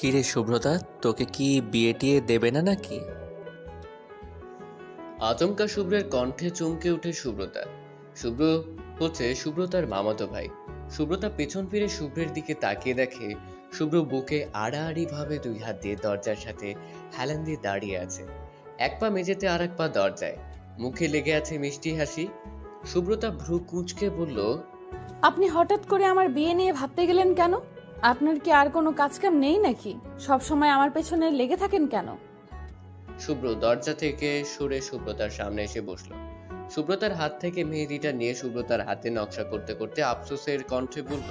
কিরে শুভ্রতা, তোকে কি বিয়ে টিয়ে দেবে না নাকি? আচমকা শুভ্রের কণ্ঠে চমকে ওঠে সুব্রতা। শুভ্র হচ্ছে সুব্রতার মামাতো ভাই। সুব্রতা পেছন ফিরে শুভ্রের দিকে তাকিয়ে দেখে শুভ্র বুকে আড়াআড়ি ভাবে দুই হাত দিয়ে দরজার সাথে হেলান দিয়ে দাঁড়িয়ে আছে। এক পা মেঝেতে আর এক পা দরজায়, মুখে লেগে আছে মিষ্টি হাসি। সুব্রতা ভ্রু কুঁচকে বলল, আপনি হঠাৎ করে আমার বিয়ে নিয়ে ভাবতে গেলেন কেন? আপনার কি আর কোনো কাজকাম নেই নাকি? সব সময় আমার পেছনে লেগে থাকেন কেন? শুভ্র দরজা থেকে সরে সুব্রতার সামনে এসে বসলো। সুব্রতার হাত থেকে মেহেদিটা নিয়ে সুব্রতার হাতে নকশা করতে করতে আফসোসের কণ্ঠে বলল,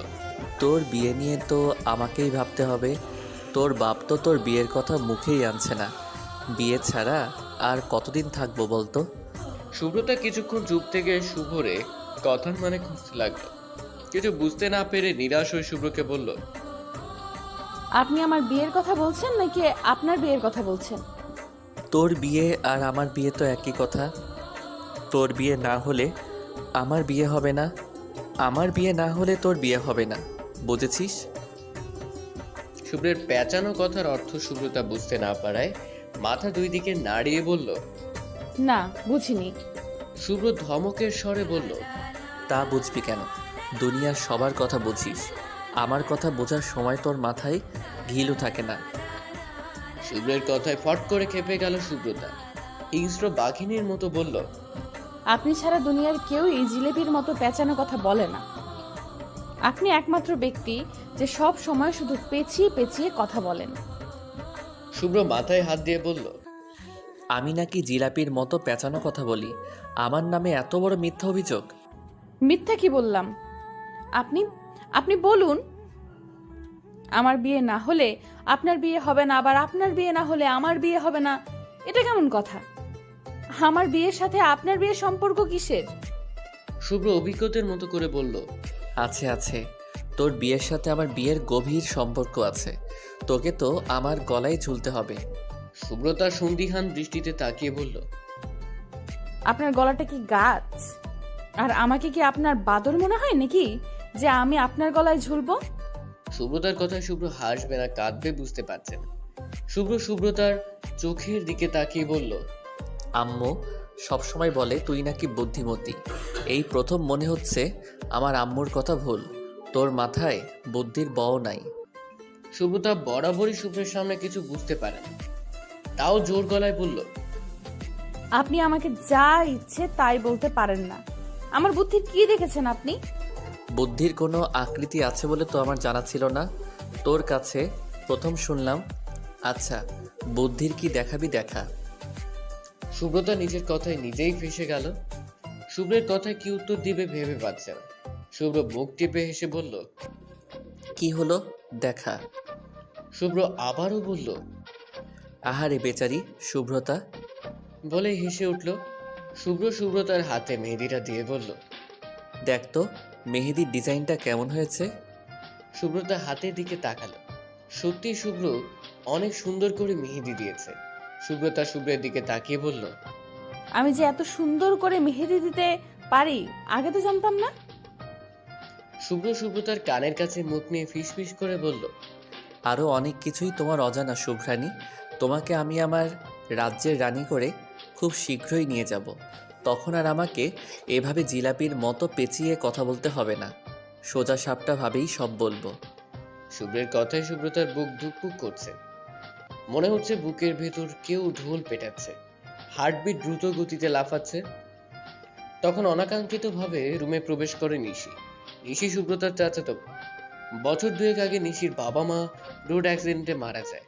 তোর বিয়ে নিয়ে তো আমাকেই ভাবতে হবে। তোর বাপ তো তোর বিয়ের কথা মুখেই আনছে না। বিয়ে ছাড়া আর কতদিন থাকবো বলতো? সুব্রতা কিছুক্ষণ চুপ থেকে শুভরে কথার মানে খুঁজতে লাগলো। কিছু বুঝতে না পেরে নিরাশ হয়ে শুভ্রকে বলল, আপনি আমার বিয়ের কথা বলছেন নাকি আপনার বিয়ের কথা বলছেন? তোর বিয়ে আর আমার বিয়ে তো একই কথা। তোর বিয়ে না হলে আমার বিয়ে হবে না, আমার বিয়ে না হলে তোর বিয়ে হবে না, বুঝেছিস? শুভ্রের পেঁচানো কথার অর্থ সুব্রতা বুঝতে না পারায় মাথা দুই দিকে নাড়িয়ে বলল। না, বুঝিনি। শুভ্র ধমকের স্বরে বলল, তা বুঝবি কেন? দুনিয়ার সবার কথা বুঝিস, আমার কথা বোঝার সময় তোর মাথায় ঘিলু থাকে না। শুভ্রের কথায় ফট করে খেপে গেল সুব্রতা। হিংস্র বাঘিনীর মতো বলল, আপনি ছাড়া দুনিয়ার কেউ এই জিলেপির মতো পেঁচানো কথা বলে না। আপনি একমাত্র ব্যক্তি যে সব সময় শুধু পেঁচিয়ে পেঁচিয়ে কথা বলেন। শুভ্র মাথায় হাত দিয়ে বলল, আমি নাকি জিলাপির মতো পেঁচানো কথা বলি? আমার নামে এত বড় মিথ্যা অভিযোগ? মিথ্যা কি বললাম? আপনি আপনি বলুন, আমার বিয়ে না হলে আপনার বিয়ে হবে না, আবার আপনার বিয়ে না হলে আমার বিয়ে হবে না। এটা কেমন কথা? আমার বিয়ের সাথে আপনার বিয়ের সম্পর্ক কিসের? শুভ্র অভিজ্ঞতার মতো করে বলল, আছে আছে, তোর বিয়ের সাথে আমার বিয়ের গভীর সম্পর্ক আছে। তোকে তো আমার গলায় ঝুলতে হবে। সুব্রতা সন্দিহান দৃষ্টিতে তাকিয়ে বলল, আপনার গলাটা কি গাছ? আর আমাকে কি আপনার বাদর মনে হয় নাকি যে আমি আপনার গলায় ঝুলবো? সুব্রতার কথায় শুভ্র হাসবে না কাঁদবে বুঝতে পারছে না। শুভ্র সুব্রতার চোখের দিকে তাকিয়ে বলল, আম্মু সবসময় বলে তুই নাকি বুদ্ধিমতী। এই প্রথম মনে হচ্ছে আমার আম্মুর কথা ভুল। তোর মাথায় বুদ্ধির বও নাই। সুব্রতা বরাবরই শুভ্রের সামনে কিছু বুঝতে পারে না, তাও জোর গলায় বলল, আপনি আমাকে যা ইচ্ছে তাই বলতে পারেন না। আমার বুদ্ধির কি দেখেছেন আপনি? বুদ্ধির কোনো আকৃতি আছে বলে তো আমার জানা ছিল না, তোর কাছে প্রথম শুনলাম। আচ্ছা, বুদ্ধির কি দেখাবি দেখা। সুব্রতা নিজের কথায় নিজেই ফেঁসে গেল। শুভ্রের কথায় কি উত্তর দিবে ভেবে পাচ্ছে না। শুভ্র মুখ টিপে হেসে বলল, কি হলো দেখা? শুভ্র আবারও বলল, আহারে বেচারি শুভ্রতা। বলে হেসে উঠল। শুভ্র সুব্রতার হাতে মেহেদিটা দিয়ে বলল, দেখ তো মেহেদির ডিজাইনটা কেমন হয়েছে। সুব্রতা হাতের দিকে তাকালো। সত্যি শুভ্র অনেক সুন্দর করে মেহেদি দিয়েছে। সুব্রতা শুভ্রের দিকে তাকিয়ে বলল, আমি যে এত সুন্দর করে মেহেদি দিতে পারি আগে তো জানতাম না। শুভ্র সুব্রতার কানের কাছে মুখ নিয়ে ফিসফিস করে বলল, আরও অনেক কিছুই তোমার অজানা শুভ্রানী। তোমাকে আমি আমার রাজ্যের রানী করে খুব শীঘ্রই নিয়ে যাব। তখন আর আমাকে এভাবে জিলাপির মতো পেঁচিয়ে কথা বলতে হবে না। সোজা সাপটা ভাবেই সব বলবো। শুভ্রের কথায় সুব্রতার বুক ধুকপুক করছে। মনে হচ্ছে বুকের ভেতর কেউ ঢোল পেটাচ্ছে, হার্টবিট দ্রুত গতিতে লাফাচ্ছে। তখন অনাকাঙ্ক্ষিতভাবে রুমে প্রবেশ করে নিশি। নিশি সুব্রতার চাচাতো বোন। বছর দুয়েক আগে নিশির বাবা মা রোড অ্যাক্সিডেন্টে মারা যায়।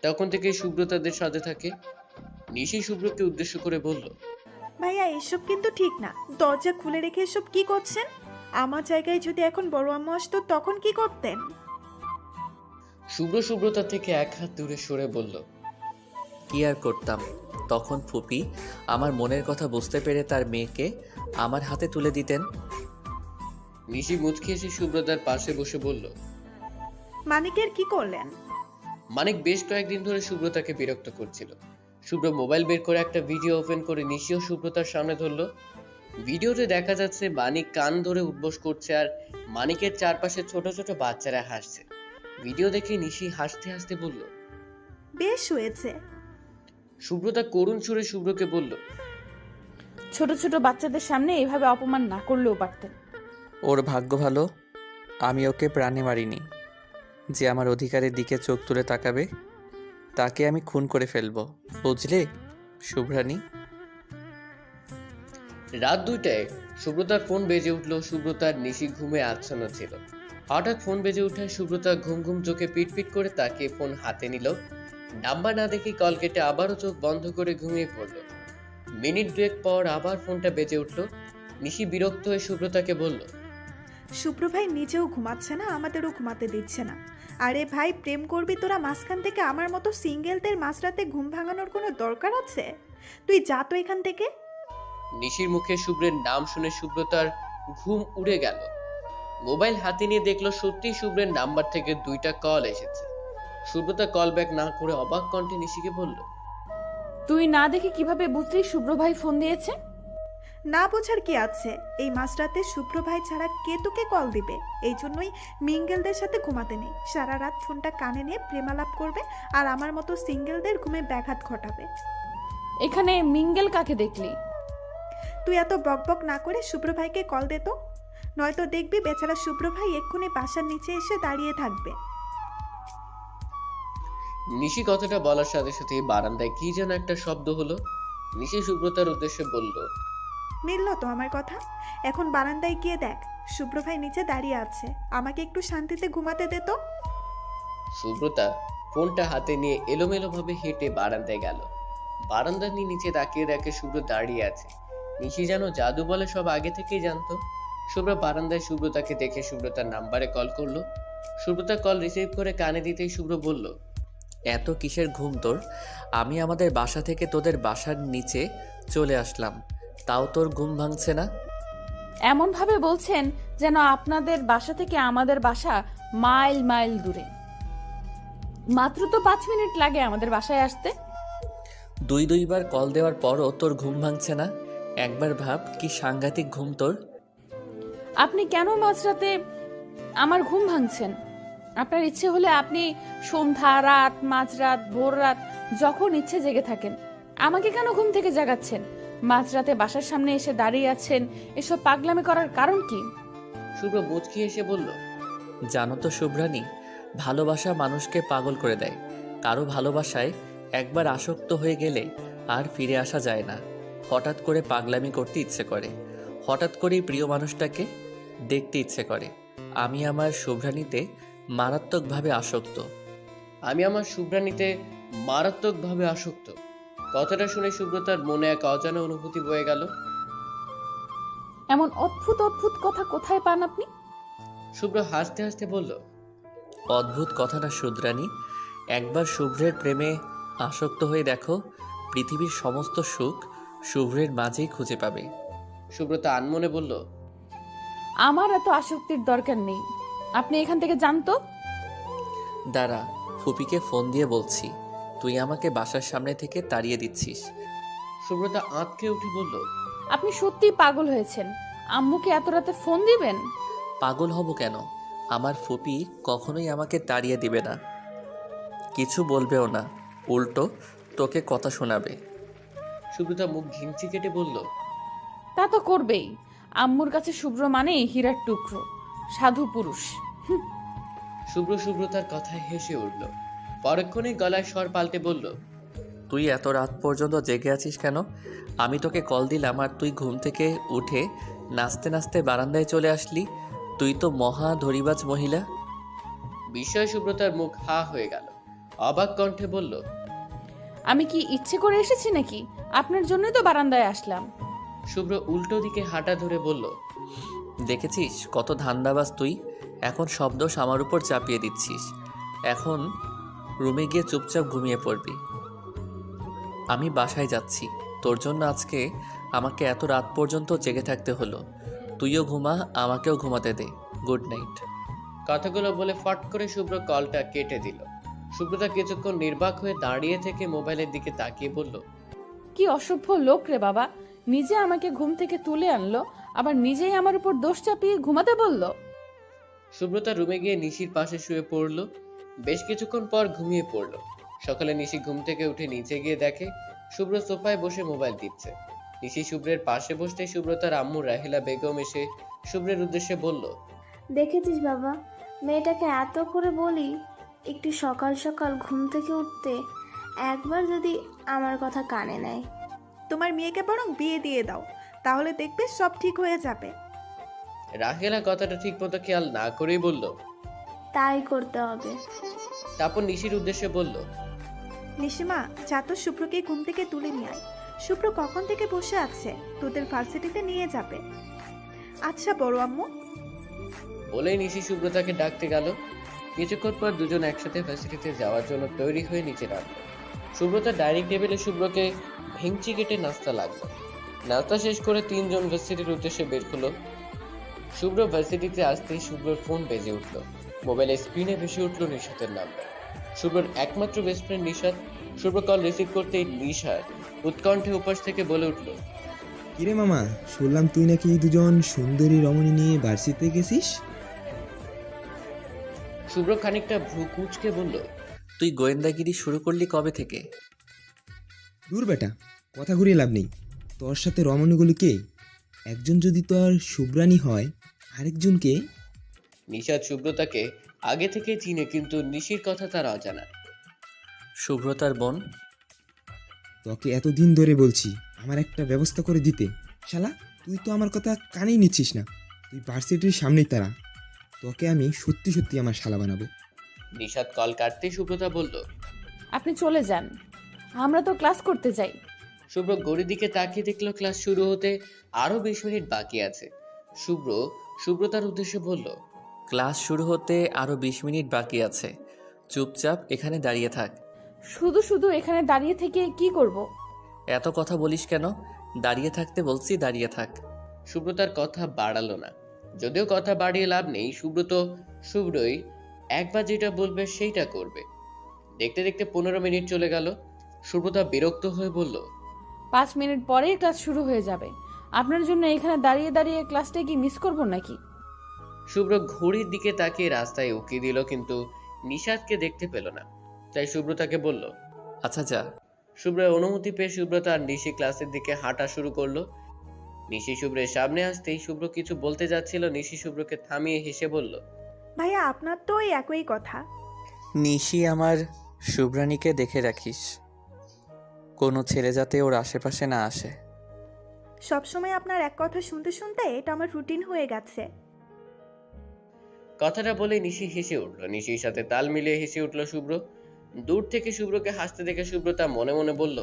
তখন থেকে সুব্রতাদের সাথে থাকে। নিশি শুভ্রকে উদ্দেশ্য করে বলল, ভাইয়া এসব কিন্তু ঠিক না। দরজা খুলে রেখে এসব কি করছেন? আমার জায়গায় যদি এখন বড় আম্মু আসতো তখন কি করতেন? শুভ্র সুব্রতা থেকে এক হাত দূরে সরে বলল, কি আর করতাম, তখন ফুপি আমার মনের কথা বুঝতে পেরে তার মেয়েকে আমার হাতে তুলে দিতেন। নিশি মুচকি এসে সুব্রতার পাশে বসে বলল, মানিকের কি করলেন? মানিক বেশ কয়েকদিন ধরে সুব্রতাকে বিরক্ত করছিল। শুভ্র মোবাইল বের করে একটা ভিডিও ওপেন করে নিশি ও সুব্রতার সামনে ধরলো। ভিডিওতে দেখা যাচ্ছে মানিক কান ধরে উঠবোস করছে আর মানিকের চারপাশে ছোট ছোট বাচ্চারা হাসছে। ভিডিও দেখে নিশি হাসতে হাসতে বলল। বেশ হয়েছে। সুব্রতা করুণ সুরে শুভ্রকে বলল। ছোট ছোট বাচ্চাদের সামনে এইভাবে অপমান না করলেও পারতেন। ওর ভাগ্য ভালো আমি ওকে প্রাণে মারিনি। যে আমার অধিকারের দিকে চোখ তুলে তাকাবে তাকে আমি খুন করে ফেলবো, বুঝলে শুভ্রানী? রাত 2টায় সুব্রতার ফোন বেজে উঠল। সুব্রতার নিশি ঘুমে আচ্ছন্ন ছিল। হঠাৎ ফোন বেজে উঠায় সুব্রতা ঘুম ঘুম চোখে পিটপিট করে তাকিয়ে ফোন হাতে নিল। নাম্বার না দেখে কল কেটে আবারও চোখ বন্ধ করে ঘুমিয়ে পড়ল। মিনিট 2 পর আবার ফোনটা বেজে উঠল। নিশি বিরক্ত হয়ে সুব্রতাকে বলল। শুভ্র ভাই নিজেও ঘুমাচ্ছে না, আমাদেরও ঘুমাতে দিচ্ছে না। আরে ভাই, প্রেম করবি তোরা মাঝখান থেকে? আমার মতো সিঙ্গেলদের মাঝরাতে ঘুম ভাঙানোর কোনো দরকার আছে? তুই যা তো এখান থেকে। নিশির মুখে শুভ্রের নাম শুনে সুব্রতার ঘুম উড়ে গেল। মোবাইল হাতে নিয়ে দেখলো সত্যি শুভ্রের নাম্বার থেকে 2টা কল এসেছে। সুব্রতা কল ব্যাক না করে অবাক কণ্ঠে নিশিকে বলল। তুই না দেখে কিভাবে বুঝলি শুভ্র ভাই ফোন দিয়েছে? না বোঝার কি আছে? এই মাঝরাতে শুভ্র ভাই ছাড়া কে তোকে কল দিবে? এই জন্যই মিঙ্গেলদের সাথে ঘুমাতে নেই। সারা রাত ফোনটা কানে নিয়ে প্রেমালাপ করবে আর আমার মতো সিঙ্গেলদের ঘুমে ব্যাঘাত ঘটাবে। এখানে মিঙ্গেল কাকে দেখলি? তুই এত বকবক না করে শুভ্র ভাইকে কল দে তো, নয়তো দেখবি বেচারা শুভ্র ভাই এক্ষুনি বাসার নিচে এসে দাঁড়িয়ে থাকবে। নিশি কথাটা বলার সাথে সাথে বারান্দায় কি যেন একটা শব্দ হলো। নিশি সুব্রতার উদ্দেশ্যে বলল। মিলল তো আমার কথা? এখন বারান্দায় গিয়ে দেখ, শুভ্র ভাই নিচে দাঁড়িয়ে আছে। আমাকে একটু শান্তিতে ঘুমাতে দে তো। সুব্রতা ফোনটা হাতে নিয়ে এলোমেলো ভাবে হেঁটে বারান্দায় গেল। বারান্দার নিচে তাকিয়ে দেখে শুভ্র দাঁড়িয়ে আছে। নিশি যেন জাদু বলে সব আগে থেকেই জানতো। শুভ্র বারান্দায় সুব্রতাকে দেখে সুব্রতার নাম্বারে কল করলো। সুব্রতা কল রিসিভ করে কানে দিতেই শুভ্র বলল। এত কিসের ঘুম তোর? আমি আমাদের বাসা থেকে তোদের বাসার নিচে চলে আসলাম, তাও তোর ঘুম ভাঙছে না? এমন ভাবে বলছেন যেন আপনাদের বাসা থেকে আমাদের বাসা মাইল মাইল দূরে। মাত্র তো 5 মিনিট লাগে আমাদের বাসায় আসতে। দুইবার কল দেওয়ার পরও তোর ঘুম ভাঙছে না? একবার ভাব কি সাংঘাতিক ঘুম তোর। আপনি কেন মাঝরাতে আমার ঘুম ভাঙছেন? আপনার ইচ্ছে হলে আপনি সন্ধ্যা, রাত, মাঝরাত, ভোর রাত যখন ইচ্ছে জেগে থাকেন। আমাকে কেন ঘুম থেকে জাগাচ্ছেন? মাঝরাতে বাসার সামনে এসে দাঁড়িয়ে আছেন, এসব পাগলামি করার কারণ কি? শুভ্র মুচকি এসে বলল। জানো তো শুভ্রানী, ভালোবাসা মানুষকে পাগল করে দেয়। কারো ভালোবাসায় একবার আসক্ত হয়ে গেলে আর ফিরে আসা যায় না। হঠাৎ করে পাগলামি করতে ইচ্ছে করে, হঠাৎ করেই প্রিয় মানুষটাকে দেখতে ইচ্ছে করে। আমি আমার শুভ্রানীতে মারাত্মকভাবে আসক্ত। আমি আমার শুভ্রানীতে মারাত্মকভাবে আসক্ত। কথাটা শুনে সুব্রতার মনে এক অজানা অনুভূতি বয়ে গেল। এমন অদ্ভুত অদ্ভুত কথা কোথায় পান আপনি? শুভ্র হাসতে হাসতে বলল। অদ্ভুত কথা না শুভ্রানী, একবার শুভ্রের প্রেমে আসক্ত হয়ে দেখো, পৃথিবীর সমস্ত সুখ শুভ্রের মাঝেই খুঁজে পাবে। সুব্রতা আনমনে বলল। আমার এত আসক্তির দরকার নেই, আপনি এখান থেকে যান তো। দাঁড়া, ফুপিকে ফোন দিয়ে বলছি, তুই আমাকে বাসার সামনে থেকে তাড়িয়ে দিচ্ছিস। সুব্রতা আঁতকে উঠে বলল। আপনি সত্যিই পাগল হয়েছেন। আম্মুকে এত রাতে ফোন দিবেন? পাগল হব কেন? আমার ফুপি কখনোই আমাকে তাড়িয়ে দিবে না, কিছু বলবেও না, উল্টো তোকে কথা শোনাবে। সুব্রতা মুখ ঘিঞ্চি কেটে বলল। তা তো করবেই। আম্মুর কাছে শুভ্র মানেই হীরার টুকরো, সাধু পুরুষ। শুভ্র সুব্রতার কথায় হেসে উঠল। পরক্ষণেই গলায় স্বর পাল্টে বলল। তুই এত রাত পর্যন্ত জেগে আছিস কেন? আমি তোকে কল দিলাম আর তুই ঘুম থেকে উঠে নাচতে নাচতে বারান্দায় চলে আসলি। তুই তো মহা ধরিবাজ মহিলা। বিস্ময় সুব্রতার মুখ হা হয়ে গেল। অবাক কণ্ঠে বলল। আমি কি ইচ্ছে করে এসেছি নাকি? আপনার জন্যই তো বারান্দায় আসলাম। শুভ্র উল্টো দিকে হাঁটা ধরে বলল। দেখেছিস কত ধান্দাবাজ তুই, এখন সব দোষ আমার উপর চাপিয়ে দিচ্ছিস। এখন রুমে গিয়ে চুপচাপ ঘুমিয়ে পড়বি। আমি বাসায় যাচ্ছি, তোর জন্য আজকে আমাকে এত রাত পর্যন্ত জেগে থাকতে হলো। তুইও ঘুমা, আমাকেও ঘুমাতে দে। Good night. কথাগুলো বলে ফট করে শুভ্র কলটা কেটে দিল। সুব্রতা কিছুক্ষণ নির্বাক হয়ে দাঁড়িয়ে থেকে মোবাইলের দিকে তাকিয়ে বলল। কি অসভ্য লোক রে বাবা, নিজে আমাকে ঘুম থেকে তুলে আনলো, আবার নিজেই আমার উপর দোষ চাপিয়ে ঘুমাতে বলল। সুব্রতা রুমে গিয়ে নিশির পাশে শুয়ে পড়ল। বেশ কিছুক্ষণ পর ঘুমিয়ে পড়ল। সকালে নিশি ঘুম থেকে উঠে নিচে গিয়ে দেখে শুভ্র সোফায় বসে মোবাইল টিপছে। নিশি শুভ্রের পাশে বসতে শুভ্রতার আম্মু রাহিলা বেগম এসে শুভ্রের উদ্দেশ্যে বলল, দেখেছিস বাবা, মেয়েটাকে এত করে বলি একটু সকাল সকাল ঘুম থেকে উঠতে, একবার যদি আমার কথা কানে নেয়। তোমার মেয়েকে বরং বিয়ে দিয়ে দাও, তাহলে দেখবে সব ঠিক হয়ে যাবে। রাহেলা কথাটা ঠিক মতো খেয়াল না করেই বলল। তাই করতে হবে। তারপর নিশির উদ্দেশ্যে বলল, নিশিমা, যা তো শুভ্রকে ঘুম থেকে তুলে নিয়ে আয়। শুভ্র কখন থেকে বসে আছে, তোদের ভার্সিটিতে নিয়ে যাবে। আচ্ছা বড় আম্মু। বলেই নিশি শুভ্রতাকে ডাকতে গেল। কিছুক্ষণ পর দুজন একসাথে ভার্সিটিতে যাওয়ার জন্য তৈরি হয়ে নিচে নামল। শুভ্রতা ডাইনিং টেবিলে শুভ্রকে ভেঙচি কেটে নাস্তা লাগলো। নাস্তা শেষ করে তিনজন ভার্সিটির উদ্দেশ্যে বের হলো। শুভ্র ভার্সিটিতে আসতেই শুভ্রর ফোন বেজে উঠল। মোবাইলের স্ক্রিনে ভেসে উঠল নিশাতের নাম্বার। শুভ্রর একমাত্র বেস্ট ফ্রেন্ড নিশাত। শুভ্র কল রিসিভ করতেই নিশাত উৎকণ্ঠে উপাস থেকে বলে উঠল, কিরে মামা, শুনলাম তুই নাকি দুজন সুন্দরী রমণী নিয়ে ভার্সিটিতে গেছিস? শুভ্র খানিকটা ভ্রু কুঁচকে বলল, তুই গোয়েন্দাগিরি শুরু করলি কবে থেকে? দূর বেটা, কথা ঘুরিয়ে লাভ নেই। তোর সাথে রমণীগুলো কে? একজন যদি তোর শুভ্রানী হয়, আরেকজনকে? নিশাত শুভ্রতাকে আগে থেকে চিনে, কিন্তু নিশির কথা তার অজানা। শুভ্রতার বোন। তোকে এতদিন ধরে বলছি আমার একটা ব্যবস্থা করে দিতে। শালা, তুই তো আমার কথা কানেই নিচ্ছিস না। তুই ভার্সিটির সামনেই তারা। তোকে আমি সত্যি সত্যি আমার শালা বানাবো। নিশাত কল কাটতেই শুভ্রতা বলল, আপনি চলে যান, আমরা তো ক্লাস করতে যাই। শুভ্র ঘড়ির দিকে তাকিয়ে দেখলো ক্লাস শুরু হতে আরো 20 মিনিট বাকি আছে। শুভ্রতার উদ্দেশ্যে বলল, ক্লাস শুরু হতে আরও 20 মিনিট বাকি আছে। চুপচাপ এখানে দাঁড়িয়ে থাক। শুধু শুধু এখানে দাঁড়িয়ে থেকে কি করব? এত কথা বলিস কেন? দাঁড়িয়ে থাকতে বলছি, দাঁড়িয়ে থাক। শুভ্রতার কথা বাড়ালো না। যদিও কথা বাড়িয়ে লাভ নেই, শুভ্রই একবার যেটা বলবে সেইটা করবে। দেখতে দেখতে 15 মিনিট চলে গেল। শুভ্রতা বিরক্ত হয়ে বলল, 5 মিনিট পরেই ক্লাস শুরু হয়ে যাবে। আপনার জন্য এখানে দাঁড়িয়ে দাঁড়িয়ে ক্লাসটা কি মিস করব নাকি? শুভ্র ঘড়ির দিকে তাকিয়ে রাস্তায় উকি দিল, কিন্তু নিশাতকে দেখতে পেল না। তাই শুভ্রতাকে বলল, আচ্ছা যা। শুভ্রের অনুমতি পেয়ে শুভ্রতা আর নিশি ক্লাসের দিকে হাঁটা শুরু করলো। নিশি শুভ্রের সামনে আসতেই শুভ্র কিছু বলতে যাচ্ছিল, নিশি শুভ্রকে থামিয়ে হেসে বলল, ভাইয়া, আপনার তো ওই একই কথা। নিশি, আমার শুভ্রানীকে দেখে রাখিস, কোনো ছেলে যাতে ওর আশেপাশে না আসে। সবসময় আপনার এক কথা শুনতে শুনতে এটা আমার রুটিন হয়ে গেছে। কথাটা বলে নিশি হেসে উঠল। নিশির সাথে তাল মিলিয়ে হেসে উঠল শুভ্র। দূর থেকে শুভ্রকে হাসতে দেখে শুভ্রতা মনে মনে বলল,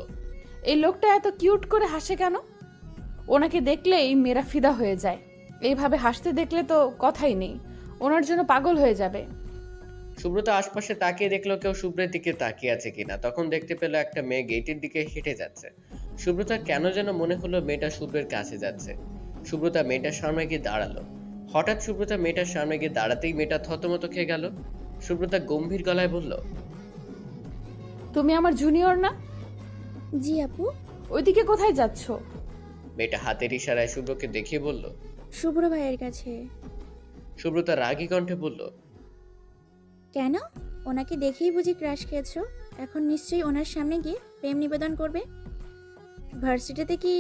এই লোকটা এত কিউট করে হাসে কেন? ওনাকে দেখলেই মেয়েরা ফিদা হয়ে যায়। এইভাবে হাসতে দেখলে তো কথাই নেই, ওনার জন্য পাগল হয়ে যাবে। শুভ্রতা আশপাশে তাকিয়ে দেখলো কেউ শুভ্রের দিকে তাকিয়ে আছে কিনা। তখন দেখতে পেল একটা মেয়ে গেটের দিকে হেঁটে যাচ্ছে। শুভ্রতা কেন যেন মনে হলো মেয়েটা শুভ্রের কাছে যাচ্ছে। শুভ্রতা মেয়েটার সামনে গিয়ে দাঁড়ালো। হঠাৎ শুভ্রতা মেয়েটার সামনে গিয়ে দাঁড়াতেই মেয়েটা থতমত খেয়ে গেল। শুভ্রতা গম্ভীর গলায় বলল, তুমি আমার জুনিয়র না? জি আপু। ওইদিকে কোথায় যাচ্ছ? মেয়েটা হাতের ইশারায় শুভ্রকে দেখিয়ে বলল। শুভ্র ভাইয়ের কাছে। শুভ্রতা রাগী কণ্ঠে বলল, কেন? ওনাকে দেখেই বুঝি ক্রাশ খেয়েছো? এখন নিশ্চয়ই ওনার সামনে গিয়ে প্রেম নিবেদন করবে। ভার্সিটিতে কি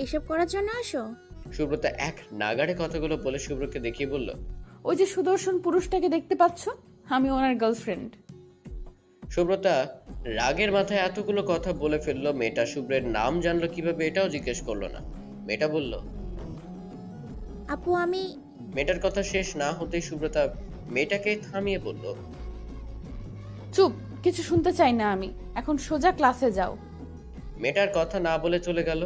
এসব করার জন্য আসো? শুভ্রতা এক নাগাড়ে কথাগুলো বলে শুভ্রকে দেখিয়ে বলল, ওই যে সুদর্শন পুরুষটাকে দেখতে পাচ্ছ, আমি ওনার গার্লফ্রেন্ড। সুব্রতা রাগের মাথায় এতগুলো কথা বলে ফেললো। মেয়েটা শুভ্রের নাম জানলো কিভাবে এটাও জিজ্ঞেস করলো না। মেয়েটা বলল, আপু আমি। মেয়েটার কথা শেষ না হতেই সুব্রতা মেয়েটাকে থামিয়ে বলল, চুপ, কিছু শুনতে চাই না আমি। এখন সোজা ক্লাসে যাও। মেয়েটার কথা না বলে চলে গেল।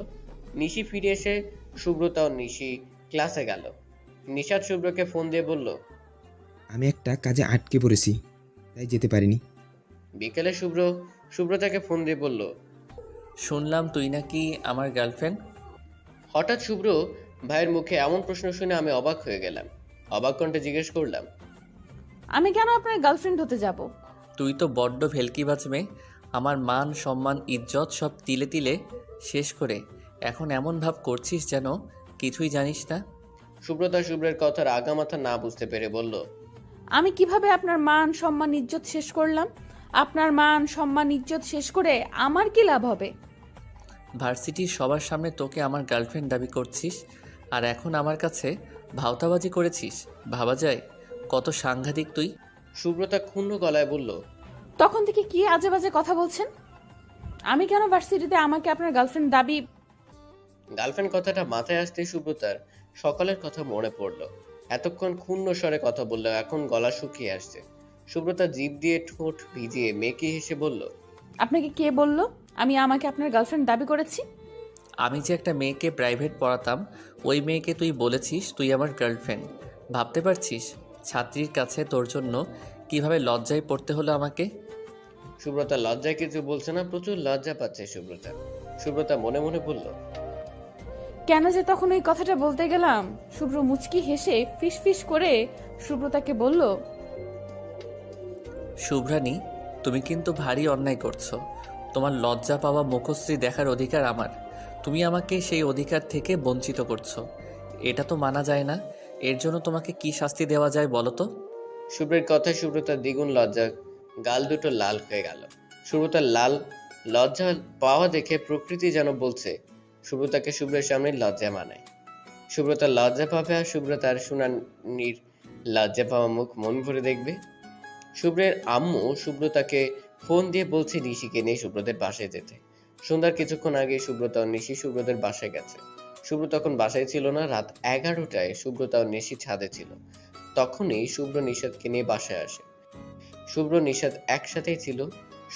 নিশি ফিরে এসে সুব্রতা ও নিশি ক্লাসে গেল। নিশাত শুভ্রকে ফোন দিয়ে বলল, আমি একটা কাজে আটকে পড়েছি, তাই যেতে পারিনি। বিকেলে সুব্রতাকে ফোন দিয়ে বলল, শুনলাম তুই নাকি আমার গার্লফ্রেন্ড। হঠাৎ শুভ্র ভাইয়ের মুখে এমন প্রশ্ন শুনে আমি অবাক হয়ে গেলাম। অবাক কণ্ঠে জিজ্ঞেস করলাম, আমি কেন আপনার গার্লফ্রেন্ড হতে যাব? তুই তো বড্ড ভেলকিবাজ মেয়ে। আমার মান সম্মান ইজ্জত সব তিলে তিলে শেষ করে এখন এমন ভাব করছিস যেন কিছুই জানিস না। সুব্রতা শুভ্রের কথার আগামাথা না বুঝতে পেরে বলল, আমি কিভাবে আপনার মান সম্মান ইজ্জত শেষ করলাম? আপনার মান সম্মান ইজ্জত শেষ করে আমার কি লাভ হবে? ভার্সিটির সবার সামনে তোকে আমার গার্লফ্রেন্ড দাবি করছিস, আর এখন আমার কাছে ভাওতাবাজি করেছিস। ভাবা যায় কত সাংঘাতিক তুই। সুব্রতা ক্ষুণ্ণ গলায় বলল, তখন থেকে কি আজে বাজে কথা বলছেন? আমি কেন ভার্সিটিতে আমাকে আপনার গার্লফ্রেন্ড দাবি? গার্লফ্রেন্ড কথাটা মাথায় আসতেই সুব্রতার সকালের কথা মনে পড়ল। এতক্ষণ ক্ষুণ্ণ স্বরে কথা বললেও এখন গলা শুকিয়ে আসছে। সুব্রতা জিভ দিয়ে ঠোঁট ভিজিয়ে মেকি হেসে বলল, আপনাকে কে বলল আমি আমাকে আপনার গার্লফ্রেন্ড দাবি করেছি? আমি যে একটা মেয়েকে প্রাইভেট পড়াতাম, ওই মেয়েকে তুই বলেছিস তুই আমার গার্লফ্রেন্ড। ভাবতে পারছিস ছাত্রীর কাছে তোর জন্য কিভাবে লজ্জায় পড়তে হলো আমাকে? সুব্রতা লজ্জায় কিছু বলছে না, প্রচুর লজ্জা পাচ্ছে সুব্রতা। সুব্রতা মনে মনে বলল, কেন যে তখন ওই কথাটা বলতে গেলাম? শুভ্র মুচকি হেসে ফিস ফিস করে সুব্রতাকে বলল, শুভ্রানী, তুমি কিন্তু ভারী অন্যায় করছো। তোমার লজ্জা পাওয়া মুখশ্রী দেখার অধিকার আমার, তুমি আমাকে সেই অধিকার থেকে বঞ্চিত করছো। এটা তো মানা যায় না। এর জন্য তোমাকে কি শাস্তি দেওয়া যায় বলো তো? শুভ্রের কথায় সুব্রতার দ্বিগুণ লজ্জা, গাল দুটো লাল হয়ে গেল। সুব্রতার লাল লজ্জা পাওয়া দেখে প্রকৃতি যেন বলছে সুব্রতাকে শুভ্রের সামনে লজ্জা মানায়। সুব্রতার লজ্জা পাবে আর সুব্রতার শুনানির লজ্জা পাওয়া মুখ মন ভরে দেখবে। শুভ্রের আম্মু সুব্রতাকে ফোন দিয়ে বলছে নিশিকে নিয়ে সুব্রতের বাসায় যেতে। সন্ধ্যার কিছুক্ষণ আগে সুব্রতা ও নিশি সুব্রতের বাসায় গেছে। শুভ্র তখন বাসায় ছিল না। রাত 11টায় সুব্রতা ও নিশি ছাদে ছিল। তখনই শুভ্র নিশাদকে নিয়ে বাসায় আসে। শুভ্র নিশাদ একসাথেই ছিল।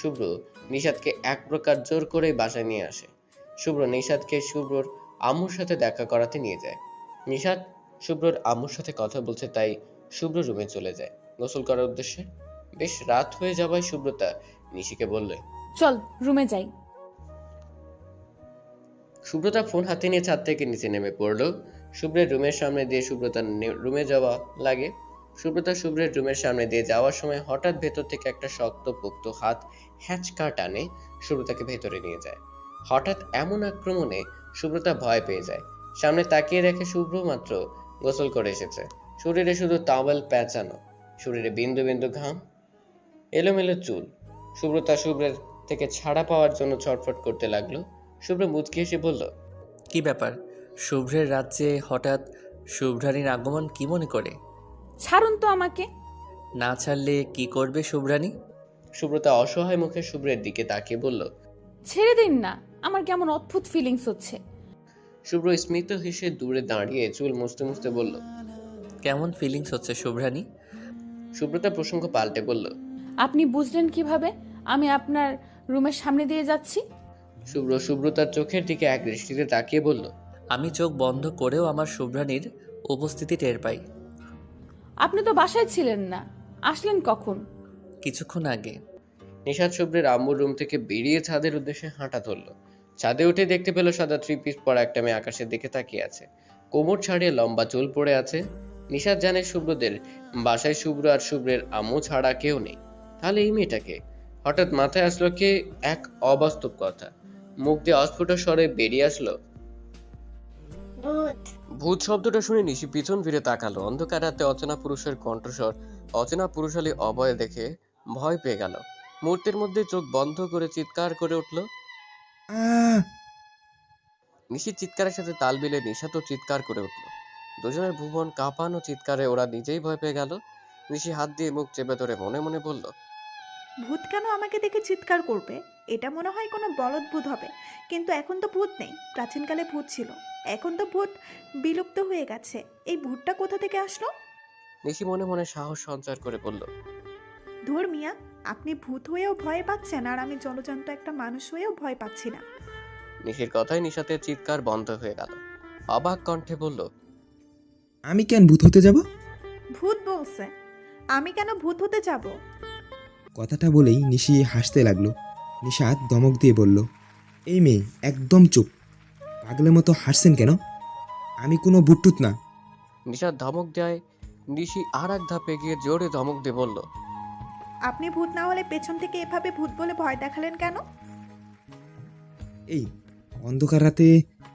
শুভ্র নিশাদকে এক প্রকার জোর করেই বাসায় নিয়ে আসে। শুভ্র নিশাদকে শুভ্রর আম্মুর সাথে দেখা করাতে নিয়ে যায়। নিশাদ শুভ্রর আম্মুর সাথে কথা বলছে, তাই শুভ্র রুমে চলে যায় গোসল করার উদ্দেশ্যে। বেশ রাত হয়ে যাওয়ায় সুব্রতা নিশিকে বললে, চল রুমে যাই। সুব্রতা ফোন হাতে নিয়ে ছাদ থেকে নিচে নেমে পড়লো। শুভ্রের রুমের সামনে দিয়ে সুব্রতার রুমে যাওয়া লাগে। সুব্রতা শুভ্রের রুমের সামনে দিয়ে যাওয়ার সময় হঠাৎ ভেতর থেকে একটা শক্ত পোক্ত হাত হ্যাচকা টানে সুব্রতাকে ভেতরে নিয়ে যায়। হঠাৎ এমন আক্রমণে সুব্রতা ভয় পেয়ে যায়। সামনে তাকিয়ে দেখে শুভ্র মাত্র গোসল করে এসেছে। শরীরে শুধু টাওয়েল প্যাঁচানো, শরীরে বিন্দু বিন্দু ঘাম, এলোমেলো চুল। সুব্রতা শুভ্রের থেকে ছাড়া পাওয়ার জন্য ছটফট করতে লাগলো। শুভ্র মুচকি হেসে বলল, কি ব্যাপার? শুভ্রের রাজ্যে হঠাৎ শুভ্রানীর আগমন কি মনে করে? ছাড়ুন তো আমাকে। না ছাড়লে কি করবে শুভ্রানী? সুব্রতা অসহায় মুখে শুভ্রের দিকে তাকিয়ে বলল। ছেড়ে দিন না, আমার কেমন অদ্ভুত ফিলিংস হচ্ছে। শুভ্র স্মিত হেসে দূরে দাঁড়িয়ে চুল মুছতে মুছতে বলল। কেমন ফিলিংস হচ্ছে শুভ্রানী? সুব্রতা প্রসঙ্গ পাল্টে বলল। আপনি বুঝলেন কিভাবে আমি আপনার রুমের সামনে দিয়ে যাচ্ছি? শুভ্র সুব্রতার চোখের দিকে এক দৃষ্টিতে তাকিয়ে বলল। আমি চোখ বন্ধ করেও আমার শুভ্রানীর উপস্থিতি টের পাই। আপনি তো বাসায় ছিলেন না, আসলেন কখন? কিছুক্ষণ আগে। নিশাদ শুভ্রের আম্মুর রুম থেকে বেরিয়ে ছাদের উদ্দেশ্যে হাঁটা ধরলো। ছাদে উঠে দেখতে পেল সাদা 3 পিস পরা একটা মেয়ে আকাশের দিকে তাকিয়ে আছে। কোমর ছাড়িয়ে লম্বা চুল পড়ে আছে। নিশাদ জানে শুভ্রদের বাসায় শুভ্র আর শুভ্রের আম্মু ছাড়া কেউ নেই। তাহলে এই মেয়েটাকে? হঠাৎ মাথায় আসলো কি এক অবাস্তব কথা। মুখ দিয়ে অস্ফুট স্বরে বেরিয়ে আসলো, ভূত শব্দটা শুনে নিশি পিছন ফিরে তাকালো। অন্ধকার রাতে অচেনা পুরুষের কণ্ঠস্বর, অচেনা পুরুষালী অভয় দেখে ভয় পেয়ে গেল। মুহূর্তের মধ্যে চোখ বন্ধ করে চিৎকার করে উঠল। আহ! নিশির চিৎকারের সাথে তাল মিলে নিশাতও চিৎকার করে উঠল। দুজনের ভুবন কাঁপানো চিৎকারে ওরা নিজেই ভয় পেয়ে গেল। নিশি হাত দিয়ে মুখ চেপে ধরে মনে মনে বলল, ভূত কেন আমাকে দেখে চিৎকার করবে? এটা মনে হয় কোনো বলদ ভূত হবে। কিন্তু এখন তো ভূত নেই। প্রাচীনকালে ভূত ছিল, এখন তো ভূত বিলুপ্ত হয়ে গেছে। এই ভূতটা কোথা থেকে আসলো? নিশি মনে মনে সাহস সঞ্চার করে বলল, ধুর মিয়া, আপনি ভূত হয়েও ভয় পাচ্ছেন আর আমি জলজন্ত একটা মানুষ হয়েও ভয় পাচ্ছি না। নিশির কথায় নিশাতের চিৎকার বন্ধ হয়ে গেল। অবাক কণ্ঠে বলল, আমি কেন ভূত হতে যাব? ভূত বলছে, আমি কেন ভূত হতে যাব? কথাটা বলেই নিশি হাসতে লাগলো। নিশাদ ধমক দিয়ে বলল, এই মেয়ে একদম চুপ। পাগলের মতো হাসছেন কেন? আমি কোনো ভূতটুত না। নিশাদ ধমক দেয়। নিশি আর এক ধাপ এগিয়ে জোরে ধমক দিয়ে বলল, আপনি ভূত না হলে পেছন থেকে এভাবে ভূত বলে ভয় দেখালেন কেন? এই অন্ধকার রাতে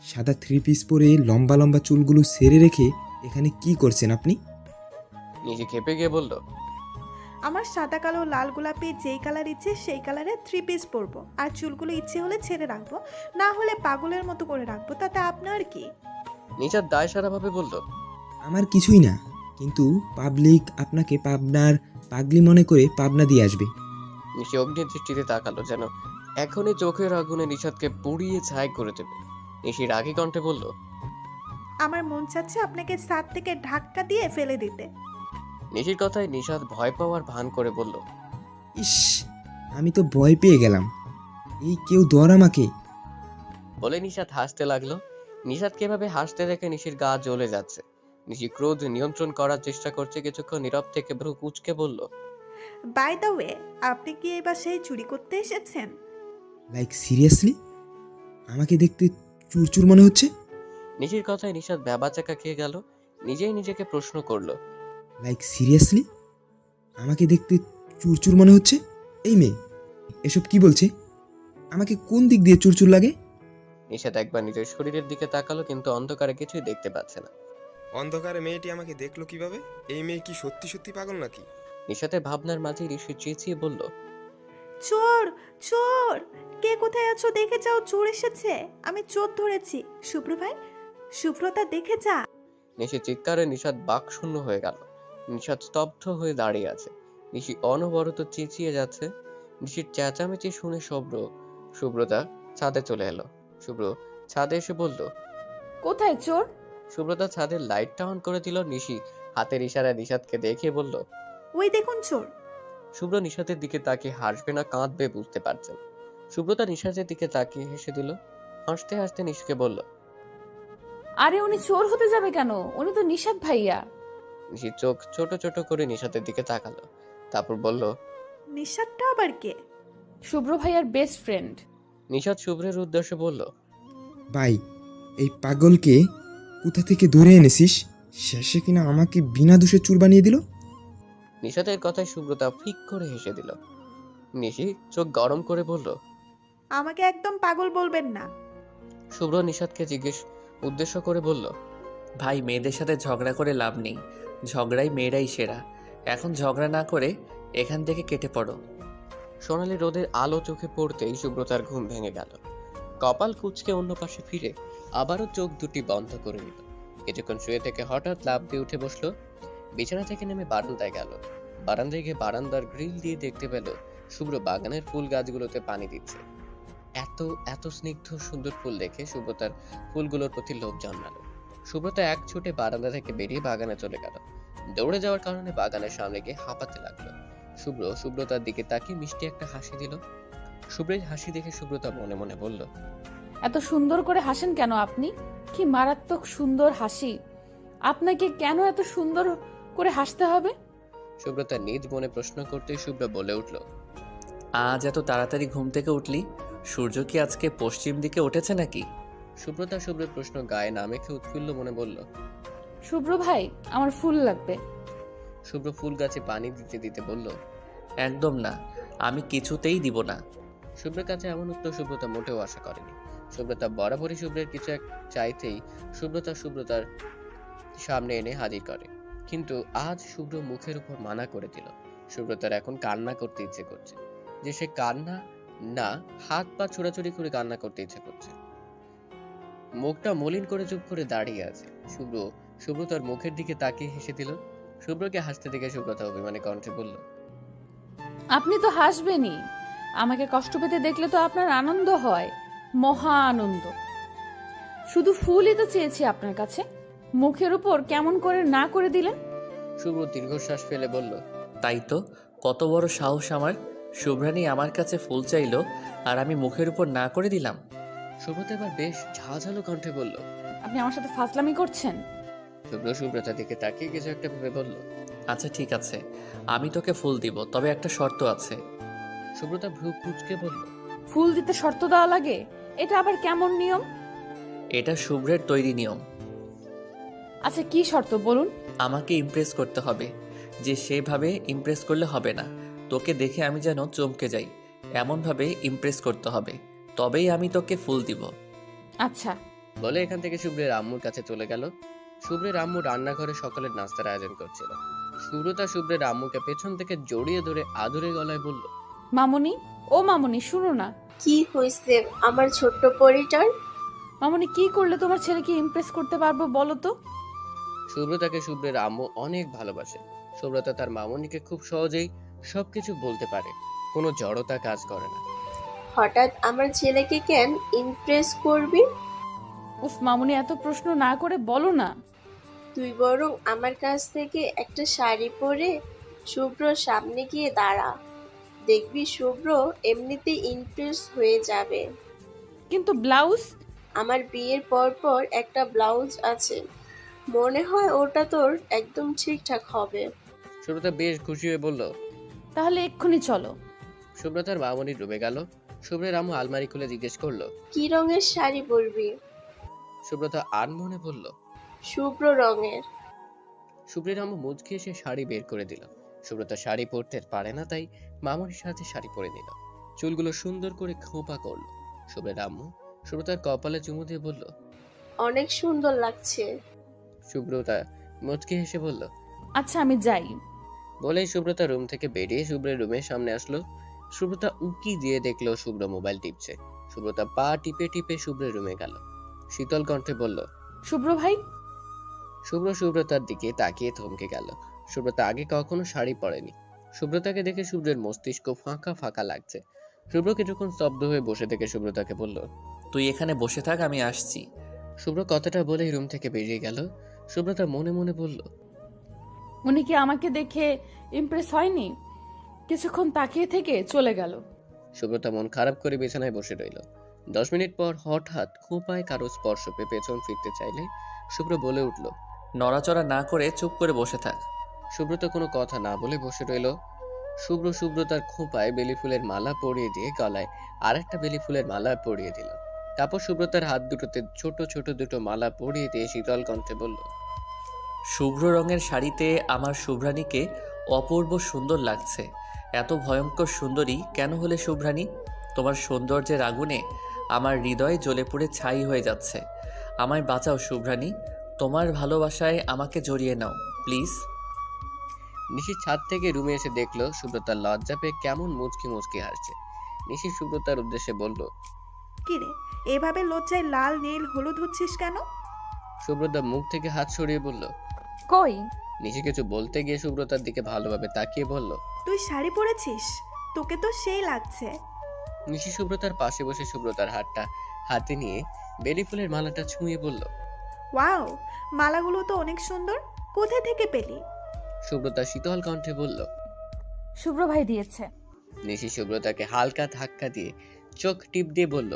সাদা 3 পিস পরে লম্বা লম্বা চুলগুলো সেরে রেখে এখানে কি করছেন আপনি? নিশি খেপে গিয়ে বলল, আমার সাদা কালো লাল গোলাপি যেই কালার ইচ্ছে সেই কালারের 3 পিস পরবো, আর চুলগুলো ইচ্ছে হলে ছেড়ে রাখবো, না হলে পাগলের মতো করে রাখবো, তাতে আপনার কি? নিশাত দায়সারাভাবে বলল, আমার কিছুই না, কিন্তু পাবলিক আপনাকে পাবনার পাগলি মনে করে পাবনা দিয়ে আসবে। নিশি অগ্নি দৃষ্টিতে তাকালো, যেন এখনই চোখের আগুনে নিশাতকে পুড়িয়ে ছাই করে দেবে। নিশি রাগী কণ্ঠে বলল, আমার মন চাচ্ছে আপনাকে ছাদ থেকে ধাক্কা দিয়ে ফেলে দিতে। নিশির কথায় নিশাত ভয় পাওয়ার ভান করে বলল, ইস, আমি তো ভয় পেয়ে গেলাম। এই কেউ ধর আমাকে। বলে নিশাত হাসতে লাগলো। নিশাতকে এভাবে হাসতে দেখে নিশির গা জ্বলে যাচ্ছে। নিশি ক্রোধ নিয়ন্ত্রণ করার চেষ্টা করছে, কিছুক্ষণ নীরব থেকে ভ্রু কুঁচকে বলল, বাই দ্য ওয়ে, আপনি কি এই বাসায় চুরি করতে এসেছেন? Like seriously? আমাকে দেখতে চুরচুর মনে হচ্ছে। নিশির কথায় নিশাত ভ্যাবাচাকা খেয়ে গেল। নিজেই নিজেকে প্রশ্ন করলো, লাইক সিরিয়াসলি? আমাকে দেখতে চুরচুর মনে হচ্ছে? এই মেয়ে এসব কি বলছে? আমাকে কোন দিক দিয়ে চুরচুর লাগে? নিশাত একবার নিজের শরীরের দিকে তাকালো, কিন্তু অন্ধকারে কিছুই দেখতে পাচ্ছে না। অন্ধকারে মেয়েটি আমাকে দেখলো কিভাবে? এই মেয়ে কি সত্যি সত্যি পাগল নাকি? নিশাতের ভাবনার মাঝে ঋষি চেঁচিয়ে বলল, চোর, চোর! কে কোথায় আছো দেখে যাও, চোর এসেছে। আমি চোর ধরেছি। শুভ্র ভাই, শুভ্রতা দেখে যা। নিশির চিৎকারে নিশাত বাকশূন্য হয়ে গেল। নিশাত স্তব্ধ হয়ে দাঁড়িয়ে আছে। নিশি অনবরত চেঁচিয়ে যাচ্ছে। নিশির চেঁচামেচি শুনে শুভ্রতা ছাদে চলে এলো। শুভ্র ছাদে এসে বলল, কোথায় চোর? সুব্রতা ছাদের লাইটটা অন করে দিল। নিশি হাতের ইশারায় নিশাতকে দেখে বলল, ওই দেখুন চোর। শুভ্র নিশাতের দিকে তাকিয়ে হাসবে না কাঁদবে বুঝতে পারছেন। সুব্রতা নিশাতের দিকে তাকিয়ে হেসে দিল। হাসতে হাসতে নিশিকে বলল, আরে উনি চোর হতে যাবে কেন? উনি তো নিশাত ভাইয়া। নিশি চোখ ছোট ছোট করে নিশাতের দিকে তাকালো, তারপর বলল, নিঃস্বাদটা আবার কে? শুভ্র ভাইয়ার বেস্ট ফ্রেন্ড। নিশাত শুভ্রের উদ্দেশ্যে বলল, ভাই, এই পাগলকে কোথা থেকে ধরে এনেছিস? শেষে কিনা আমাকে বিনা দোষে চুর বানিয়ে দিল। নিশাতের কথায় সুব্রতা ফিক করে হেসে দিল। নিশি চোখ গরম করে বলল, আমাকে একদম পাগল বলবেন না। শুভ্র নিশাতকে উদ্দেশ্য করে বলল, ভাই, মেয়েদের সাথে ঝগড়া করে লাভ নেই। ঝগড়াই মেয়েরাই সেরা। এখন ঝগড়া না করে এখান থেকে কেটে পড়ো। সোনালি রোদের আলো চোখে পড়তেই সুব্রতার ঘুম ভেঙে গেল। কপাল কুঁচকে অন্য পাশে ফিরে আবারও চোখ দুটি বন্ধ করে নিল। কিছুক্ষণ শুয়ে থেকে হঠাৎ লাফ দিয়ে উঠে বসলো। বিছানা থেকে নেমে বারান্দায় গেল। বারান্দায় গিয়ে বারান্দার গ্রিল দিয়ে দেখতে পেল শুভ্র বাগানের ফুল গাছগুলোতে পানি দিচ্ছে। এত এত স্নিগ্ধ সুন্দর ফুল দেখে সুব্রতার ফুলগুলোর প্রতি লোভ জন্মালো। সুব্রতা এক ছুটে বারান্দা থেকে বেরিয়ে বাগানে চলে গেল। দৌড়ে যাওয়ার কারণে বাগানের সামনে গিয়ে হাঁপাতে লাগলো। সুব্রতার দিকে তাকিয়ে মিষ্টি একটা হাসি দিল। শুভ্রের হাসি দেখে সুব্রতা মনে মনে বলল, এত সুন্দর করে হাসেন কেন আপনি? কি মারাত্মক সুন্দর হাসি! আপনাকে কেন এত সুন্দর করে হাসতে হবে? সুব্রতা নিজ মনে প্রশ্ন করতেই শুভ্র বলে উঠল, আজ এত তাড়াতাড়ি ঘুম থেকে উঠলি? সূর্য কি আজকে পশ্চিম দিকে উঠেছে নাকি? সুব্রতা শুভ্রের প্রশ্ন গায়ে না মেখে উৎফুল্ল মনে বলল, শুভ্র ভাই, আমার ফুল লাগবে। শুভ্র ফুল গাছে পানি দিতে দিতে বলল, একদম না, আমি কিছুতেই দিব না। শুভ্রের কাছে এমন উত্তর সুব্রতা মোটেও আশা করেনি। সুব্রতা বরাবরই শুভ্রের কিছু এক চাইতেই সুব্রতার সামনে এনে হাজির করে, কিন্তু আজ শুভ্র মুখের উপর মানা করে দিল। সুব্রতার এখন কান্না করতে ইচ্ছে করছে, যে সে কান্না না, হাত পা ছোড়াছুড়ি করে কান্না করতে ইচ্ছে করছে। মুখটা মলিন করে চুপ করে দাঁড়িয়ে আছে। সুব্রতার মুখের দিকে তাকিয়ে হেসে দিল। শুভ্রকে হাসতে দেখে সুব্রতা অভিমানী কণ্ঠে বলল, আপনি তো হাসবেনই। আমাকে কষ্ট পেতে দেখলে তো আপনার আনন্দ হয়, মহা আনন্দ। শুধু ফুলই তো চেয়েছি আপনার কাছে, মুখের উপর কেমন করে না করে দিলেন। শুভ্র দীর্ঘশ্বাস ফেলে বলল, তাই তো, কত বড় সাহস আমার! শুভ্রানী আমার কাছে ফুল চাইলো আর আমি মুখের উপর না করে দিলাম। সুব্রতা এবার বেশ ঝাঁঝালো কণ্ঠে বলল। আপনি আমার সাথে ফাজলামি করছেন? শুভ্র সুব্রতার দিকে তাকিয়ে কিছু একটা ভেবে বলল, আচ্ছা ঠিক আছে, আমি তোকে ফুল দিব, তবে একটা শর্ত আছে। সুব্রতা ভ্রু কুঁচকে বলল, ফুল দিতে শর্ত দেওয়া লাগে? এটা আবার কেমন নিয়ম? এটা শুভ্রের তৈরি নিয়ম। আচ্ছা, কি শর্ত বলুন? আমাকে ইমপ্রেস করতে হবে, যে সেভাবে ইমপ্রেস করলে হবে না। তোকে দেখে আমি যেন চমকে যাই, এমনভাবে ইমপ্রেস করতে হবে, তবেই আমি তোকে ফুল দিব। আচ্ছা। বলে এখান থেকে শুভ্রের আম্মুর কাছে চলে গেল। শুভ্রের আম্মু রান্নাঘরে সকলের নাস্তার আয়োজন করছিল। সুব্রতা শুভ্রের আম্মুকে পেছন থেকে জড়িয়ে ধরে আদুরে গলায় বলল, মামুনি, ও মামুনি শুনো না। কি হয়েছে আমার ছোট্ট পরিটার? মামুনি, কি করলে তোমার ছেলেকে ইমপ্রেস করতে পারবো বলো তো? সুব্রতাকে শুভ্রের আম্মু অনেক ভালোবাসে। সুব্রতা তার মামুনিকে খুব সহজেই সবকিছু বলতে পারে, কোনো জড়তা কাজ করে না। হঠাৎ আমার ছেলেকে কেন ইমপ্রেস করবি? উফ মামুনি, এত প্রশ্ন না করে বলো না। তুই বরং আমার কাছ থেকে একটা শাড়ি পরে শুভ্রর সামনে গিয়ে দাঁড়া, দেখবি শুভ্র এমনিতেই ইমপ্রেস হয়ে যাবে। কিন্তু ব্লাউজ? আমার বিয়ের পর পর একটা ব্লাউজ আছে, মনে হয় ওটা তোর একদম ঠিকঠাক হবে। সুব্রতা বেশ খুশি হয়ে বলল। তাহলে এক্ষুনি চলো। সুব্রতার মামুনির রুমে গেল। শুভ্রের আম্মু আলমারি খুলে জিজ্ঞেস করলো, কি রঙের শাড়ি পরবি? সুব্রতা আনমনে বলল, শুভ্র রঙের। শুভ্রের আম্মু মুচকি এসে শাড়ি বের করে দিল। সুব্রতা শাড়ি পরতে পারে না, তাই মামুনির সাথে শাড়ি পরে নিল। চুলগুলো সুন্দর করে খোঁপা করলো। শুভ্রের আম্মু সুব্রতার কপালে চুমু দিয়ে বলল, অনেক সুন্দর লাগছে। সুব্রতা মুচকি হেসে বলল। আচ্ছা আমি যাই। বলেই সুব্রতা রুম থেকে বেরিয়ে শুভ্রের রুমের সামনে আসলো। সুব্রতা উকি দিয়ে দেখলো শুভ্র মোবাইল টিপছে। সুব্রতা পা টিপে টিপে শুভ্রের রুমে গেল। শীতল কণ্ঠে বলল, শুভ্র ভাই। শুভ্র সুব্রতার দিকে তাকিয়ে থমকে গেল। সুব্রতা আগে কখনো শাড়ি পরেনি। সুব্রতাকে দেখে শুভ্রের মস্তিষ্ক ফাঁকা ফাঁকা লাগছে। শুভ্র কিছুক্ষণ স্তব্ধ হয়ে বসে থেকে সুব্রতাকে বলল, তুই এখানে বসে থাক, আমি আসছি। শুভ্র কথাটা বলেই রুম থেকে বেরিয়ে গেল। সুব্রতা মনে মনে বলল, উনি কি আমাকে দেখে ইমপ্রেস হয়নি? কিছুক্ষণ তাকিয়ে থেকে চলে গেল। সুব্রতা মন খারাপ করে বিছানায় বসে রইল। 10 মিনিট পর হঠাৎ খোঁপায় কারো স্পর্শ পেয়ে পেছন ফিরতে চাইলে শুভ্র বলে উঠল। নড়াচড়া না করে চুপ করে বসে থাক। সুব্রতা কোনো কথা না বলে বসে রইল। সুব্রতার খোঁপায় বেলি ফুলের মালা পরিয়ে দিয়ে গলায় আরেকটা বেলি ফুলের মালা পরিয়ে দিল। তারপর সুব্রতার হাত দুটোতে ছোট ছোট দুটো মালা পরিয়ে দিয়ে শীতল কণ্ঠে বলল, শুভ্র রঙের শাড়িতে আমার শুভ্রাণীকে অপূর্ব সুন্দর লাগছে। এত ভয়ঙ্কর সুন্দরী কেন হলে শুভ্রাণী? তোমার সৌন্দর্যের আগুনে আমার হৃদয় জ্বলে পুড়ে ছাই হয়ে যাচ্ছে। আমায় বাঁচাও শুভ্রাণী, তোমার ভালোবাসায় আমাকে জড়িয়ে নাও প্লিজ। নিশি ছাদ থেকে রুমে এসে দেখলো সুব্রতার লজ্জা পেয়ে কেমন মুচকি মুচকি হাসছে। নিশি সুব্রতার উদ্দেশ্যে বলল, কিরে, এভাবে লজ্জায় লাল নীল হলুদ হচ্ছিস কেন? সুব্রতা মুখ থেকে হাত সরিয়ে বলল। কই? নিশি কিছু বলতে গিয়ে সুব্রতার দিকে ভালোভাবে তাকিয়ে বলল, তুই শাড়ি পরেছিস, তোকে তো সেই লাগছে। নিশি সুব্রতার পাশে বসে সুব্রতার হাতটা হাতে নিয়ে বেলি ফুলের মালাটা ছুঁয়ে বলল। ওয়াও, মালাগুলো তো অনেক সুন্দর, কোথা থেকে পেলি? সুব্রতা শীতল কণ্ঠে বলল। শুভ্র ভাই দিয়েছে। নিশি সুব্রতাকে হালকা ধাক্কা দিয়ে চোখ টিপ দিয়ে বলল,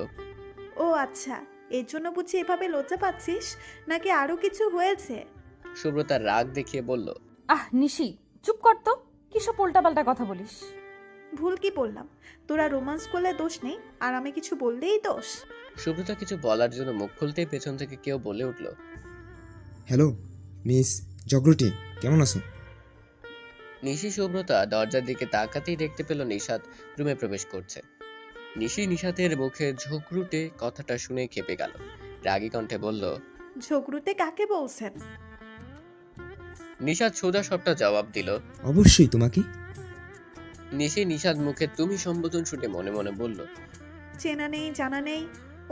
ও আচ্ছা, এর জন্য বুঝি এভাবে লজ্জা পাচ্ছিস, নাকি আরো কিছু হয়েছে? সুব্রতার রাগ দেখিয়ে বলল, আহ নিশি, চুপ কর তো, কিসব উল্টাপাল্টা কথা বলিস। ভুল কি বললাম? তোরা রোমান্স করলে দোষ নেই, আর আমি কিছু বললেই দোষ? সুব্রতা কিছু বলার জন্য মুখ খুলতেই পেছন থেকে কেউ বলে উঠল, হ্যালো মিস জগরুটি, কেমন আছো? নিশি সুব্রতা দরজার দিকে তাকাতেই দেখতে পেল নিশাত রুমে প্রবেশ করছে। নিশি নিশাতের মুখে ঝোঁকরুটে কথাটা শুনে খেপে গেল। রাগী কণ্ঠে বলল, ঝগড়ুতে কাকে বলছেন? নিশাত সোজা সবটা জবাব দিল। অবশ্যই তোমাকে। নিশি নিশাত মুখে তুমি সম্বোধন শুনে মনে মনে বলল, চেনা নেই জানা নেই,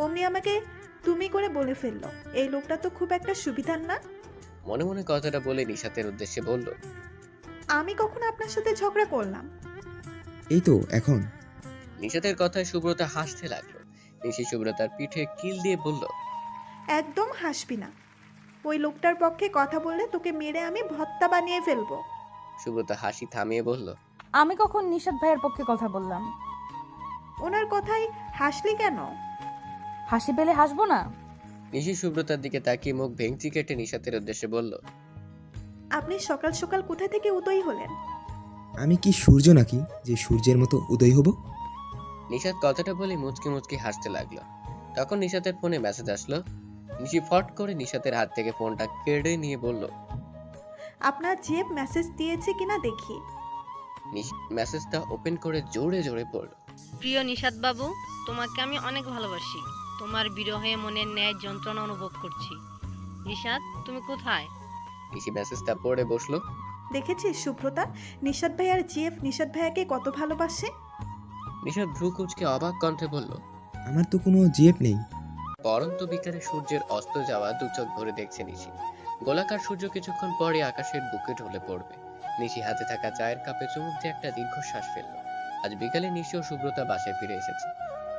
অমনি আমাকে তুমি করে বলে ফেললো। এই লোকটা তো খুব একটা সুবিধার না। মনে মনে কথাটা বলে নিশাতের উদ্দেশ্যে বলল, আমি কখন আপনার সাথে ঝগড়া করলাম? এই তো এখন। নিশাতের কথায় সুব্রতা হাসতে লাগলো। নিশি সুব্রতার পিঠে কিল দিয়ে বলল, একদম হাসবি না। ওই লোকটার পক্ষে কথা বললে তোকে মেরে আমি ভর্তা বানিয়ে ফেলবো। সুব্রতা হাসি থামিয়ে বলল, আমি কখন নিশাত ভাইয়ের পক্ষে কথা বললাম? ওনার কথাই হাসলি কেন? হাসি পেলে হাসবো না? নিশি সুব্রতার দিকে তাকিয়ে মুখ ভেঙচি কেটে নিশাতের উদ্দেশ্যে বলল, আপনি সকাল সকাল কোথা থেকে উদয় হলেন? আমি কি সূর্য নাকি যে সূর্যের মতো উদয় হব? নিশাত কথাটা বলে মুচকি মুচকি হাসতে লাগলো। তখন নিশাতের ফোনে মেসেজ আসলো। নিশি ফট করে নিশাতের হাত থেকে ফোনটা কেড়ে নিয়ে বলল, আপনার যে মেসেজ দিয়েছে কিনা দেখি। নিশি মেসেজটা ওপেন করে জোরে জোরে পড়ল। প্রিয় নিশাত বাবু, তোমাকে আমি অনেক ভালোবাসি। তোমার বিরহে মনের ন্যায় যন্ত্রণা অনুভব করছি। নিশাত, তুমি কোথায়? নিশি মেসেজটা পড়ে বসলো। দেখেছিস সুব্রতা, নিশাদ ভাই আর জিএফ নিশাদ ভাইয়াকে কত ভালোবাসে। নিশাদ ভ্রু কুঁচকে অবাক কণ্ঠে বলল, আমার তো কোনো জিএফ নেই। পরন্ত বিকালে সূর্যের অস্ত যাওয়া দু চোখ ভরে দেখছে নিশি। গোলাকার সূর্য কিছুক্ষণ পরে আকাশের বুকে ঢলে পড়বে। নিশি হাতে থাকা চায়ের কাপে চুমুক দিয়ে একটা দীর্ঘশ্বাস ফেলল। আজ বিকালে নিশি ও সুব্রতা বাসায় ফিরে এসেছে।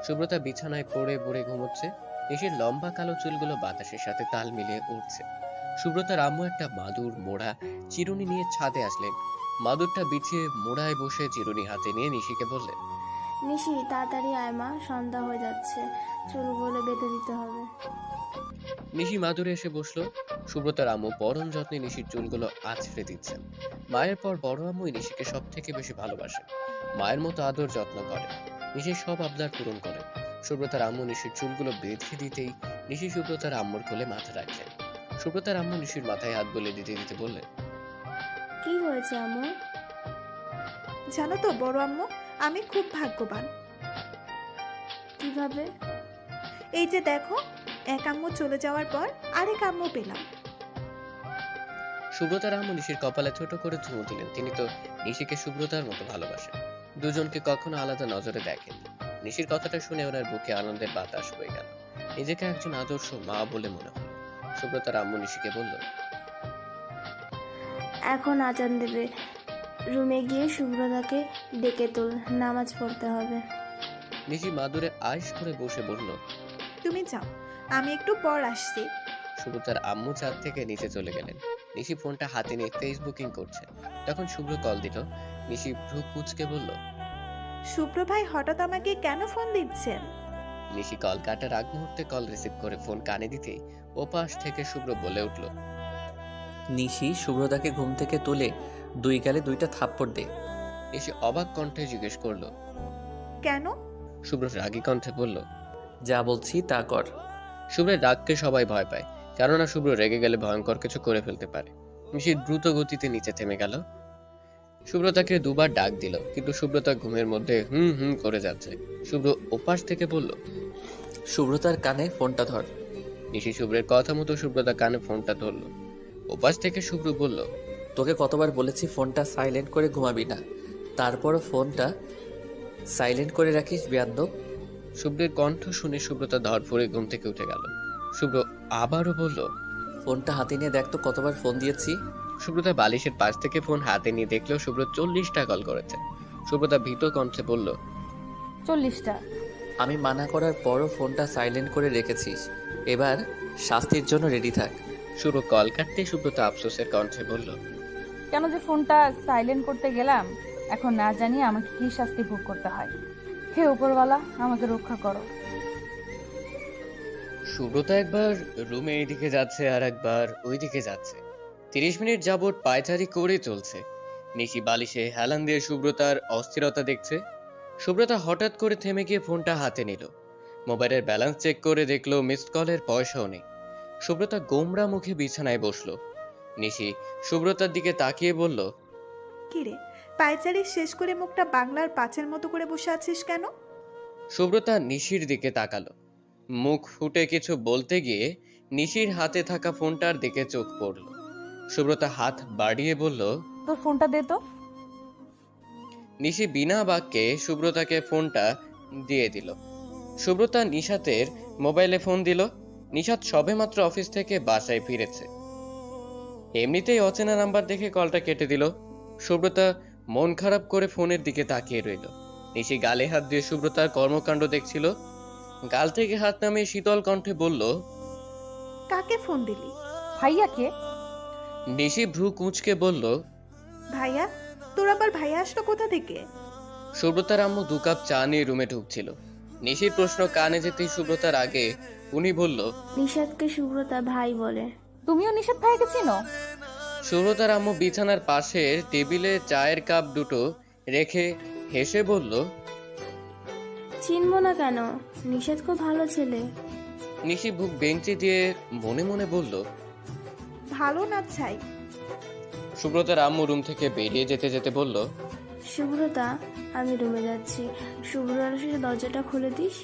সুব্রতা বিছানায় পড়ে পড়ে ঘুমোচ্ছে। নিশির লম্বা কালো চুলগুলো বাতাসের সাথে তাল মিলিয়ে উঠছে। সুব্রতার আম্মু একটা মাদুর মোড়া চিরুনি নিয়ে ছাদে আসলেন। মাদুরটা বিছিয়ে মোড়ায় বসে চিরুনি হাতে নিয়ে নিশিকে বললেন, নিশি তাড়াতাড়ি আয় মা, সন্ধ্যা হয়ে যাচ্ছে, চুলগুলো বেঁধে দিতে হবে। নিশি মাদুরে এসে বসলো। সুব্রতার আম্মু পরম যত্নে নিশির চুলগুলো আঁচড়ে দিচ্ছেন। মায়ের পর বড় আম্মুই নিশিকে সব থেকে বেশি ভালোবাসে। মায়ের মতো আদর যত্ন করে, নিশির সব আবদার পূরণ করে। সুব্রতার আম্মু নিশির চুলগুলো বেঁধে দিতেই নিশি সুব্রতার আম্মুর কোলে মাথা রাখলেন। সুব্রতার আম্মু নিশির মাথায় হাত বুলিয়ে দিতে দিতে বললেন, কি হয়েছে আম্মু? জানো তো বড় আম্মু, আমি খুব ভাগ্যবান। কিভাবে? এই যে দেখো, এক আম্মু চলে যাওয়ার পর আরেক আম্মু পেলাম। সুব্রতার আম্মু নিশির কপালে ছোট করে চুমু দিলেন। তিনি তো নিশিকে সুব্রতার মতো ভালোবাসেন, দুজনকে কখনো আলাদা নজরে দেখেন। নিশির কথাটা শুনে ওনার বুকে আনন্দের বাতাস বয়ে গেল। নিজেকে একজন আদর্শ মা বলে মনে হলো। সুব্রতার আম্মু নিশিকে বলল, এখন আজান দেবে, রুমে গিয়ে সুব্রতাকে ডেকে তোল, নামাজ পড়তে হবে। নিশি মাদুরে আয়েশ করে বসে বলল, তুমি যাও, আমি একটু পর আসছি। সুব্রতার আম্মু ছাদ থেকে নিচে চলে গেলেন। নিশি ফোনটা হাতে নিয়ে ফেসবুকিং করছে। তখন শুভ্র কল দিল। নিশি ভ্রু কুঁচকে বলল, শুভ্র ভাই হঠাৎ আমাকে কেন ফোন দিচ্ছেন? নিশি কল কাটার আগ মুহূর্তে কল রিসিভ করে ফোন কানে দিতেই ওপাশ থেকে শুভ্র বলে উঠল, নিশি শুভ্রতাকে ঘুম থেকে তুলে দুই গালে দুইটা থাপ্পড় দে। নিশি অবাক কণ্ঠে জিজ্ঞেস করলো, কেন? শুভ্র রাগী কণ্ঠে বলল, যা বলছি তা কর। শুভ্রের রাগকে সবাই ভয় পায়, কেননা শুভ্র রেগে গেলে ভয়ঙ্কর কিছু করে ফেলতে পারে। নিশি দ্রুত গতিতে নিচে থেমে গেল। শুভ্রতাকে দুবার ডাক দিল, কিন্তু শুভ্রতা ঘুমের মধ্যে হুম হুম করে যাচ্ছে। শুভ্র ওপাশ থেকে বলল, শুভ্রতার কানে ফোনটা ধর। নিশি শুভ্রের কথা মতো শুভ্রতা কানে ফোনটা ধরল। ওপাশ থেকে শুভ্র বলল, তোকে কতবার বলেছি ফোনটা সাইলেন্ট করে ঘুমাবি না, তারপরও ফোনটা সাইলেন্ট করে রাখিস বেয়াদ্দব। শুভ্রের কণ্ঠ শুনে সুব্রতা ধরফরে ঘুম থেকে উঠে গেল। শুভ্র আবারও বলল, ফোনটা হাতে নিয়ে দেখ তো কতবার ফোন দিয়েছি। সুব্রতা বালিশের পাশ থেকে ফোন হাতে নিয়ে দেখলেও শুভ্র 40টা কল করেছে। সুব্রতা ভীত কণ্ঠে বলল, 40টা? আমি মানা করার পরও ফোনটা সাইলেন্ট করে রেখেছিস, এবার শাস্তির জন্য রেডি থাক। শুভ্র কল কাটতে সুব্রতা আফসোসের কণ্ঠে বলল, কেন যে ফোনটা সাইলেন্ট করতে গেলাম, এখন না জানি আমাকে কি শাস্তি ভোগ করতে হয়। হে উপরওয়ালা, আমাকে রক্ষা করো। সুব্রতা একবার রুমে এইদিকে যাচ্ছে আর একবার ওইদিকে যাচ্ছে। 30 মিনিট যাবৎ পায়চারি করে চলছে। নিশি বালিশে হেলান দিয়ে সুব্রতার অস্থিরতা দেখছে। সুব্রতা হঠাৎ করে থেমে গিয়ে ফোনটা হাতে নিল। মোবাইলের ব্যালেন্স চেক করে দেখলো মিসড কলের পয়সাও নেই। সুব্রতা গোমরা মুখে বিছানায় বসলো। নিশি সুব্রতার দিকে তাকিয়ে বলল, কিরে, পায়চারি শেষ করে মুখটা বাংলার পাঁচের মতো করে বসে আছিস কেন? সুব্রতা নিশির দিকে তাকালো। মুখ ফুটে কিছু বলতে গিয়ে নিশির হাতে থাকা ফোনটার দিকে চোখ পড়ল। সুব্রতা হাত বাড়িয়ে বলল, তোর ফোনটা দে তো। নিশি বিনা বাক্যে সুব্রতাকে ফোনটা দিয়ে দিল। সুব্রতা নিশাতের মোবাইলে ফোন দিল। নিশাত সবেমাত্র অফিস থেকে বাসায় ফিরেছে। এমনিতেই অচেনা নাম্বার দেখে কলটা কেটে দিল। সুব্রতা মন খারাপ করে ফোনের দিকে তাকিয়ে রইল। নিশি গালে হাত দিয়ে সুব্রতার কর্মকাণ্ড দেখছিল। গাল থেকে হাত নামিয়ে শীতল কণ্ঠে বলল, কাকে ফোন দিলি? ভাইয়াকে? নিশি ভ্রু কুঁচকে বলল, ভাইয়া? তোর আবার ভাইয়া আসলো কোথা থেকে? সুব্রতার আম্মু 2 কাপ চা নিয়ে রুমে ঢুকছিল। নিশির প্রশ্ন কানে যেতেই সুব্রতার আগে উনি বলল, নিশাদকে সুব্রতা ভাই বলে। তুমিও নিশাদ ভাইকে চিনো? সুব্রতার আম্মু বিছানার পাশের টেবিলে চায়ের কাপ দুটো রেখে হেসে বলল, চিনবো না কেন, নিশাদ খুব ভালো ছেলে। নিশি বুক বেঞ্চি দিয়ে মনে মনে বলল। ভালো না ছাই। সুব্রতার আম্মু রুম থেকে বেরিয়ে যেতে যেতে বলল, সুব্রতা, আমি রুমে যাচ্ছি, শুভ্রতার সাথে দরজাটা খুলে দিস।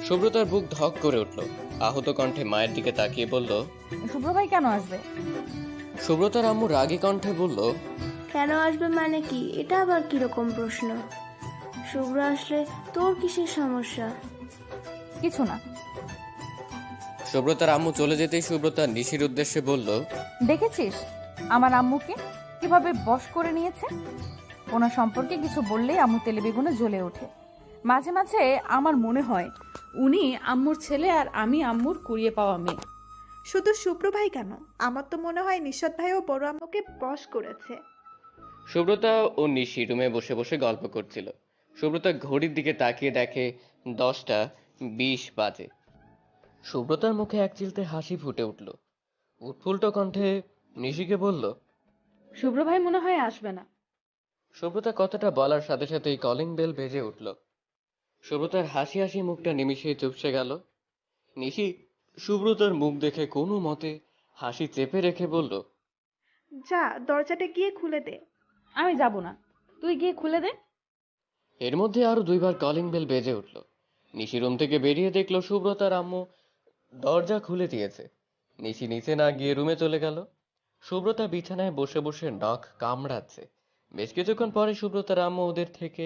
সুব্রতার বুক ধক করে উঠল। আহত কণ্ঠে মায়ের দিকে তাকিয়ে বলল, শুভ্র ভাই কেন আসবে? সুব্রতার আম্মু রাগী কণ্ঠে বলল, কেন আসবে মানে কি? এটা আবার কিরকম প্রশ্ন? শুভ্র আসলে তোর কিসের সমস্যা? কিছু না। সুব্রতার আম্মু চলে যেতেই সুব্রতা নিশির উদ্দেশ্যে বলল, দেখেছিস আমার আম্মুকে কিভাবে বশ করে নিয়েছে? ওনার সম্পর্কে কিছু বললেই আম্মু তেলে বেগুনে জ্বলে ওঠে। মাঝে মাঝে আমার মনে হয় উনি আম্মুর ছেলে আর আমি আম্মুর কুড়িয়ে পাওয়া মেয়ে। শুধু শুভ্র ভাই কেন, আমার তো মনে হয় নিশাত ভাইও বড় আম্মুকে বশ করেছে। সুব্রতা ও নিশি রুমে বসে বসে গল্প করছিল। সুব্রতা ঘড়ির দিকে তাকিয়ে দেখে 10:20 বাজে। সুব্রতার মুখে এক চিলতে হাসি ফুটে উঠল। উৎফুল্ল কণ্ঠে নিশিকে বলল, শুভ্র ভাই মনে হয় আসবে না। সুব্রতা কথাটা বলার সাথে সাথেই কলিং বেল বেজে উঠল। সুব্রতার হাসি হাসি মুখটা নিমিষেই চুপসে গেল। নিশি সুব্রতার মুখ দেখে কোনো মতে হাসি চেপে রেখে বলল, যা, দরজাটা গিয়ে খুলে দে। আমি যাব না, তুই গিয়ে খুলে দে। এর মধ্যে আরো 2বার কলিং বেল বেজে উঠল। নিশি রুম থেকে বেরিয়ে দেখলো সুব্রতার আম্মু দরজা খুলে দিয়েছে। নিশি নিচে না গিয়ে রুমে চলে গেল। সুব্রতা বিছানায় বসে বসে নখ কামড়াচ্ছে। বেশ কিছুক্ষণ পরে সুব্রতার আম্মু ওদের থেকে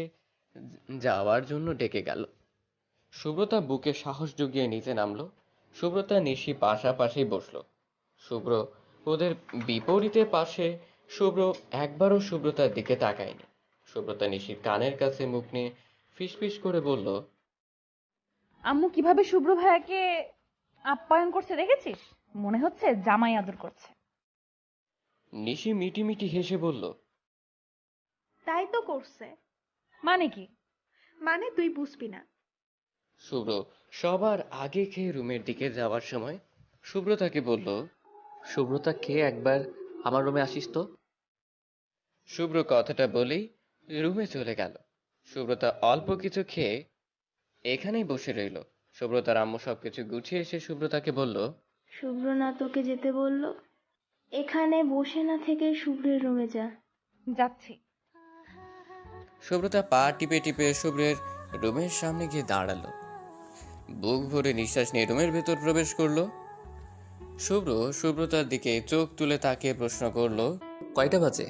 যাওয়ার জন্য ডেকে গেল। সুব্রতা বুকে সাহস জুগিয়ে নিচে নামলো। সুব্রতা নিশি পাশাপাশি বসলো। শুভ্র ওদের বিপরীতে পাশে। শুভ্র একবারও সুব্রতার দিকে তাকায়নি। সুব্রতা নিশির কানের কাছে মুখ নিয়ে ফিসফিস করে বলল, আম্মু কিভাবে শুভ্র ভাইয়াকে আপ্যায়ন করছে দেখেছিস? মনে হচ্ছে জামাই আদর করছে। নিশি মিটিমিটি হেসে বলল, তাই তো করছে। মানে কি? মানে তুই বুঝবি না। শুভ্র সবার আগে খেয়ে রুমের দিকে যাওয়ার সময় সুব্রতাকে বলল, সুব্রতা, কে একবার আমার রুমে আসিস তো। শুভ্র কথাটা বলেই রুমে চলে গেল। সুব্রতা অল্প কিছু খেয়ে এখানেই বসে রইল। সুব্রতার আম্মু সবকিছু গুছিয়ে এসে সুব্রতাকে বলল, শুভ্র না তোকে যেতে বলল? এখানে বসে না থেকে শুভ্রের রুমে যা। যাচ্ছি। সুব্রতা পা টিপে টিপে শুভ্রের রুমের সামনে গিয়ে দাঁড়ালো। বুক ভরে নিঃশ্বাস নিয়ে রুমের ভেতর প্রবেশ করলো। শুভ্র সুব্রতার দিকে চোখ তুলে তাকিয়ে প্রশ্ন করলো, কয়টা বাজে?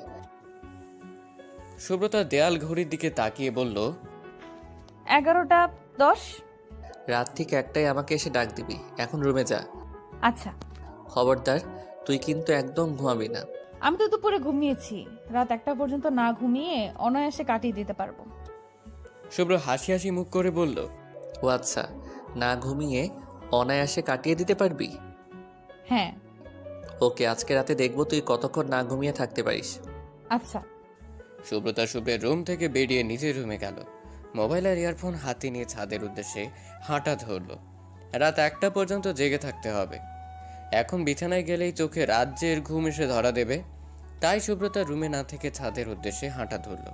সুব্রতা দেয়াল ঘড়ির দিকে তাকিয়ে বলল, 11:10। রাত ঠিক একটাই আমাকে এসে ডাক দিবি। এখন রুমে যা। আচ্ছা। খবরদার, তুই কিন্তু একদম ঘুমাবি না। আমি তো দুপুরে ঘুমিয়েছি। রাত 1টা পর্যন্ত না ঘুমিয়ে অনায়াসে কাটিয়ে দিতে পারবো। শুভ্র হাসি হাসি মুখ করে বলল, ও আচ্ছা, না ঘুমিয়ে অনায়াসে কাটিয়ে দিতে পারবি? হ্যাঁ। ওকে, আজকে রাতে দেখবো তুই কতক্ষণ না ঘুমিয়ে থাকতে পারিস। আচ্ছা। সুব্রতা শুভ্রের রুম থেকে বেরিয়ে নিজের রুমে গেল। মোবাইল আর ইয়ারফোন হাতে নিয়ে ছাদের উদ্দেশ্যে হাঁটা ধরল। রাত 1টা পর্যন্ত জেগে থাকতে হবে। এখন বিছানায় গেলেই চোখে রাজ্যের ঘুম এসে ধরা দেবে। তাই সুব্রতা রুমে না থেকে ছাদের উদ্দেশ্যে হাঁটা ধরল।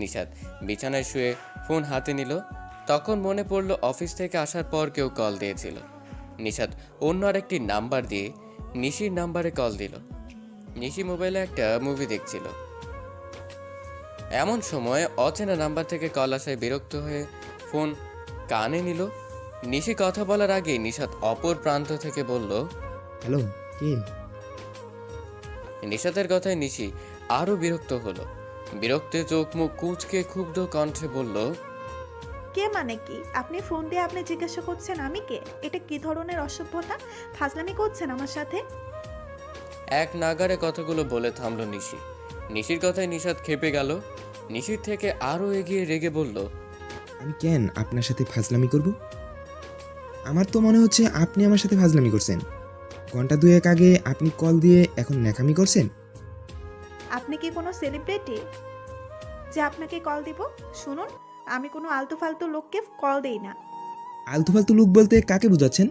নিশাত বিছানায় শুয়ে ফোন হাতে নিল। তখন মনে পড়ল অফিস থেকে আসার পর কেউ কল দিয়েছিল। নিশাত অন্য আরেকটি নাম্বার দিয়ে নিশির নাম্বারে কল দিল। নিশি মোবাইলে একটা মুভি দেখছিল। এমন সময় অচেনা নাম্বার থেকে কল আসায় বিরক্ত হয়ে ফোন কানে নিল। নিশি কথা বলার আগে নিশাত অপর প্রান্ত থেকে বলল, হ্যালো, কে? নিশাতের কথায় নিশি আরো বিরক্ত হলো। বিরক্তে চোখ মুখ কুঁচকে ক্ষুব্ধ কণ্ঠে বলল, কে মানে কি? আপনি ফোন দিয়ে আপনি জিজ্ঞাসা করছেন আমি কে? এটা কি ধরনের অসভ্যতা? ফাজলামি করছেন আমার সাথে? এক নাগারে কথাগুলো বলে থামলো নিশি। নিশির কথায় নিশাত খেপে গেল। নিশির থেকে আরো এগিয়ে রেগে বলল, আমি কেন আপনার সাথে ফাজলামি করব? আমার তো মনে হচ্ছে আপনি আমার সাথে ফাজলামি করছেন। ঘন্টা 2 আগে আপনি কল দিয়ে এখন ন্যাকামি করছেন। আপনি কি কোনো সেলিব্রিটি যে আপনাকে কল দিব? শুনুন, আমি কোনো আলতু ফালতু লোককে কল দেই না। আলতু ফালতু লোক বলতে কাকে বোঝাচ্ছেন?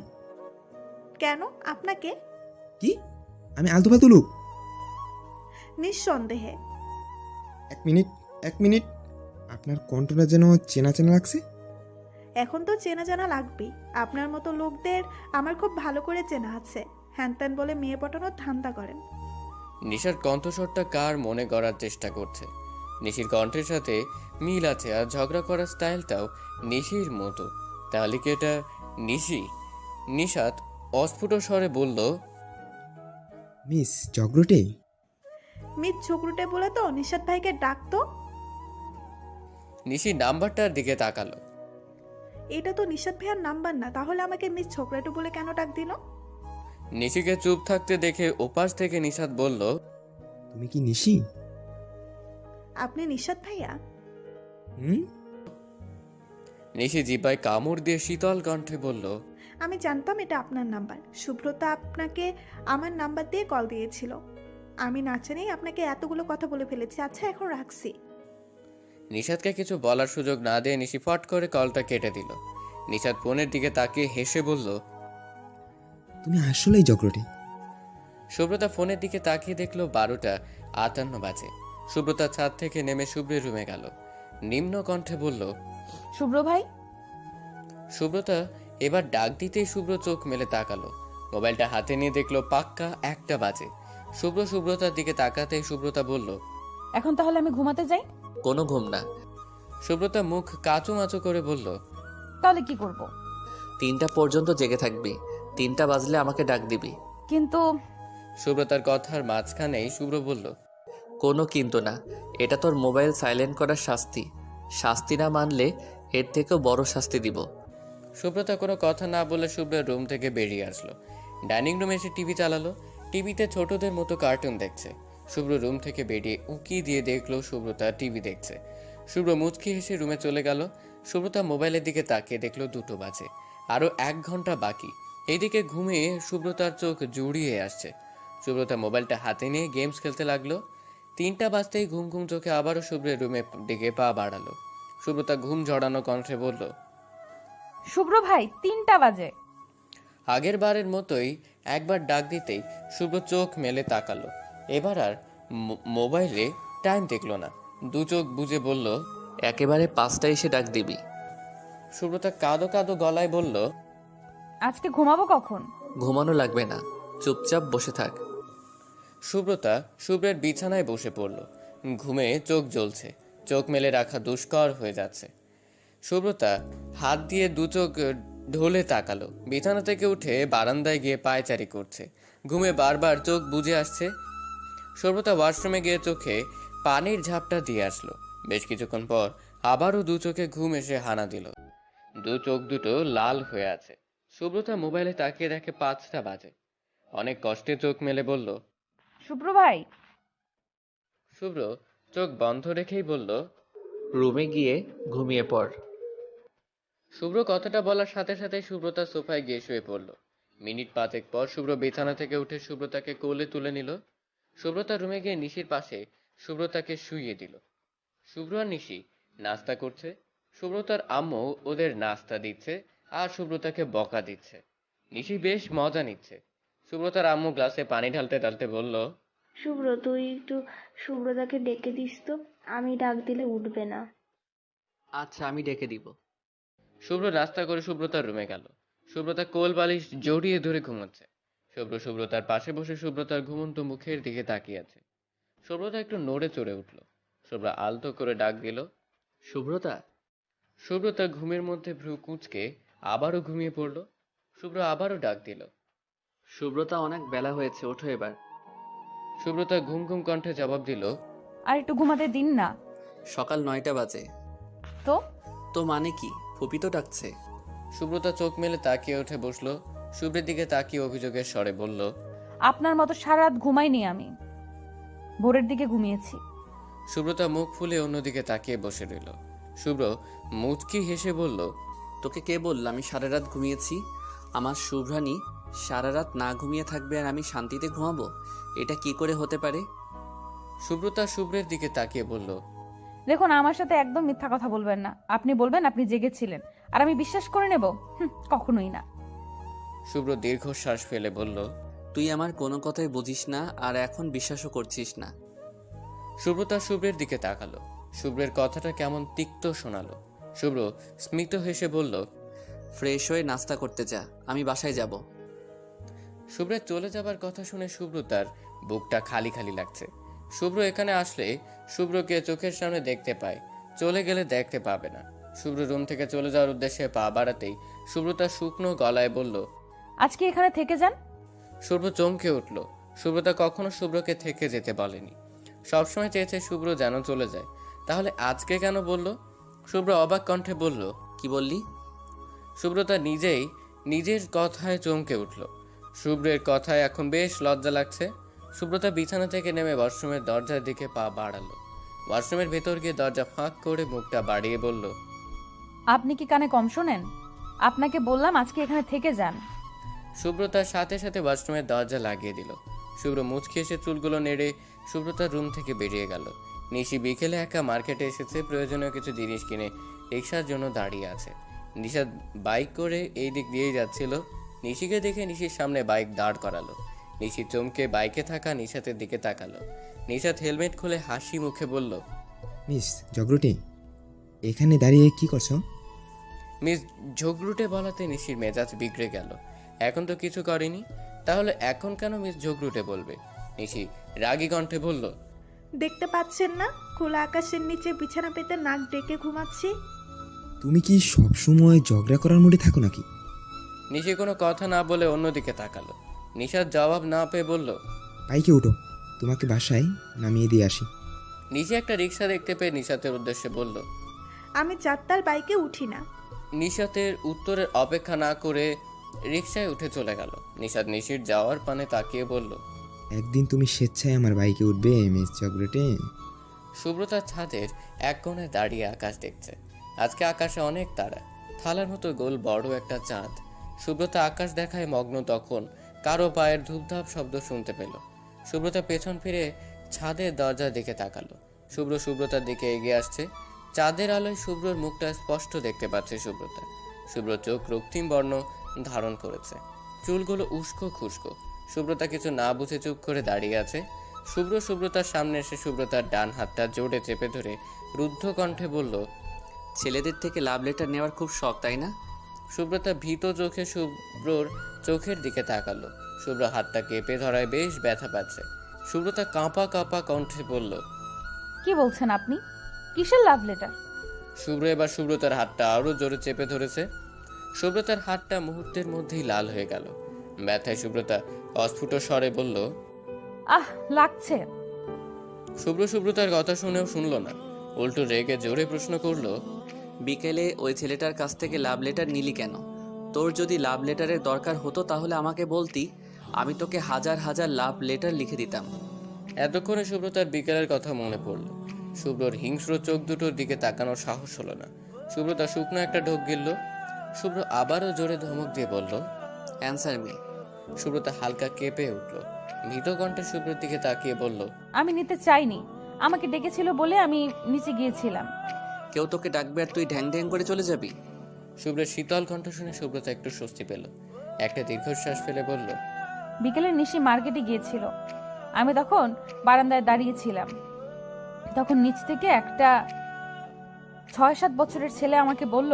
কেন, আপনাকে? কি? আমি আলতু ফালতু লোক? নিঃসন্দেহে। এক মিনিট, আপনার কণ্ঠটা যেন চেনা চেনা লাগছে। এখন তো চেনা জানা লাগবেই। আপনার মতো লোকদের আমার খুব ভালো করে চেনা আছে। হ্যানত্যান বলে মেয়ে পটানোর ধান্দা করেন। নিশার কণ্ঠস্বরটা কার মনে করার চেষ্টা করছে। নিশির কণ্ঠের সাথে মিল আছে আর ঝগড়া করার স্টাইলটাও নিশির মতো। তাহলে কি এটা নিশি? নিশাত অস্ফুট স্বরে বলল, মিস জগরটে, মিস ঝগড়ুটে বলে তো নিশাদ ভাইকে ডাকতো। নিশি নাম্বারটার দিকে তাকালো। এটা তো নিশাদ ভাইয়ার নাম্বার না, তাহলে আমাকে মিস ঝগড়াটু বলে কেন ডাক দিল? নিশিকে চুপ থাকতে দেখে ওপাশ থেকে নিশাদ বলল, তুমি কি নিশি? আপনি নিশাদ ভাইয়া? হুম। নিশি জিব্বায় কামড় দিয়ে শীতল কণ্ঠে বলল, আমি জানতাম এটা আপনার নাম্বার। সুব্রতা আপনাকে আমার নাম্বার দিয়ে কল দিয়েছিল। আমি না জানেই আপনাকে এতগুলো কথা বলে ফেলেছি। আচ্ছা, এখন রাখছি। নিশাদকে কিছু বলার সুযোগ না দিয়ে নিশি ফট করে কলটা কেটে দিল। নিশাদ ফোনের দিকে তাকিয়ে হেসে বলল, তুমি আসলেই জগরটে। সুব্রতা ফোনের দিকে তাকিয়ে দেখলো 12:58 বাজে। সুব্রতা ছাদ থেকে নেমে শুভ্রের রুমে গেল। নিম্ন কণ্ঠে বলল, শুভ্র ভাই। সুব্রতা এবার ডাক দিতেই শুভ্র চোখ মেলে তাকালো। মোবাইলটা হাতে নিয়ে দেখলো পাক্কা 1টা বাজে। সুব্রতার দিকে তাকাতেই সুব্রতা বলল, এখন তাহলে আমি ঘুমাতে যাই? কোনো ঘুম না। সুব্রতা মুখ কাচুমাচু করে বলল, তাহলে কি করব? 3টা পর্যন্ত জেগে থাকবি। 3টা বাজলে আমাকে ডাক দিবি। কিন্তু সুব্রতার কথার মাঝখানেই শুভ্র বলল, কোনো কিন্তু না। এটা তোর মোবাইল সাইলেন্ট করার শাস্তি। শাস্তি না মানলে এর থেকেও বড় শাস্তি দিব। সুব্রতা কোনো কথা না বলে শুভ্রের রুম থেকে বেরিয়ে আসলো। ডাইনিং রুমে এসে টিভি চালালো। টিভিতে ছোটদের মতো কার্টুন দেখছে। শুভ্র রুম থেকে বেরিয়ে উঁকি দিয়ে দেখলো সুব্রতা টিভি দেখছে। শুভ্র মুচকি হেসে রুমে চলে গেল। সুব্রতা মোবাইলের দিকে তাকিয়ে দেখলো 2টো বাজে, আরও 1 ঘন্টা বাকি। এইদিকে ঘুমিয়ে সুব্রতার চোখ জুড়িয়ে আসছে। সুব্রতা মোবাইলটা হাতে নিয়ে গেমস খেলতে লাগলো। 3টা বাজতেই ঘুম ঘুম চোখে আবারও শুভ্রের রুমে দিকে পা বাড়ালো। সুব্রতা ঘুম ঝরানো কণ্ঠে বলল, শুভ্র ভাই 3টা বাজে। আগের বারের মতোই একবার ডাক দিতেই শুভ্র চোখ মেলে তাকালো। এবার আর মোবাইলে টাইম দেখলো না, 2 চোখ বুজে বলল, একেবারে 5টায় এসে ডাক দিবি। সুব্রতা কাঁদো কাঁদো গলায় বলল, আজকে ঘুমাবো কখন? ঘুমানো লাগবে না, চুপচাপ বসে থাক। সুব্রতা শুভ্রের বিছানায় বসে পড়ল। ঘুমে চোখ জ্বলছে, চোখ মেলে রাখা দুষ্কর হয়ে যাচ্ছে। সুব্রতা হাত দিয়ে 2 চোখ ঢোলে তাকালো। বিছানা থেকে উঠে বারান্দায় গিয়ে পায়চারি করছে। ঘুমে বারবার চোখ বুজে আসছে। সুব্রতা ওয়াশরুমে গিয়ে চোখে পানির ঝাপটা দিয়ে আসলো। বেশ কিছুক্ষণ পর আবারও 2 চোখে ঘুম এসে হানা দিল। 2 চোখ দুটো লাল হয়ে আছে। সুব্রতা মোবাইলে তাকিয়ে দেখে 5টা বাজে। অনেক কষ্টে চোখ মেলে বলল, শুভ্র ভাই। শুভ্র চোখ বন্ধ রেখেই বলল, রুমে গিয়ে ঘুমিয়ে পড়। শুভ্র কথাটা বলার সাথে সাথে সুব্রতা সোফায় গিয়ে শুয়ে পড়ল। মিনিট 5 পর শুভ্র বিছানা থেকে উঠে সুব্রতাকে কোলে তুলে নিল। সুব্রতা রুমে গিয়ে নিশির পাশে সুব্রতাকে শুইয়ে দিল। শুভ্র আর নিশি নাস্তা করছে। সুব্রতার আম্মু ওদের নাস্তা দিচ্ছে আর সুব্রতাকে বকা দিচ্ছে। নিশি বেশ মজা নিচ্ছে। সুব্রতার আম্মু গ্লাসে পানি ঢালতে ঢালতে বলল, শুভ্র, তুই একটু শুভ্রতাকে ডেকে দিস তো, আমি ডাক দিলে উঠবে না। আচ্ছা, আমি ডেকে দিব। শুভ্র নাস্তা করে সুব্রতার রুমে গেল। সুব্রতা কোল বালিশ জড়িয়ে ধরে ঘুমাচ্ছে। সুব্রতার পাশে বসে সুব্রতার ঘুমন্ত মুখের দিকে তাকিয়ে আছে। সুব্রতা একটু নড়ে চড়ে উঠল। শুভ্র আলতো করে ডাক দিল, শুভ্রতা। সুব্রতা ঘুমের মধ্যে ভ্রু কুঁচকে আবারও ঘুমিয়ে পড়ল। শুভ্র আবারও ডাক দিল, শুভ্রতা, অনেক বেলা হয়েছে, ওঠো এবার। সুব্রতা ঘুম ঘুম কণ্ঠে জবাব দিল, আর একটু ঘুমাতে দিন না। সকাল 9টা বাজে। তো তো মানে কি? ফুপি তো ডাকছে। সুব্রতা চোখ মেলে তাকিয়ে উঠে বসলো। শুভ্রের দিকে তাকিয়ে অভিযোগের স্বরে বলল, আপনার মতো সারা রাত ঘুমাইনি আমি, ভোরের দিকে ঘুমিয়েছি। সুব্রতা মুখ ফুলে অন্যদিকে তাকিয়ে বসে রইল। শুভ্র মুচকি হেসে বলল, তোকে কে বলল আমি সারা রাত ঘুমিয়েছি? আমার শুভ্রানী সারা রাত না ঘুমিয়ে থাকবে আর আমি শান্তিতে ঘুমাবো? এটা কি করে হতে পারে? সুব্রতা শুভ্রের দিকে তাকিয়ে বলল, দেখুন, আমার সাথে একদম মিথ্যা কথা বলবেন না। আপনি বলবেন আপনি জেগেছিলেন আর আমি বিশ্বাস করে নেব? কখনোই না। শুভ্র দীর্ঘশ্বাস ফেলে বলল, তুই আমার কোনো কথাই বুঝিস না আর এখন বিশ্বাসও করছিস না। সুব্রতা শুভ্রের দিকে তাকালো। শুভ্রের কথাটা কেমন তিক্ত শোনালো। শুভ্র স্মিত হেসে বলল, ফ্রেশ হয়ে নাস্তা করতে যা, আমি বাসায় যাব। শুভ্রের চলে যাবার কথা শুনে সুব্রতার বুকটা খালি খালি লাগছে। শুভ্র এখানে আসলে শুভ্রকে চোখের সামনে দেখতে পায়, চলে গেলে দেখতে পাবে না। শুভ্র রুম থেকে চলে যাওয়ার উদ্দেশ্যে পা বাড়াতেই সুব্রতা শুকনো গলায় বলল, আজকে এখানে থেকে যান। শুভ্র চমকে উঠল। সুব্রতা কখনো শুভ্রকে থেকে যেতে বলেনি। সবসময় চেয়েছে শুভ্র যেন চলে যায়, তাহলে আজকে কেন বলল? শুভ্র অবাক কণ্ঠে বলল, কি বললি? সুব্রতা নিজের কথায় চমকে উঠল। শুভ্রের কথায় এখন বেশ লজ্জা লাগছে। সুব্রতা বিছানা থেকে নেমে ওয়াশরুমের দরজার দিকে পা বাড়ালো। ওয়াশরুমের ভেতর গিয়ে দরজা ফাঁক করে মুখটা বাড়িয়ে বলল, আপনি কি কানে কম শোনেন? আপনাকে বললাম আজকে এখানে থেকে যান। সুব্রতার সাথে সাথে ওয়াশরুমের দরজা লাগিয়ে দিল। শুভ্র মুচকি এসে চুলগুলো নেড়ে সুব্রতার রুম থেকে বেরিয়ে গেল। নিশি বিকেলে একা মার্কেটে এসেছে, প্রয়োজনীয় কিছু জিনিস কিনে রিক্সার জন্য দাঁড়িয়ে আছে। নিশাদ বাইক করে এই দিক দিয়েই যাচ্ছিল। নিশিকে দেখে নিশির সামনে বাইক দাঁড় করালো। নিশি চমকে বাইকে থাকা নিশাতের দিকে তাকালো। নিশাত হেলমেট খুলে হাসি মুখে বলল, মিস জগরুটি, এখানে দাঁড়িয়ে কি করছো? মিস ঝগড়ুটে বলাতে নিশির মেজাজ বিগড়ে গেল। এখন তো কিছু করেনি, তাহলে এখন কেন মিস ঝগড়ুটে বলবে? নিশি রাগী কণ্ঠে বলল, দেখতে পাচ্ছেন না খোলা আকাশের নিচে বিছানা পেতে নাক ডেকে ঘুমাচ্ছি? তুমি কি সবসময় ঝগড়া করার মুডে থাকো নাকি? নিশি কোনো কথা না বলে অন্যদিকে তাকালো। নিশাদ জবাব না পেয়ে বলল, বাইকে উঠো, তোমাকে বাসায় নামিয়ে দিয়ে আসি। নিশি একটা রিক্সা দেখতে পেয়ে নিশাতের উদ্দেশ্যে বলল। আমি চারটার বাইকে উঠি না। নিশাতের উত্তরের অপেক্ষা না করে রিক্সায় উঠে চলে গেল। নিশাত নিশির যাওয়ার পানে তাকিয়ে বলল, একদিন তুমি স্বেচ্ছায় আমার বাইকে উঠবে মিস জগরুটি। সুব্রতা ছাদের এক কোণে দাঁড়িয়ে আকাশ দেখছে। আজকে আকাশে অনেক তারা, থালার মতো গোল বড় একটা চাঁদ। সুব্রতা আকাশ দেখায় মগ্ন, তখন কারো পায়ের ধূপধাপ শব্দ শুনতে পেল। সুব্রতা পেছন ফিরে ছাদের দরজার দিকে তাকালো। সুব্রতার দিকে এগিয়ে আসছে। চাঁদের আলোয় শুভ্রর মুখটা স্পষ্ট দেখতে পাচ্ছে সুব্রতা। শুভ্র চোখ রক্তিম বর্ণ ধারণ করেছে, চুলগুলো উস্কো খুস্কো। সুব্রতা কিছু না বুঝে চুপ করে দাঁড়িয়ে আছে। সুব্রতার সামনে এসে সুব্রতার ডান হাতটা জোরে চেপে ধরে রুদ্ধ কণ্ঠে বলল, ছেলেদের থেকে লাভ লেটার নেওয়ার খুব শখ, তাই না? সুব্রতা ভীত চোখে শুভ্রর চোখের দিকে তাকালো। শুভ্র হাতটা কেঁপে ধরায় বেশ ব্যথা পাচ্ছে। সুব্রতা কাঁপা কাঁপা কণ্ঠে বলল, কি বলছেন আপনি? কিসের লাভ লেটার? শুভ্র এবার সুব্রতার হাতটা আরো জোরে চেপে ধরেছে। সুব্রতার হাতটা মুহূর্তের মধ্যেই লাল হয়ে গেল। ব্যথায় সুব্রতা অস্ফুট স্বরে বলল, আহ, লাগছে। সুব্রতার কথা শুনেও শুনল না, উল্টো রেগে জোরে প্রশ্ন করলো, বিকেলে ওই ছেলেটার কাছ থেকে লাভ লেটার নিলি কেন? তোর যদি লাভ লেটারের দরকার হতো তাহলে আমাকে বলতি, আমি তোকে হাজার হাজার লাভ লেটার লিখে দিতাম। এতক্ষণে সুব্রতার বিকেলের কথা মনে পড়ল। শুভ্রর হিংস্র চোখ দুটোর দিকে তাকানোর সাহস হলো না। সুব্রতা শুকনো একটা ঢোক গিলল। শুভ্র আবারও জোরে ধমক দিয়ে বলল, অ্যান্সার মি। সুব্রতা হালকা কেঁপে উঠল। ভীত কণ্ঠে শুভ্রর দিকে তাকিয়ে বলল, আমি নিতে চাইনি, আমাকে ডেকেছিল বলে আমি নিচে গিয়েছিলাম। কেউ তোকে ডাকবে আর তুই ঢ্যাং ঢ্যাং করে চলে যাবি? শুভ্রের শীতল কণ্ঠ শুনে সুব্রতা একটু স্বস্তি পেল। একটা দীর্ঘশ্বাস ফেলে বলল, বিকেলে নিশি মার্কেটে গিয়েছিল, আমি তখন বারান্দায় দাঁড়িয়েছিলাম। তখন নিচ থেকে একটা ৬-৭ বছরের ছেলে আমাকে বলল,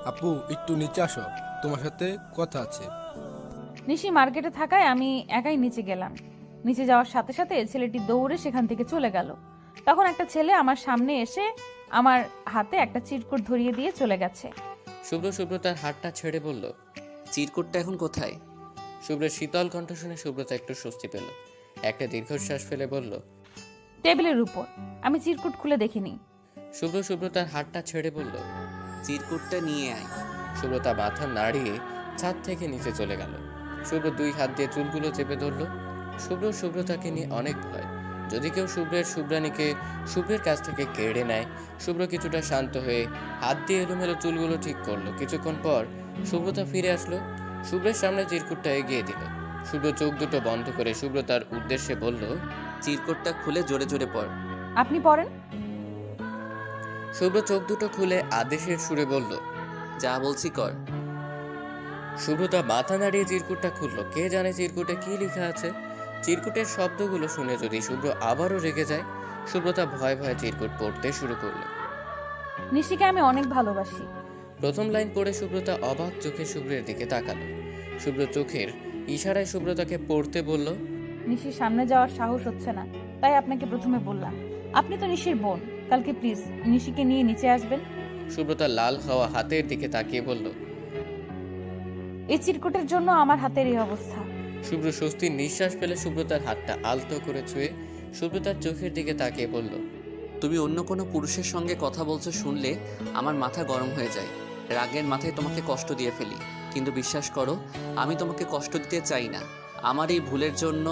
আপু একটু নিচে আসো, তোমার সাথে কথা আছে। নিশি মার্কেটে থাকায় আমি একাই নিচে গেলাম। নিচে যাওয়ার সাথে সাথে ছেলেটি দৌড়ে সেখান থেকে চলে গেল। তখন একটা ছেলে আমার সামনে এসে আমার হাতে একটা চিরকুট ধরিয়ে দিয়ে চলে গেছে। সুব্রতার হাতটা ছেড়ে বলল, চিরকুটটা এখন কোথায়? শুভ্রের শীতল কণ্ঠ শুনে সুব্রতা একটু স্বস্তি পেল। একটা দীর্ঘশ্বাস ফেলে বলল, টেবিলের উপর। আমি চিরকুট খুলে দেখিনি। সুব্রতার হাতটা ছেড়ে বলল, চিরকুটটা নিয়ে আয়। সুব্রতা মাথা নাড়িয়ে ছাদ থেকে নিচে চলে গেল। শুভ্র 2 হাত দিয়ে চুলগুলো চেপে ধরল। সুব্রতাকে নিয়ে অনেক ভয়, যদি কেউ শুভ্রানীকে শুভ্রের কাছ থেকে কেড়ে নেয়। শুভ্র কিছুটা শান্ত হয়ে হাত দিয়ে এলোমেলো চুলগুলো ঠিক করলো। কিছুক্ষণ পর সুব্রতা ফিরে আসলো। শুভ্রের সামনে চিরকুটটা এগিয়ে দিল। শুভ্র চোখ দুটো বন্ধ করে সুব্রতার উদ্দেশ্যে বলল, চিরকুটটা খুলে জোরে জোরে পড়। আপনি পড়েন। শুভ্র চোখ দুটো খুলে আদেশের সুরে বলল, যা বলছি কর। সুব্রতা মাথা নাড়িয়ে চিরকুটটা খুললো। কে জানে চিরকুটে কি লেখা আছে। চিরকুটের শব্দগুলো শুনে যদি শুভ্র আবারও রেগে যায়। সুব্রতা ভয়ে ভয়ে চিরকুট পড়তে শুরু করলো। নিশিকে আমি অনেক ভালোবাসি। প্রথম লাইন পড়ে সুব্রতা অবাক চোখে শুভ্রের দিকে তাকালো। শুভ্র চোখের ইশারায় সুব্রতাকে পড়তে বলল, নিশির সামনে যাওয়ার সাহস হচ্ছে না, তাই আপনাকে প্রথমে বললাম। আপনি তো নিশির বোন, কালকে প্লিজ নিশিকে নিয়ে নিচে আসবেন। সুব্রতা লাল হওয়া হাতের দিকে তাকিয়ে বলল, এই চিরকুটের জন্য আমার হাতের এই অবস্থা। শুভ্র স্বস্তির নিঃশ্বাস ফেলে সুব্রতার হাতটা আলতো করে ছুঁয়ে সুব্রতার চোখের দিকে তাকিয়ে বলল, তুমি অন্য কোনো পুরুষের সঙ্গে কথা বলছো শুনলে আমার মাথা গরম হয়ে যায়। রাগের মাথায় তোমাকে কষ্ট দিয়ে ফেলি, কিন্তু বিশ্বাস করো আমি তোমাকে কষ্ট দিতে চাই না। আমার এই ভুলের জন্য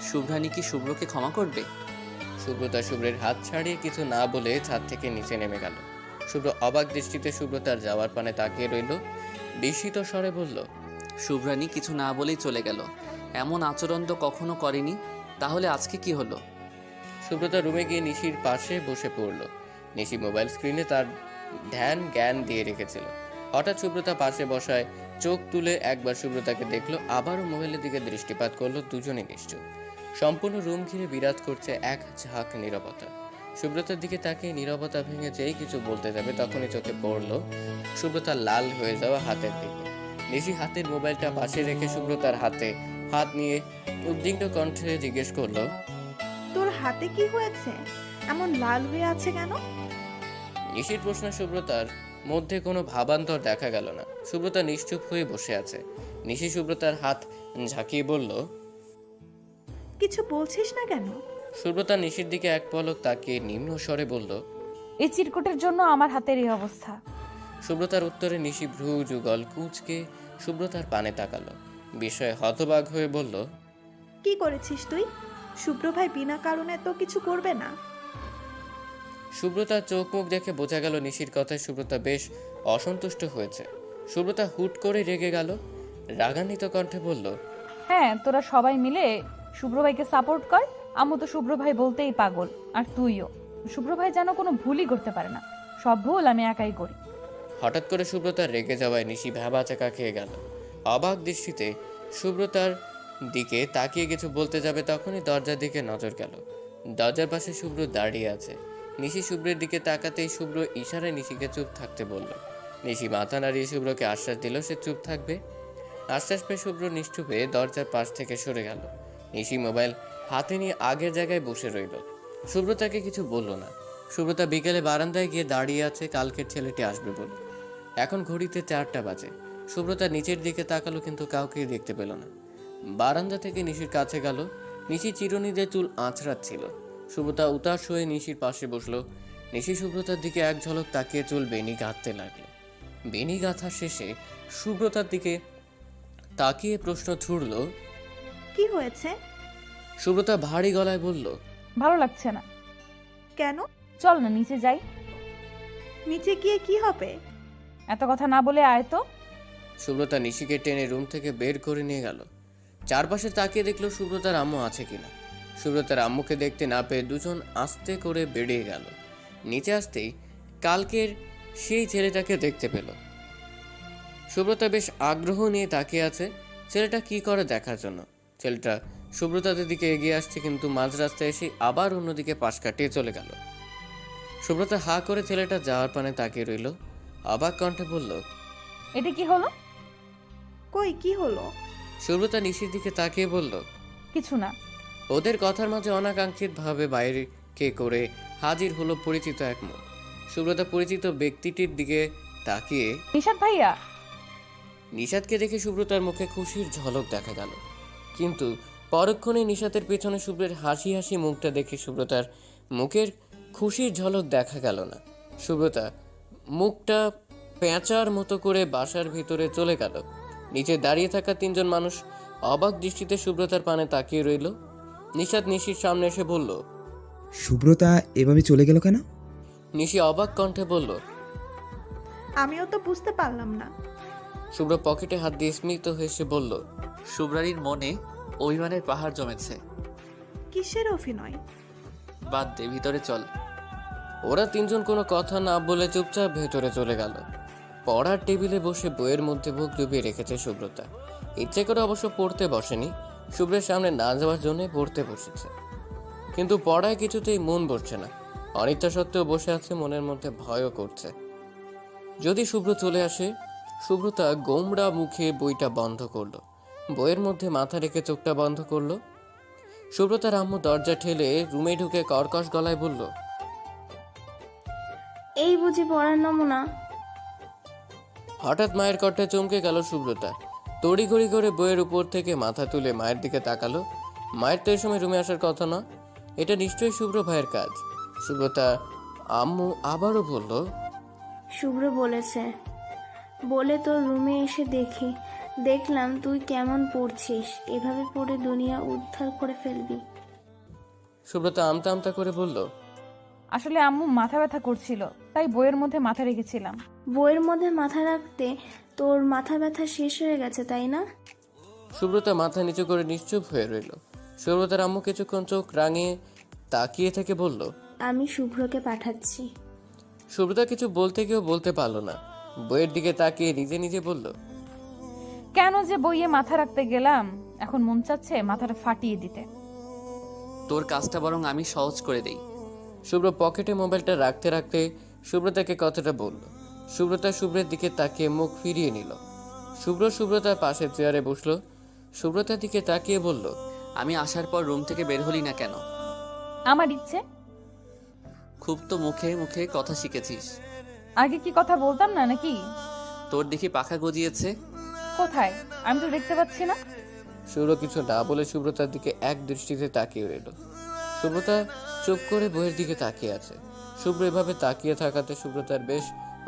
শুভ্রানী কি শুভ্রকে ক্ষমা করবে? সুব্রতা শুভ্রের হাত ছাড়িয়ে কিছু না বলে ছাদ থেকে নিচে নেমে গেল। শুভ্র অবাক দৃষ্টিতে সুব্রতার যাওয়ার পানে তাকিয়ে রইল। বিস্মিত স্বরে বলল, শুভ্রানী কিছু না বলেই চলে গেল। এমন আচরণ তো কখনো করেনি, তাহলে আজকে কি হলো? সুব্রতা রুমে গিয়ে নিশির পাশে বসে পড়ল। নিশি মোবাইল স্ক্রিনে তার ধ্যান জ্ঞান দিয়ে রেখেছিল। হঠাৎ সুব্রতা পাশে বসায় চোখ তুলে একবার সুব্রতাকে দেখলো, আবারও মোবাইলের দিকে দৃষ্টিপাত করলো। দুজনে নিশ্চুপ। সম্পূর্ণ রুম ঘিরে বিরাজ করছে এক ঝাঁক নীরবতা। সুব্রতার দিকে তাকিয়ে নীরবতা ভেঙে যেই কিছু বলতে যাবে তখনই চোখে পড়লো সুব্রতার লাল হয়ে যাওয়া হাতের দিকে। নিশি হাতের মোবাইলটা পাশে রেখে সুব্রতার হাতে হাত নিয়ে উদ্বিগ্ন কণ্ঠে জিজ্ঞেস করলো, তোর হাতে কি হয়েছে? এমন লাল হয়ে আছে কেন? নিশির প্রশ্ন সুব্রতার মধ্যে কোনো ভাবান্তর দেখা গেল না। সুব্রতা নিশ্চুপ হয়ে বসে আছে। নিশি সুব্রতার হাত ঝাঁকিয়ে বলল, কিছু বলছিস না কেন? সুব্রতা নিশির দিকে এক পলক তাকিয়ে নিম্ন স্বরে বলল, এই চিরকুটের জন্য আমার হাতের এই অবস্থা। সুব্রতার উত্তরে নিশি ভ্রু যুগল কুঁচকে সুব্রতার পানে তাকালো। বিস্ময়ে হতবাক হয়ে বলল, কি করেছিস তুই? শুভ্র ভাই বিনা কারণে তো কিছু করবে না। সুব্রতার চোখ মুখ দেখে বোঝা গেল নিশির কথায় সুব্রতা বেশ অসন্তুষ্ট হয়েছে। সুব্রতা হুট করে রেগে গেল। রাগান্বিত কণ্ঠে বলল, হ্যাঁ, তোরা সবাই মিলে শুভ্র ভাইকে সাপোর্ট কর। আম্মু তো শুভ্র ভাই বলতেই পাগল, আর তুইও। শুভ্র ভাই যেন কোনো ভুলই করতে পারে না, সব ভুল আমি একাই করি। হঠাৎ করে সুব্রতার রেগে যাওয়ায় নিশি ভ্যাবাচাকা খেয়ে গেল। অবাক দৃষ্টিতে সুব্রতার দিকে তাকিয়ে কিছু বলতে যাবে তখনই দরজার দিকে নজর গেল। দরজার পাশে শুভ্র দাঁড়িয়ে আছে। নিশি শুভ্রের দিকে তাকাতেই শুভ্র ইশারায় নিশিকে চুপ থাকতে বলল। নিশি মাথা নাড়িয়ে শুভ্রকে আশ্বাস দিল সে চুপ থাকবে। আশ্বাস পেয়ে শুভ্র নিশ্চুপে দরজার পাশ থেকে সরে গেল। নিশি মোবাইল হাতে নিয়ে আগের জায়গায় বসে রইল। সুব্রতাকে কিছু বলল না। সুব্রতা বিকেলে বারান্দায় গিয়ে দাঁড়িয়ে আছে কালকের ছেলেটি আসবে বলে। এখন ঘড়িতে 4টা বাজে। সুব্রতা নিচের দিকে তাকালো কিন্তু কাউকেই দেখতে পেল না। বারান্দা থেকে নিশির কাছে গেল। নিশি চিরুনিতে চুল আঁচড়াচ্ছিল। সুব্রতা উতাস হয়ে নিশির পাশে বসলো। নিশি সুব্রতার দিকে এক ঝলক তাকিয়ে চুল বেনি গাঁথতে লাগলো। বেনি গাঁথা শেষে সুব্রতার দিকে তাকিয়ে প্রশ্ন ছুড়ল, কি হয়েছে? সুব্রতা ভারী গলায় বলল, ভালো লাগছে না। কেন? চল না নিচে যাই। নিচে গিয়ে কি হবে? এত কথা না বলে আয় তো। সুব্রতা নিশিকে টেনে রুম থেকে বের করে নিয়ে গেল। চারপাশে তাকিয়ে দেখলো সুব্রতার আম্মু আছে কিনা। সুব্রতার আম্মুকে দেখতে না পেয়ে দুজন আস্তে করে বেরিয়ে গেল। নিচে আসতেই কালকের সেই ছেলেটাকে দেখতে পেল। সুব্রতা বেশ আগ্রহ নিয়ে তাকিয়ে আছে ছেলেটা কি করে দেখার জন্য। ছেলেটা সুব্রতাদের দিকে এগিয়ে আসছে কিন্তু মাঝ রাস্তায় এসে আবার অন্যদিকে পাশ কাটিয়ে চলে গেল। সুব্রতা হা করে ছেলেটা যাওয়ার পানে তাকিয়ে রইল। অবাক কণ্ঠে বলল, এটা কি হলো? কই কি হলো? সুব্রতা নিশির দিকে তাকিয়ে বলল, কিছু না। ওদের কথার মাঝে অনাকাঙ্ক্ষিত ভাবে বাইরে কে করে হাজির হলো পরিচিত এক মুখ। সুব্রতা পরিচিত ব্যক্তিটির দিকে তাকিয়ে, নিশাদ ভাইয়া। নিশাদকে দেখে সুব্রতার মুখে খুশির ঝলক দেখা গেল, কিন্তু পরক্ষণে নিশাদের পেছনে শুভ্রের হাসি হাসি মুখটা দেখে সুব্রতার মুখের খুশির ঝলক দেখা গেল না। সুব্রতা মুখটা পেঁচার মতো করে বাসার ভিতরে চলে গেল। নিচে দাঁড়িয়ে থাকা 3জন মানুষ অবাক দৃষ্টিতে সুব্রতার পানে তাকিয়ে রইল। নিশাদ নিশির সামনে এসে বলল, সুব্রতা এভাবে চলে গেল কেন? নিশি অবাক কণ্ঠে বলল, আমিও তো বুঝতে পারলাম না। শুভ্র পকেটে হাত দিয়ে স্মিত হেসে বলল, শুভ্রানীর মনে অভিমানের পাহাড় জমেছে। কিসের অভিনয়? বাদ দে, ভিতরে চল। ওরা 3জন কোনো কথা না বলে চুপচাপ ভেতরে চলে গেল। পড়ার টেবিলে বসে বইয়ের মধ্যে মুখ ডুবিয়ে রেখেছে সুব্রতা। ইচ্ছে করে অবশ্য পড়তে বসেনি, শুভ্রের সামনে না যাওয়ার জন্য পড়তে বসেছে। কিন্তু পড়ায় কিছুতেই মন বসছে না। অনিচ্ছা সত্ত্বেও বসে আছে, মনের মধ্যে ভয়ও করছে যদি শুভ্র চলে আসে। সুব্রতা গোমড়া মুখে বইটা বন্ধ করলো। বইয়ের মধ্যে মাথা রেখে চোখটা বন্ধ করলো। সুব্রতার আম্মু দরজা ঠেলে রুমে ঢুকে কর্কশ গলায় বলল, এই বুঝি পড়ার নমুনা? হঠাৎ মায়ের কণ্ঠে চমকে গেল সুব্রতা। তড়িঘড়ি করে বইয়ের উপর থেকে মাথা তুলে মায়ের দিকে তাকালো। মায়ের তো এই সময় রুমে আসার কথা না, এটা নিশ্চয়ই শুভ্র ভাইয়ের কাজ। সুব্রতা আম্মু আবারও বলল, শুভ্র বলেছে বলে তোর রুমে এসে দেখলাম তুই কেমন পড়ছিস, এভাবে পড়ে দুনিয়া উদ্ধার করে ফেলবি। সুব্রতা আমতা আমতা করে বলল, আসলে আম্মু মাথা ব্যথা করছিল, তাই বইয়ের মধ্যে মাথা রেখেছিলাম। বইয়ের মধ্যে মাথা রাখতে তোর মাথা ব্যথা শেষ হয়ে গেছে তাই না? সুব্রতা মাথা নিচু করে নিশ্চুপ হয়ে রইল। সুব্রতার আম্মু কিছুক্ষণ চোখ রাঙিয়ে তাকিয়ে থেকে বলল, আমি শুভ্রকে পাঠাচ্ছি। সুব্রতা কিছু বলতে গিয়েও বলতে পারল না, বইয়ের দিকে তাকিয়ে নিজে নিজে বলল, কেন যে বইয়ে মাথা রাখতে গেলাম, এখন মন চাচ্ছে মাথাটা ফাটিয়ে দিতে। তোর কাজটা বরং আমি সহজ করে দেই। শুভ্র পকেটে মোবাইলটা রাখতে রাখতে সুব্রতাকে কথাটা বলল। সুব্রতা শুভ্রের দিকে তাকিয়ে মুখ ফিরিয়ে নিল। সুব্রতার পাশে চেয়ারে বসলো। সুব্রতার দিকে তাকিয়ে বলল, আমি আসার পর রুম থেকে বের হলি না কেন? আমার ইচ্ছে। খুব তো মুখে মুখে কথা শিখেছিস। আগে কি কথা বলতাম না নাকি? তোর দেখি পাখা গজিয়েছে। কোথায়? আমি তো দেখতে পাচ্ছি না। শুভ্র কিছু না বলে সুব্রতার দিকে এক দৃষ্টিতে তাকিয়ে রইল। সুব্রতা চুপ করে বইয়ের দিকে তাকিয়ে আছে। শুভ্র এভাবে তাকিয়ে থাকাতে সুব্রতার বেশ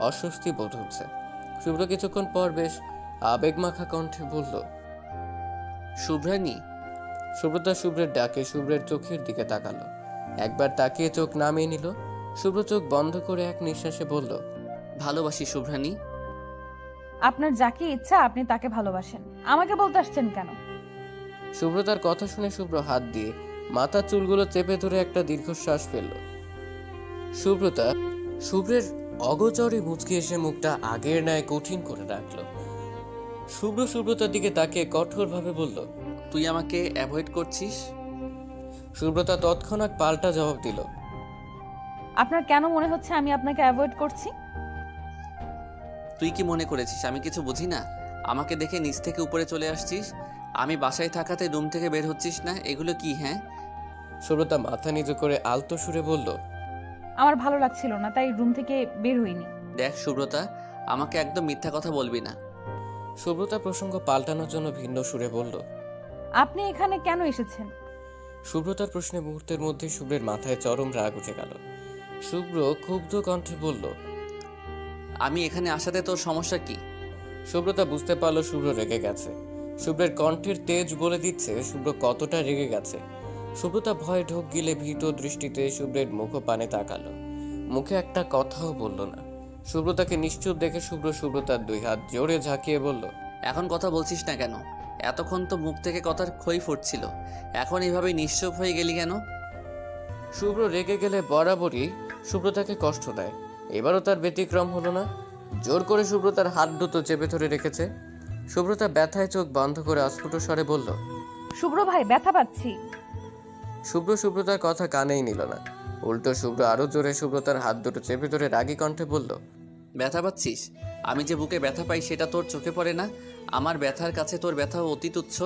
অস্বস্তি বোধ হচ্ছে। শুভ্র কিছুক্ষণ পর বেশ আবেগমাখা কণ্ঠে বলল, শুভ্রানী। সুব্রতা শুভ্রের ডাকে শুভ্রের চোখের দিকে তাকালো। একবার তাকিয়ে চোখ নামিয়ে নিল। শুভ্র চোখ বন্ধ করে এক নিঃশ্বাসে বলল, ভালোবাসি শুভ্রানী। আপনার যাকে ইচ্ছা আপনি তাকে ভালোবাসেন, আমাকে বলতে আসছেন কেন? সুব্রতার কথা শুনে শুভ্র হাত দিয়ে মাথার চুলগুলো চেপে ধরে একটা দীর্ঘশ্বাস ফেলল। সুব্রতা শুভ্রের অগোচরে মুচকি এসে মুখটা আগের ন্যায় কঠিন করে রাখলো। শুভ্র সুব্রতার দিকে তাকিয়ে কঠোরভাবে বলল, তুই আমাকে অ্যাভয়েড করছিস? সুব্রতা তৎক্ষণাৎ পাল্টা জবাব দিল, আপনার কেন মনে হচ্ছে আমি আপনাকে অ্যাভয়েড করছি? তুই কি মনে করেছিস আমি কিছু বুঝি না? আমাকে দেখে নিচ থেকে উপরে চলে আসছিস, আমি বাসায় থাকাতে রুম থেকে বের হচ্ছিস না, এগুলো কি? হ্যাঁ। সুব্রতা মাথা নিচু করে আলতো সুরে বলল, আমার ভালো লাগছিল না, তাই রুম থেকে বের হইনি। দেখ সুব্রতা, আমাকে একদম মিথ্যা কথা বলবি না। সুব্রতা প্রসঙ্গ পাল্টানোর জন্য ভিন্ন সুরে বলল, আপনি এখানে কেন এসেছেন? সুব্রতার প্রশ্নে মুহূর্তের মধ্যে শুভ্রের মাথায় চরম রাগ উঠে গেল। শুভ্র ক্ষুব্ধ কণ্ঠে বলল, আমি এখানে আসাতে তোর সমস্যা কি? সুব্রতা বুঝতে পারলো শুভ্র রেগে গেছে। শুভ্রের কণ্ঠের তেজ বলে দিচ্ছে শুভ্র কতটা রেগে গেছে। সুব্রতা ভয়ে ঢোক গিলে ভীত দৃষ্টিতে শুভ্রের মুখপানে তাকালো। মুখে একটা কথাও বলল না। সুব্রতাকে নিশ্চুপ দেখে শুভ্র সুব্রতার দুই হাত জোরে ঝাঁকিয়ে বলল, এখন কথা বলছিস না কেন? এতক্ষণ তো মুখ থেকে কথার খই ফুটছিল, এখন এইভাবে নিশ্চুপ হয়ে গেলি কেন? শুভ্র রেগে গেলে বরাবরই সুব্রতাকে কষ্ট দেয়। এবারও তার ব্যতিক্রম হলো না। জোর করে সুব্রতার হাত দুটো চেপে ধরে রেখেছে। সুব্রতা ব্যথায় চোখ বন্ধ করে অস্ফুট স্বরে বলল, শুভ্র ভাই, ব্যথা পাচ্ছি। শুভ্র সুব্রতার কথা কানেই নিল না। উল্টো শুভ্র আরো জোরে সুব্রতার হাত দুটো চেপে ধরে রাগী কণ্ঠে বলল, ব্যথা পাচ্ছিস? আমি যে বুকে ব্যথা পাই সেটা তোর চোখে পড়ে না? আমার ব্যথার কাছে তোর ব্যথা অতি তুচ্ছ।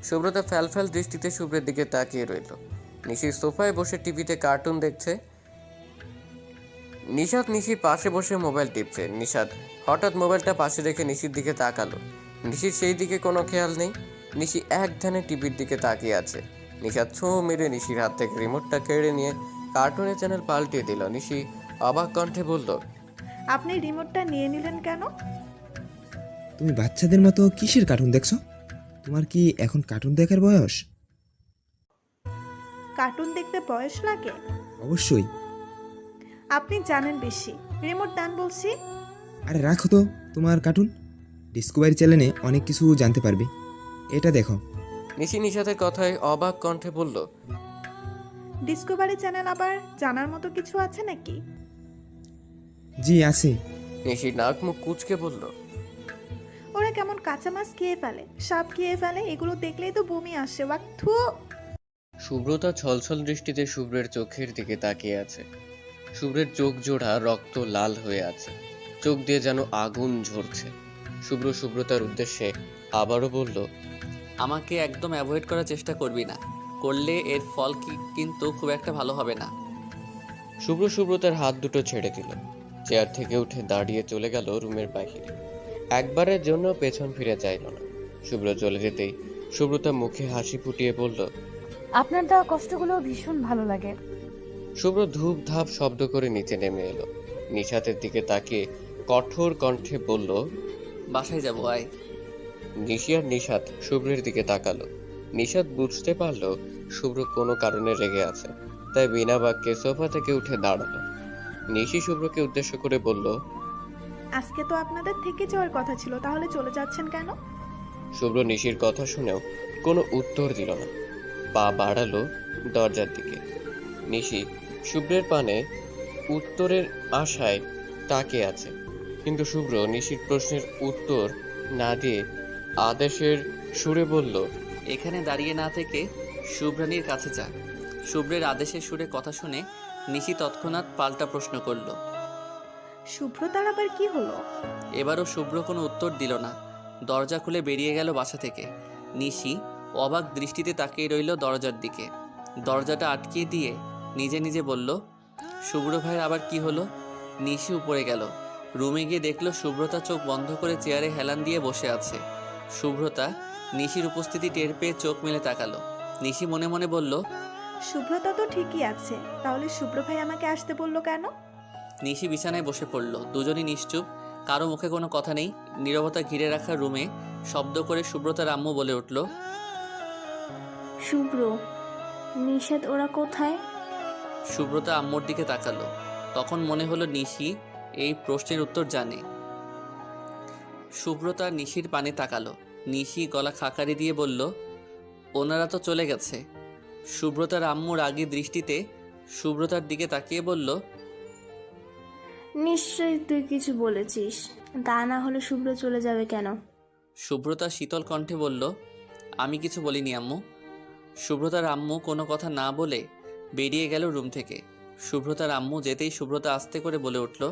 সুব্রতা ফ্যালফ্যাল দৃষ্টিতে শুভ্রের দিকে তাকিয়ে রইল। নিশি সোফায় বসে টিভিতে কার্টুন দেখছে। নিশাদ নিশির পাশে বসে মোবাইল টিপছে। নিশাদ হঠাৎ মোবাইলটা পাশে রেখে নিশির দিকে তাকালো। নিশির সেই দিকে কোনো খেয়াল নেই। নিশি এক ধ্যানে টিভির দিকে তাকিয়ে আছে। নিশাদ ছোঁ মেরে নিশির হাত থেকে রিমোটটা কেড়ে নিয়ে কার্টুনের চ্যানেল পাল্টিয়ে দিল। নিশি অবাক কণ্ঠে বলল, আপনি রিমোটটা নিয়ে নিলেন কেন? তুমি বাচ্চাদের মতো কিসের কার্টুন দেখছো? তোমার কি এখন কার্টুন দেখার বয়স? কার্টুন দেখতে বয়স লাগে? অবশ্যই। আপনি জানেন বেশি। রিমোট দেন বলছি। আরে রাখো তো তোমার কার্টুন, ডিসকভারি চ্যানেলে অনেক কিছু জানতে পারবে। এটা দেখো। নিশি নিশাদের কথায় অবাক কণ্ঠে বলল, ডিসকভারি চ্যানেল আবার জানার মতো কিছু আছে নাকি? জি আছে। নিশি নাক মুখ কুচকে বলল, ওরা কেমন কাঁচা মাছ খেয়ে ফেলে, সাপ খেয়ে ফেলে, এগুলো দেখলেই তো বমি আসে। থু। সুব্রতা ছলছল দৃষ্টিতে শুভ্রের চোখের দিকে তাকিয়ে আছে। শুভ্রের চোখ জোড়া রক্ত লাল হয়ে আছে, চোখ দিয়ে যেন আগুন ঝরছে। শুভ্র সুব্রতার উদ্দেশ্যে আবারও বলল, আমাকে একদম অ্যাভয়েড করার চেষ্টা করবি না, করলে এর ফল কিন্তু খুব একটা ভালো হবে না। শুভ্র সুব্রতার হাত দুটো ছেড়ে দিল। চেয়ার থেকে উঠে দাঁড়িয়ে চলে গেল রুমের বাইরে। একবারের জন্য পেছন ফিরে চাইল না। শুভ্র চলে যেতেই সুব্রতা মুখে হাসি ফুটিয়ে বলল, আপনার দেওয়া কষ্টগুলো ভীষণ ভালো লাগে। শুভ্র ধূপ ধাপ শব্দ করে নিচে নেমে এলো। নিশাতের দিকে তাকিয়ে কঠোর কণ্ঠে বলল, বাসায় যাবো আয়। নিশি আর নিশাত শুভ্রের দিকে তাকালো। নিশাত বুঝতে পারলো শুভ্র কোনো কারণে রেগে আছে, তাই বিনা বাক্যে সোফা থেকে উঠে দাঁড়ালো। নিশি শুভ্রকে উদ্দেশ্য করে বলল, আজকে তো আপনাদের থেকে যাওয়ার কথা ছিল, তাহলে চলে যাচ্ছেন কেন? শুভ্র নিশির কথা শুনেও কোনো উত্তর দিল না, পা বাড়ালো দরজার দিকে। নিশি শুভ্রের পানে উত্তরের আশায় তাকিয়ে আছে, কিন্তু শুভ্র নিশির প্রশ্নের উত্তর না দিয়ে আদেশের সুরে বলল, এখানে দাঁড়িয়ে না থেকে শুভ্রানীর কাছে যা। শুভ্রের আদেশের সুরে কথা শুনে নিশি তৎক্ষণাৎ পাল্টা প্রশ্ন করল। শুভ্রতার আবার কি হলো? এবারও শুভ্র কোনো উত্তর দিল না, দরজা খুলে বেরিয়ে গেল বাসা থেকে। নিশি অবাক দৃষ্টিতে তাকিয়ে রইল দরজার দিকে। দরজাটা আটকিয়ে দিয়ে নিজে নিজে বলল, শুভ্র ভাইয়ের আবার কি হলো? নিশি উপরে গেল, রুমে গিয়ে দেখলো শুভ্রতা চোখ বন্ধ করে চেয়ারে হেলান দিয়ে বসে আছে। শুভ্রতা নিশির উপস্থিতি টের পেয়ে চোখ মেলে তাকালো। নিশি মনে মনে বলল, শুভ্রতা তো ঠিকই আছে, তাহলে শুভ্র ভাই আমাকে আসতে বললো কেন? নিশি বিছানায় বসে পড়ল। দুজনই নিশ্চুপ, কারো মুখে কোনো কথা নেই। নীরবতা ঘিরে রাখা রুমে শব্দ করে সুব্রতার আম্মু বলে উঠল, শুভ্র, নিষেধ ওরা কোথায়? সুব্রতা আম্মুর দিকে তাকালো। তখন মনে হলো নিশি এই প্রশ্নের উত্তর জানে। সুব্রতা নিশির পানে তাকালো। নিশি গলা খাকারি দিয়ে বলল, ওনারা তো চলে গেছে। সুব্রতার আম্মু রাগী দৃষ্টিতে সুব্রতার দিকে তাকিয়ে বলল, নিশ্চয়ই তুই কিছু বলেছিস, তা না হলে শুভ্র চলে যাবে কেন? সুব্রতা শীতল কণ্ঠে বলল, আমি কিছু বলিনি আম্মু। সুব্রতার আম্মু কোনো কথা না বলে বেরিয়ে গেল রুম থেকে। সুব্রতার আম্মু যেতেই সুব্রতা আস্তে করে বলে উঠল,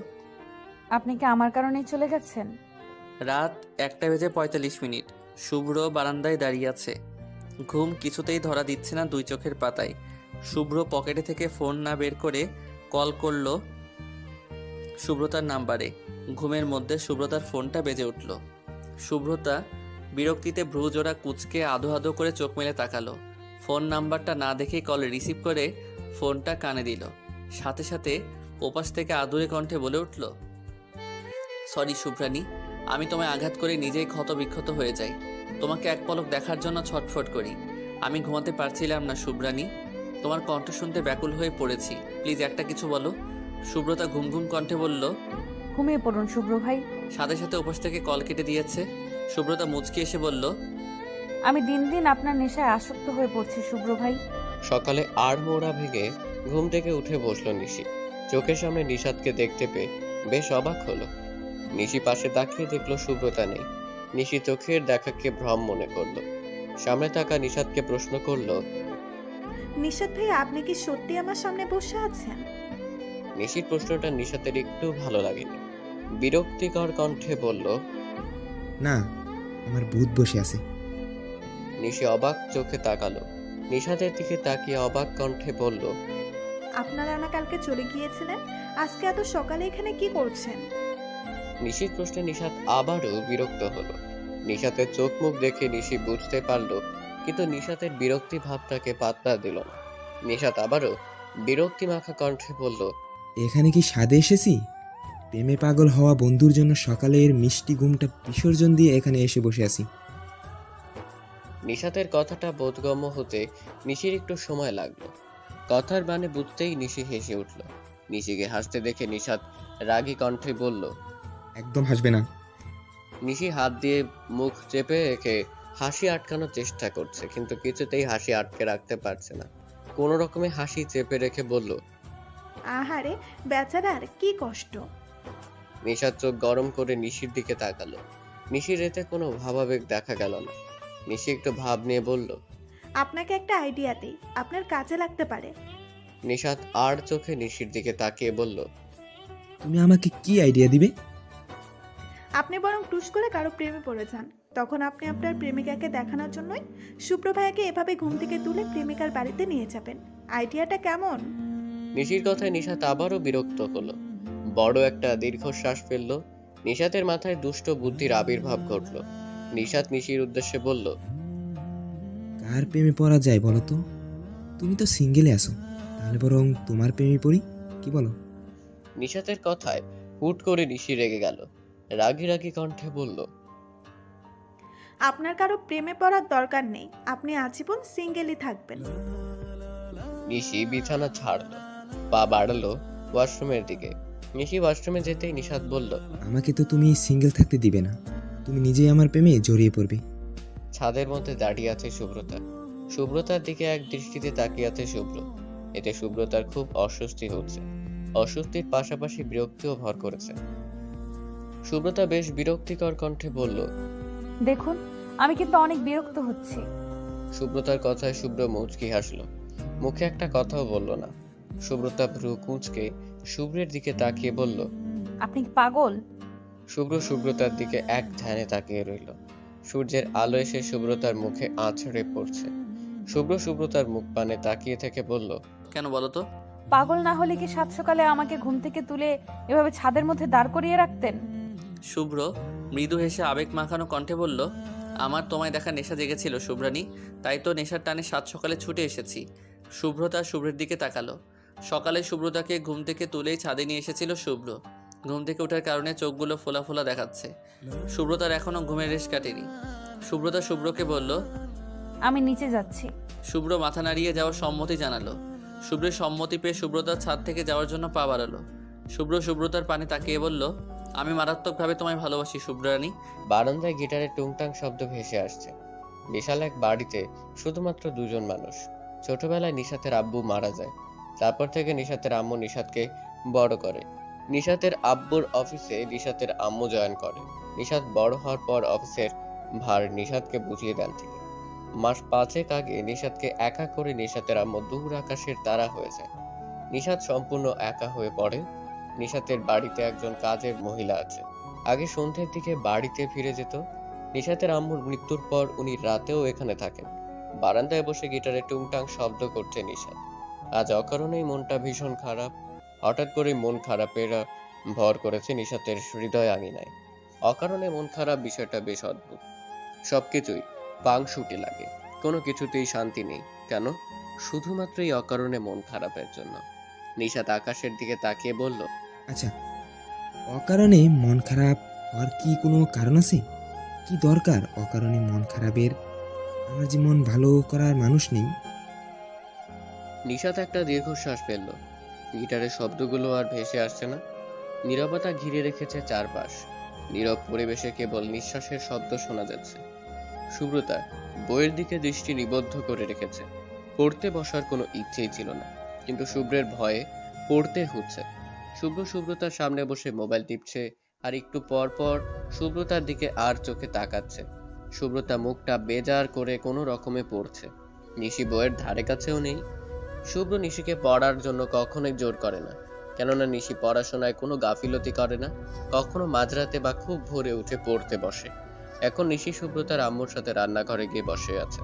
আপনি কি আমার কারণেই চলে গেছেন? রাত 1:45। শুভ্র বারান্দায় দাঁড়িয়ে আছে। ঘুম কিছুতেই ধরা দিচ্ছে না দুই চোখের পাতায়। শুভ্র পকেটে থেকে ফোন না বের করে কল করলো সুব্রতার নাম্বারে। ঘুমের মধ্যে সুব্রতার ফোনটা বেজে উঠল। সুব্রতা বিরক্তিতে ভ্রুজোড়া কুঁচকে আধো আধো করে চোখ মেলে তাকালো। ফোন নাম্বারটা না দেখেই কল রিসিভ করে ফোনটা কানে দিল। সাথে সাথে ওপাশ থেকে আদুরে কণ্ঠে বলে উঠল, সরি শুভ্রানী, আমি তোমায় আঘাত করে নিজেই ক্ষত বিক্ষত হয়ে যাই। তোমাকে এক পলক দেখার জন্য ছটফট করি। আমি ঘুমাতে পারছিলাম না শুভ্রানী, তোমার কণ্ঠ শুনতে ব্যাকুল হয়ে পড়েছি। প্লিজ একটা কিছু বলো। সুব্রতা ঘুম ঘুম কণ্ঠে বলল, ঘুমিয়ে পড়ুন শুভ্র ভাই। সাথে সাথে ওপাশ থেকে কল কেটে দিয়েছে। সুব্রতা মুচকি এসে বলল, আমি দিন দিন আপনার নেশায় আসক্ত হয়ে পড়ছি শুভ্র ভাই। সকালে আর মোড়া ভেঙে ঘুম থেকে উঠে বসলো নিশি। চোখের সামনে নিশাতকে দেখতে পেয়ে বেশ অবাক হলো। নিশি পাশে তাকিয়ে দেখলো সুব্রতা নেই। নিশি চোখের দেখাকে ভ্রম মনে করলো। সামনে থাকা নিশাতকে প্রশ্ন করলো, নিশাত ভাই, আপনি কি সত্যি আমার সামনে বসে আছেন? নিশির প্রশ্নটা নিশাতের একটু ভালো লাগেনি। বিরক্তিকর কণ্ঠে বলল, না, আমার ভূত বসে আছে। নিশি অবাক চোখে তাকালো। নিশাতের দিকে তাকিয়ে অবাক কণ্ঠে বলল, আপনারা না কালকে চলে গিয়েছিলেন, আজকে এত সকালে এখানে কি করছেন? নিশির প্রশ্নে নিশাত আবারও বিরক্ত হলো। নিশাতের চোখ মুখ দেখে নিশি বুঝতে পারলো, কিন্তু নিশাতের বিরক্তি ভাবটাকে পাত্তা দিল না। নিশাত আবারও বিরক্তি মাখা কণ্ঠে বলল, এখানে কি স্বাদে এসেছি? প্রেমে পাগল হওয়া বন্ধুর জন্য সকালে এর মিষ্টি ঘুমটা বিসর্জন দিয়ে এখানে এসে বসে আছি। নিশাতের কথাটা বোধগম্য হতে নিশির একটু সময় লাগলো। কথার মানে বুঝতেই নিশি হেসে উঠল। নিশিকে হাসতে দেখে নিশাত রাগী কণ্ঠে বলল, একদম হাসবে না। নিশি হাত দিয়ে মুখ চেপে রেখে হাসি আটকানোর চেষ্টা করছে, কিন্তু কিছুতেই হাসি আটকে রাখতে পারছে না। কোনো রকমে হাসি চেপে রেখে বলল, আহারে বেচারার কি কষ্ট। নিশাত চোখ গরম করে নিশির দিকে তাকালো। নিশির এতে কোনো ভাবাবেগ দেখা গেল না। নিশি একটু ভাব নিয়ে বলল, আপনাকে একটা আইডিয়া দিই, আপনার কাজে লাগতে পারে। নিশাত আর চোখে নিশির দিকে তাকিয়ে বলল, তুমি আমাকে কি আইডিয়া দিবে? আপনি বরং টুস করে কারো প্রেমে পড়ে যান, তখন আপনি আপনার প্রেমিকাকে দেখানোর জন্যই শুভ্র ভাইয়াকে এভাবে ঘুম থেকে তুলে প্রেমিকার বাড়িতে নিয়ে যাবেন। আইডিয়াটা কেমন? নিশির কথায় নিশাত আবারও বিরক্ত হলো। বড় একটা দীর্ঘশ্বাস ফেলল। নিশাতের মাথায় দুষ্ট বুদ্ধির আবির্ভাব ঘটল। নিশাত নিশির উদ্দেশ্যে বলল, কার প্রেমে পড়া যায় বলো তো? তুমি তো সিঙ্গেলে আসো, তাহলে বরং তোমার প্রেমে পড়ি, কি বলো? নিশাতের কথায় হুট করে নিশি রেগে গেল। রাগী রাগী কণ্ঠে বলল, আপনার কারো প্রেমে পড়ার দরকার নেই, আপনি আজীবন সিঙ্গেলই থাকবেন। নিশি বিছানা ছাড়লো, পা বাড়ালো ওয়াশরুমের দিকে। নিশি ওয়াশরুমে যেতেই নিশাত বলল, আমাকে তো তুমি সিঙ্গেল থাকতে দিবে না, তুমি নিজেই আমার প্রেমে জড়িয়ে পড়বে। ছাদের মধ্যে দাঁড়িয়ে আছে সুব্রতা। সুব্রতার দিকে এক দৃষ্টিতে তাকিয়ে আছে শুভ্র। এতে সুব্রতার খুব অস্বস্তি হচ্ছে। অস্বস্তির পাশাপাশি বিরক্তিও ভর করেছে। সুব্রতা বেশ বিরক্তিকর কণ্ঠে বলল, দেখুন, আমি কিন্তু অনেক বিরক্ত হচ্ছি। সুব্রতার কথায় শুভ্র মুচকি হাসল। মুখে একটা কথাও বলল না। সুব্রতা ভ্রু কুঁচকে শুভ্রের দিকে তাকিয়ে বলল, আপনি কি পাগল? শুভ্র সুব্রতার দিকে এক ধ্যানে তাকিয়ে রইল। সূর্যের আলো এসে সুব্রতার মুখে আছড়ে পড়ছে। শুভ্র সুব্রতার মুখ পানে তাকিয়ে থেকে বলল, কেন বলো তো? পাগল না হলে কি সাত সকালে আমাকে ঘুম থেকে তুলে এভাবে ছাদের মধ্যে দাঁড় করিয়ে রাখতেন? শুভ্র মৃদু হেসে আবেগ মাখানো কণ্ঠে বলল, আমার তোমায় দেখা নেশা জেগেছিল শুভ্রানী, তাই তো নেশার টানে সাত সকালে ছুটে এসেছি। শুভ্রতা শুভ্রের দিকে তাকালো। সকালে শুভ্রতাকে ঘুম থেকে তুলেই ছাদে নিয়ে এসেছিল শুভ্র। ঘুম থেকে ওঠার কারণে চোখগুলো ফোলা ফোলা দেখাচ্ছে। শুভ্রতার এখনও ঘুমের রেশ কাটেনি। সুব্রতা শুভ্রকে বলল, আমি নিচে যাচ্ছি। শুভ্র মাথা নাড়িয়ে যাওয়ার সম্মতি জানালো। শুভ্রের সম্মতি পেয়ে সুব্রতার ছাদ থেকে যাওয়ার জন্য পা বাড়ালো। শুভ্র সুব্রতার পানে তাকিয়ে বলল, আমি মারাত্মকভাবে তোমায় ভালোবাসি শুভ্রানী। বারান্দায় গিটারের টুংটাং শব্দ ভেসে আসছে। বিশাল এক বাড়িতে শুধুমাত্র দুজন মানুষ। ছোটবেলায় নিশাতের আব্বু মারা যায়। তারপর থেকে নিশাতের আম্মু নিশাতকে বড় করে। নিশাতের আব্বুর অফিসে নিশাতের আম্মু জয়েন করে। নিশাত বড় হওয়ার পর অফিসের ভার নিশাতকে বুঝিয়ে দেন তিনি। মাস 5 আগে নিশাতকে একা করে নিশাতের আম্মু দূর আকাশের তারা হয়ে যায়। নিশাত সম্পূর্ণ একা হয়ে পড়ে। নিশাতের বাড়িতে একজন কাজের মহিলা আছে। আগে সন্ধ্যের দিকে বাড়িতে ফিরে যেত। নিশাতের আম্মুর মৃত্যুর পর উনি রাতেও এখানে থাকেন। বারান্দায় বসে গিটারে টুংটাং শব্দ করছে নিশাত। আজ অকারণেই মনটা ভীষণ খারাপ। হঠাৎ করে মন খারাপের ভর করেছে নিশাতের হৃদয় আঙিনায়। অকারণে মন খারাপ বিষয়টা বেশ অদ্ভুত। সবকিছুই পাংশুটি লাগে, কোনো কিছুতেই শান্তি নেই। কেন? শুধুমাত্র এই অকারণে মন খারাপের জন্য। নিশাত আকাশের দিকে তাকিয়ে বলল, আচ্ছা, অকারণে মন খারাপ হওয়ার কি কোনো কারণ আছে? কি দরকার অকারণে মন খারাপের? আমার যে মন ভালো করার মানুষ নেই। নিশাত একটা দীর্ঘশ্বাস ফেলল। গিটারের শব্দগুলো আর ভেসে আসছে না। নীরবতা ঘিরে রেখেছে চারপাশ। নীরব পরিবেশে কেবল নিঃশ্বাসের শব্দ শোনা যাচ্ছে। সুব্রতা বইয়ের দিকে দৃষ্টি নিবদ্ধ করে রেখেছে। পড়তে বসার কোনো ইচ্ছেই ছিল না, কিন্তু শুভ্রের ভয়ে পড়তে হচ্ছে। শুভ্র সুব্রতার সামনে বসে মোবাইল টিপছে, আর একটু পর পর সুব্রতার দিকে আর চোখে তাকাচ্ছে। সুব্রতা মুখটা বেজার করে কোনো রকমে পড়ছে। নিশি বইয়ের ধারে কাছেও নেই। শুভ্র নিশিকে পড়ার জন্য কখনোই জোর করে না, কেননা নিশি পড়াশোনায় কোনো গাফিলতি করে না। কখনো মাঝরাতে বা খুব ভোরে উঠে পড়তে বসে। এখন নিশি সুব্রতার আম্মুর সাথে রান্নাঘরে গিয়ে বসে আছে।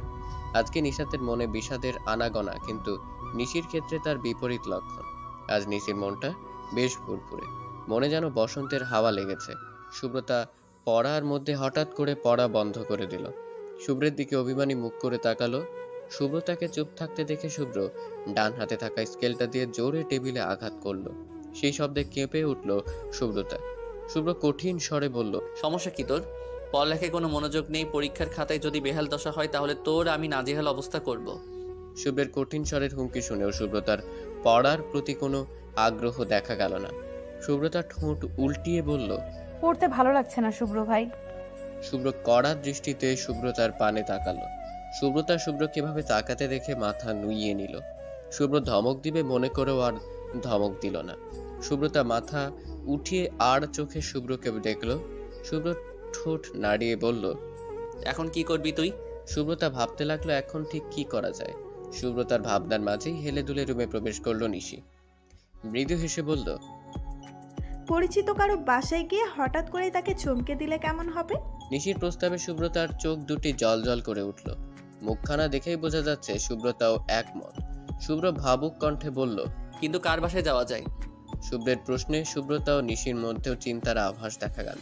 আজকে নিশাতের মনে বিষাদের আনাগোনা, কিন্তু নিশির ক্ষেত্রে তার বিপরীত লক্ষণ। আজ নিশির মনটা বেশ ফুরফুরে, মনে যেন বসন্তের হাওয়া লেগেছে। সুব্রতা পড়ার মধ্যে হঠাৎ করে পড়া বন্ধ করে দিল। শুভ্রের দিকে অভিমানী মুখ করে তাকালো। সুব্রতাকে চুপ থাকতে দেখে শুভ্র ডান হাতে থাকা স্কেলটা দিয়ে জোরে টেবিলে আঘাত করলো। সেই শব্দে কেঁপে উঠল সুব্রতা। শুভ্র কঠিন স্বরে বলল, সমস্যা কি তোর? পড়ালেখায় কোনো মনোযোগ নেই, পরীক্ষার খাতায় যদি বেহাল দশা হয় তাহলে তোর আমি নাজেহাল অবস্থা করব। শুভ্রের কঠিন স্বরের হুমকি শুনেও সুব্রতার পড়ার প্রতি কোনো আগ্রহ দেখা গেল না। সুব্রতা ঠোঁট উল্টিয়ে বলল, পড়তে ভালো লাগছে না শুভ্র ভাই। শুভ্র কড়া দৃষ্টিতে সুব্রতার পানে তাকালো। সুব্রতা শুভ্রকে এভাবে তাকাতে দেখে মাথা নুইয়ে নিল। শুভ্র ধমক দিবে মনে করেও আর ধমক দিল না। সুব্রতা মাথা উঠিয়ে আর চোখে শুভ্রকে দেখলো। শুভ্র ঠোঁট নাড়িয়ে বলল, এখন কি করবি তুই? সুব্রতা ভাবতে লাগলো এখন ঠিক কি করা যায়। সুব্রতার ভাবনার মাঝেই হেলে দুলে রুমে প্রবেশ করলো নিশি। মৃদু হেসে বলল, পরিচিত কারো বাসায় গিয়ে হঠাৎ করে তাকে চমকে দিলে কেমন হবে? নিশির প্রস্তাবে সুব্রতার চোখ দুটি জল জল করে উঠল। মুখখানা দেখেই বোঝা যাচ্ছে সুব্রতাও একমত। শুভ্র ভাবুক কণ্ঠে বলল, কিন্তু কার বাসায় যাওয়া যায়? শুভ্রের প্রশ্নে সুব্রতা ও নিশির মধ্যেও চিন্তার আভাস দেখা গেল।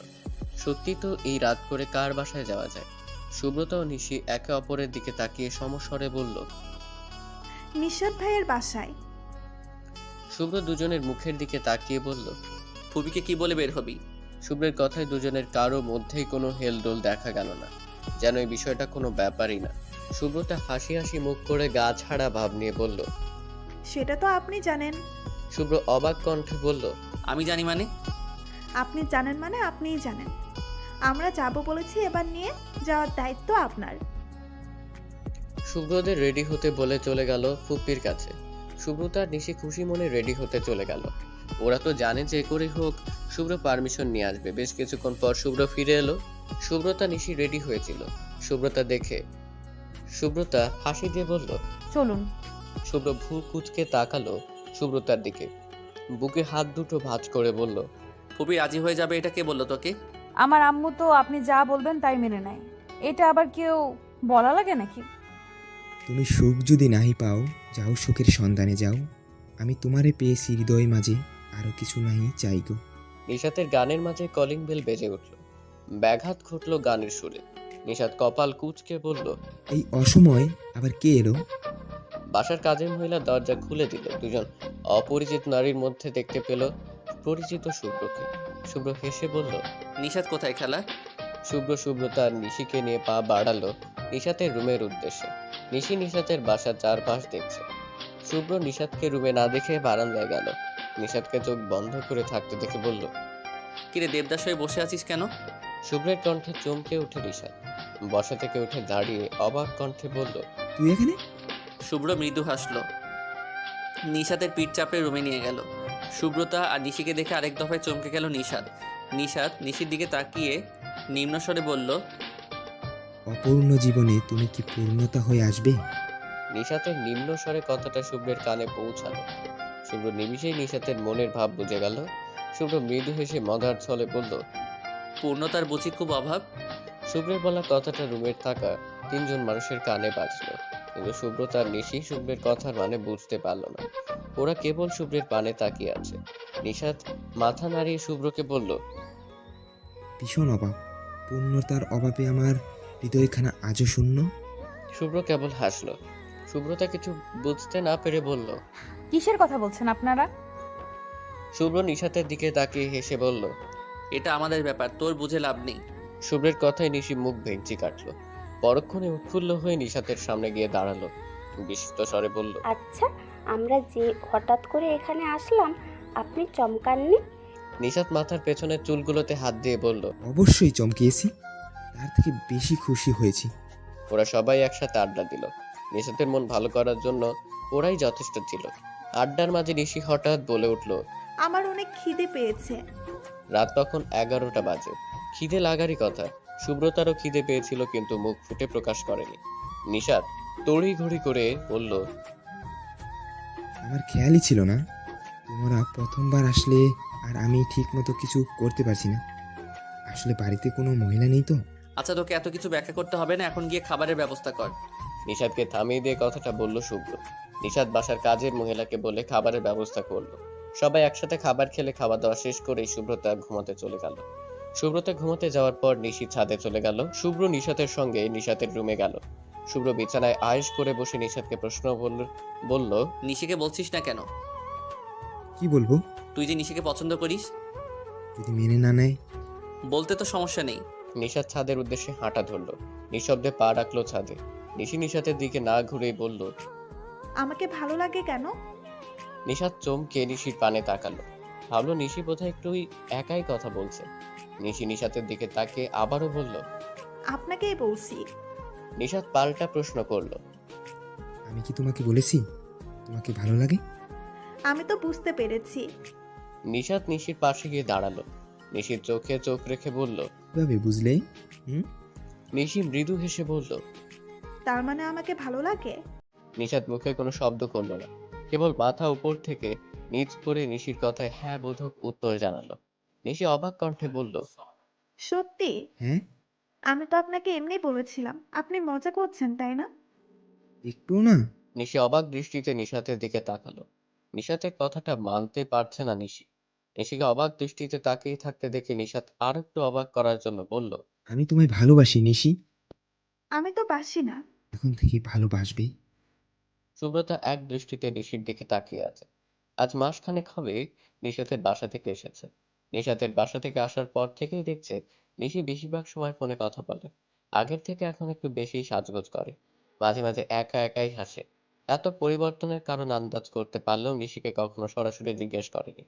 সত্যি তো, এই রাত করে কার বাসায় যাওয়া যায়? সুব্রতা ও নিশি একে অপরের দিকে তাকিয়ে সমস্বরে বলল। নিশাদ ভাইয়ের বাসায়। শুভ্র দুজনের মুখের দিকে তাকিয়ে বলল। ফুবিকে কি বলে বের হবি? শুভ্রের কথায় দুজনের কারো মধ্যেই কোনো হেলদোল দেখা গেল না, যেন এই বিষয়টা কোনো ব্যাপারই না। সুব্রতা হাসি হাসি মুখ করে গা ছাড়া ভাব নিয়ে বলল। সেটা তো আপনি জানেন। শুভ্র অবাক কণ্ঠে বলল। আমি জানি মানে? আপনি জানেন মানে আপনিই জানেন। আমরা যাব বলেছি, এবার নিয়ে যাওয়ার দায়িত্ব আপনার। শুভ্রদের রেডি হতে বলে চলে গেল ফুপির কাছে। শুভ্রতা আর নিশি খুশি মনে রেডি হতে চলে গেল। ওরা তো জানে যে করেই হোক শুভ্র পারমিশন নিয়ে আসবে। বেশ কিছুক্ষণ পর শুভ্র ফিরে এলো। শুভ্রতা নিশি রেডি হয়েছিল। শুভ্রতা হাসি দিয়ে বলল, চলুন। শুভ্র ভ্রু কুঁচকে তাকালো শুভ্রতার দিকে, বুকে হাত দুটো ভাঁজ করে বলল। ফুবি রাজি হয়ে যাবে এটা কে বললো তোকে? আমার আম্মু তো আপনি যা বলবেন তাই মেনে নেয়। এটা আবার কেউ বলা লাগে নাকি? তুমি সুখ যদি নাহি পাও, যাও সুখের সন্ধানে যাও। আমি তোমারে পেয়েছি হৃদয় মাঝে, আরো কিছু নাহি চাই গো। নিশাতের গানের মাঝে কলিং বেল বেজে উঠল। ব্যাঘাত ঘটল গানের সুরে। নিশাত কপাল কুঁচকে বলল, এই অসময় আবার কে এলো? বাসার কাজের মহিলা দরজা খুলে দিল। দুজন অপরিচিত নারীর মধ্যে দেখতে পেল পরিচিত শুভ্রকে। শুভ্র হেসে বলল, নিশাত কোথায় খেলা? শুভ্রতা আর নিশিকে নিয়ে পা বাড়ালো নিশাতের রুমের উদ্দেশ্যে। নিশি নিশাতের বাসার চারপাশ দেখছে। শুভ্র নিশাতকে রুমে না দেখে বারান্দায় গেল। নিশাতকে চোখ বন্ধ করে থাকতে দেখে বলল, কিরে দেবদাস হয়ে বসে আছিস কেন? শুভ্রের কণ্ঠে চমকে উঠে নিশাত। বসা থেকে উঠে দাঁড়িয়ে অবাক কণ্ঠে বলল, তুই এখানে? শুভ্র মৃদু হাসলো। নিশাতের পিঠ চাপড়ে রুমে নিয়ে গেল। শুভ্রতা আর নিশিকে দেখে আরেক দফায় চমকে গেল নিশাত। নিশির দিকে তাকিয়ে নিম্নস্বরে বলল, অপূর্ণ জীবনে তুমি কি পূর্ণতা হয়ে আসবে? নিশাতের নিম্ন স্বরে কথাটা শুভ্রের কানে পৌঁছালো। শুভ্র নিমিষেই নিশাতের মনের ভাব বুঝে গেল। শুভ্র মৃদু হেসে মজার ছলে বলল, পূর্ণতার বুঝি খুব অভাব? শুভ্রের বলা কথাটা রুমের থাকা তিনজন মানুষের কানে বাজলো, কিন্তু শুভ্রতা আর নিশি শুভ্রের কথার মানে বুঝতে পারল না। ওরা কেবল শুভ্রের পানে তাকিয়ে আছে। নিশাত মাথা নাড়িয়ে শুভ্রকে বলল, ভীষণ অভাব। পূর্ণতার অভাবে আমার হৃদয়খানা আজও শূন্য। শুভ্র কেবল হাসলো। শুভ্রতা কিছু বুঝতে না পেরে বলল, কিসের কথা বলছেন আপনারা? শুভ্র নিশাতের দিকে তাকিয়ে হেসে বলল, এটা আমাদের ব্যাপার, তোর বুঝে লাভ নেই। শুভ্রের কথায় নিশি মুখ ভেঙচি কাটলো। পরক্ষণে উৎফুল্ল হয়ে নিশাতের সামনে গিয়ে দাঁড়ালো। বিস্মিত স্বরে বলল, আচ্ছা, আমরা যে হঠাৎ করে এখানে আসলাম, আপনি চমকাননি? নিশাত মাথার পেছনের চুলগুলোতে হাত দিয়ে বলল, অবশ্যই চমকিয়েছি, তার থেকে বেশি খুশি হয়েছি। ওরা সবাই একসাথে আড্ডা দিল। নিশাতের মন ভালো করার জন্য ওরাই যথেষ্ট ছিল। আড্ডার মাঝে নিশি হঠাৎ বলে উঠল, আমার অনেক খিদে পেয়েছে। রাত তখন 11টা বাজে। খিদে লাগারই কথা। সুব্রতারও খিদে পেয়েছিল, কিন্তু মুখ ফুটে প্রকাশ করেনি। নিশাত তড়িঘড়ি করে বলল, আমার খেয়ালই ছিল না তোমরা প্রথমবার আসলে, আর আমি ঠিক মতো কিছু করতে পারছি না। আসলে বাড়িতে কোনো মহিলা নেই তো। আচ্ছা, তোকে এত কিছু ব্যাখ্যা করতে হবে না, এখন গিয়ে খাবারের ব্যবস্থা কর। নিশাতকে থামিয়ে দিয়ে কথাটা বলল শুভ্র। নিশাত বাসার কাজের মহিলাকে বলে খাবারের ব্যবস্থা করলো। সবাই একসাথে খাবার খেলে খাওয়া দাওয়া শেষ করেই সুব্রতা ঘুমাতে চলে গেল। সুব্রতা ঘুমাতে যাওয়ার পর নিশি ছাদে চলে গেল। শুভ্র নিশাতের সঙ্গে নিশাতের রুমে গেল। শুভ্র বিছানায় আয়েশ করে বসে নিশাতকে প্রশ্ন বলল, নিশিকে বলছিস না কেন? কি বলবো? তুই যে নিশিকে পছন্দ করিস। যদি মেনে না নেয়? বলতে তো সমস্যা নেই। নিশাত ছাদের উদ্দেশ্যে হাঁটা ধরলো। নিঃশব্দে পা রাখলো ছাদে। নিশি নিশাতের দিকে না ঘুরেই বলল, আমাকে ভালো লাগে কেন? নিশাত চমকে নিশির পানে তাকালো। ভাবলো নিশি বোধহয় একটু একাই কথা বলছে। নিশি নিশাতের দিকে তাকিয়ে আবারও বলল, আপনাকেই বলছি। নিশাত পাল্টা প্রশ্ন করলো, আমি কি তোমাকে বলেছি তোমাকে ভালো লাগে? আমি তো বুঝতে পেরেছি। নিশাত নিশির পাশে গিয়ে দাঁড়ালো। নিশির চোখে চোখ রেখে বলল, কিভাবে বুঝলে? নিশি মৃদু হেসে বলল, তার মানে আমাকে ভালো লাগে? নিশাত মুখে কোনো শব্দ করলো না, কেবল মাথা উপর থেকে নিচ করে নিশির কথায় হ্যাঁ বোধক উত্তর জানালো। নিশি অবাক কণ্ঠে বলল, সত্যি? হ্যাঁ। আমি তো আপনাকে এমনি বলেছিলাম, আপনি মজা করছেন তাই না? একটু না। নিশি অবাক দৃষ্টিতে নিশাতের দিকে তাকালো। নিশাতের কথাটা মানতে পারছে না নিশি। নিশিকে অবাক দৃষ্টিতে তাকিয়ে থাকতে দেখে নিশাত আর একটু অবাক করার জন্য বলল, আমি তোমায় ভালোবাসি নিশি। আমি তো বাসি না। এখন থেকে ভালোবাসবে। সুব্রতা এক দৃষ্টিতে নিশির দিকে তাকিয়ে আছে। আজ মাসখানেক হবে নিশাতের বাসা থেকে এসেছে। নিশাতের বাসা থেকে আসার পর থেকেই দেখছে নিশি বেশিরভাগ সময় ফোনে কথা বলে। আগের থেকে এখন একটু বেশি সাজগোজ করে। মাঝে মাঝে একা একাই হাসে। এত পরিবর্তনের কারণ আন্দাজ করতে পারলেও নিশিকে কখনো সরাসরি জিজ্ঞেস করেনি।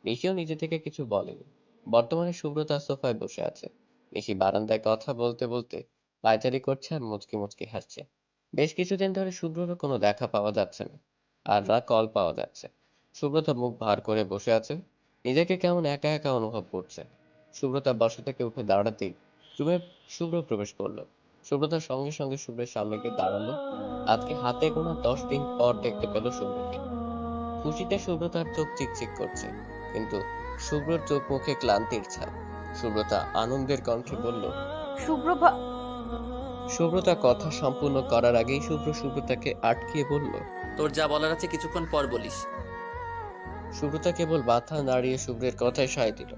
নিশিও নিজে থেকে কিছু বলেনি। বর্তমানে সুব্রতা সোফায় বসে আছে। নিশি বারান্দায় কথা বলতে বলতে পায়চারি করছে আর মুচকি মুচকি হাসছে। বেশ কিছুদিন ধরে শুভ্রর কোনো দেখা পাওয়া যাচ্ছে না, আর না কল পাওয়া যাচ্ছে। সুব্রতা মুখ ভার করে বসে আছে, নিজেকে কেমন একা একা অনুভব করছে। সুব্রতা বসা থেকে উঠে দাঁড়াতেই রুমে শুভ্র প্রবেশ করলো। সুব্রতার সঙ্গে সঙ্গে শুভ্রের সামনে গিয়ে দাঁড়ালো। আজকে হাতে গোনা 10 দিন পর দেখতে পেল শুভ্রকে। খুশিতে সুব্রতার চোখ চিকচিক করছে, কিন্তু শুভ্রর চোখ মুখে ক্লান্তির ছাপ। সুব্রতা আনন্দের কণ্ঠে বলল, সুব্রতা কথা সম্পূর্ণ করার আগেই শুভ্র সুব্রতাকে আটকিয়ে বলল, তোর যা বলার আছে কিছুক্ষণ পর বলিস। সুব্রতা কেবল মাথা নাড়িয়ে শুভ্রের কথায় সায় দিল।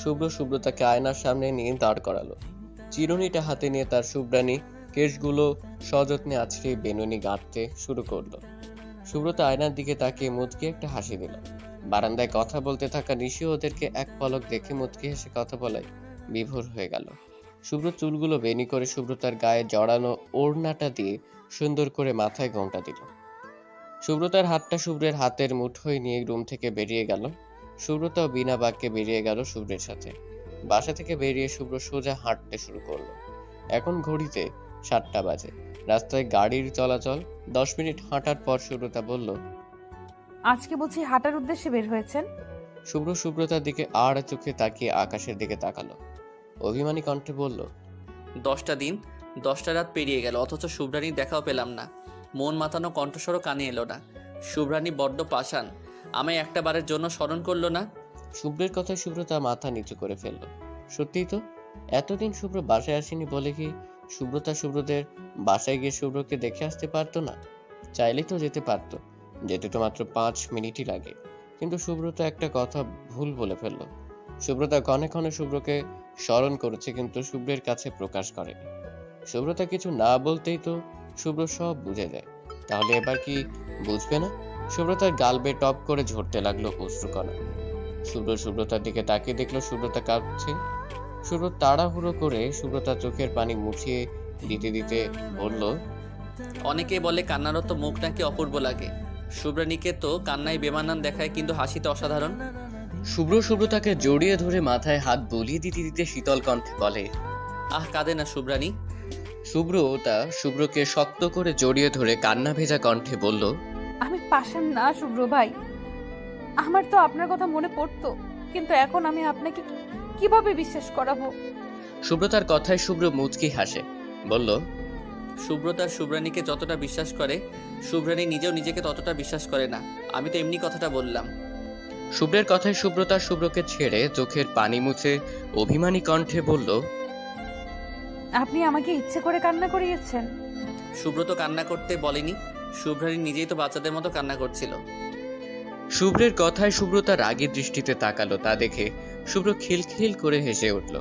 শুভ্র সুব্রতাকে আয়নার সামনে নিয়ে দাঁড় করালো। চিরুনিটা হাতে নিয়ে তার শুভ্রানী কেশগুলো সযত্নে আছড়ে বেনুনি গাঁথতে শুরু করলো। সুব্রতা আয়নার দিকে তাকিয়ে মুচকি একটা হাসি দিল। বারান্দায় কথা বলতে থাকা নিশি ওদেরকে এক পলক দেখে মুচকি হেসে কথা বলায় বিভোর হয়ে গেল। শুভ্র চুলগুলো বেনি করে সুব্রতার গায়ে জড়ানো ওড়নাটা দিয়ে সুন্দর করে মাথায় ঘোমটা দিল। সুব্রতার হাতটা শুভ্রের হাতের মুঠোয় নিয়ে রুম থেকে বেরিয়ে গেল। সুব্রতাও বিনা বাক্যে বেরিয়ে গেল শুভ্রের সাথে। বাসা থেকে বেরিয়ে শুভ্র সোজা হাঁটতে শুরু করলো। এখন ঘড়িতে 7টা বাজে। রাস্তায় গাড়ির চলাচল। 10 মিনিট হাঁটার পর সুব্রতা বলল, আজকে বুঝি হাঁটার উদ্দেশ্যে বের হয়েছেন? শুভ্র সুব্রতার দিকে আর চোখে তাকিয়ে আকাশের দিকে তাকালো। অভিমানী কণ্ঠে বলল, 10টা দিন 10টা রাত পেরিয়ে গেল, অথচ শুভ্রানীর দেখাও পেলাম না। মন মাতানো কণ্ঠস্বরও কানে এলো না। শুভ্রানী বড্ড পাষাণ, আমায় একটা বারের জন্য স্মরণ করলো না। শুভ্রের কথায় সুব্রতা মাথা নিচু করে ফেলল। সত্যিই তো, এতদিন শুভ্র বাসায় আসেনি বলে কি সুব্রতা শুভ্রদের বাসায় গিয়ে শুভ্রকে দেখে আসতে পারতো না? চাইলেই তো যেতে পারতো, যেতে তো মাত্র 5 মিনিটই লাগে। কিন্তু সুব্রতা একটা কথা ভুল বলে ফেললো। সুব্রতা ক্ষণে ক্ষণে শুভ্রকে স্মরণ করেছে, কিন্তু শুভ্রের কাছে প্রকাশ করেনি। সুব্রতা কিছু না বলতেই তো শুভ্র সব বুঝে যায়। তাহলে এবার কি বুঝবে না? সুব্রতার গাল বেয়ে টপ করে ঝরতে লাগলো অশ্রুকণা। শুভ্র সুব্রতার দিকে তাকিয়ে দেখলো শুভ্রতা কাঁদছে। শুভ্র তাড়াহুড়ো করে সুব্রতার চোখের পানি মুছিয়ে দিতে দিতে বলল, অনেকেই বলে কান্নারত মুখ নাকি অপূর্ব লাগে। শুভ্রানীকে তো কান্নায় বেমানান দেখায়, কিন্তু হাসিতে অসাধারণ। শুভ্র সুব্রতাকে জড়িয়ে ধরে মাথায় হাত বুলিয়ে দিতে দিতে শীতল কণ্ঠে বলে, আহ, কাঁদে না শুভ্রানী। শুভ্রতা শুভ্রকে শক্ত করে জড়িয়ে ধরে কান্না ভেজা কণ্ঠে বলল, আমি পাষাণ না শুভ্র ভাই, আমার তো আপনার কথা মনে পড়তো, কিন্তু এখন আমি আপনাকে কিভাবে বিশ্বাস করাবো? সুব্রতার কথায় শুভ্র মুচকি হাসে, বলল, শুভ্রতার শুভ্রানীকে যতটা বিশ্বাস করে, শুভ্রানী নিজেও নিজেকে ততটা বিশ্বাস করে না। আমি তো এমনি কথাটা বললাম। শুভ্রের কথায় সুব্রতা শুভ্রকে ছেড়ে চোখের পানি মুছে অভিমানী কণ্ঠে বলল, আপনি আমাকে ইচ্ছে করে কান্না করিয়েছেন। শুভ্র তো কান্না করতে বলেনি, শুভ্রানী নিজেই তো বাচ্চাদের মতো কান্না করছিল। শুভ্রের কথায় সুব্রতা রাগের দৃষ্টিতে তাকালো। তা দেখে শুভ্র খিলখিল করে হেসে উঠল।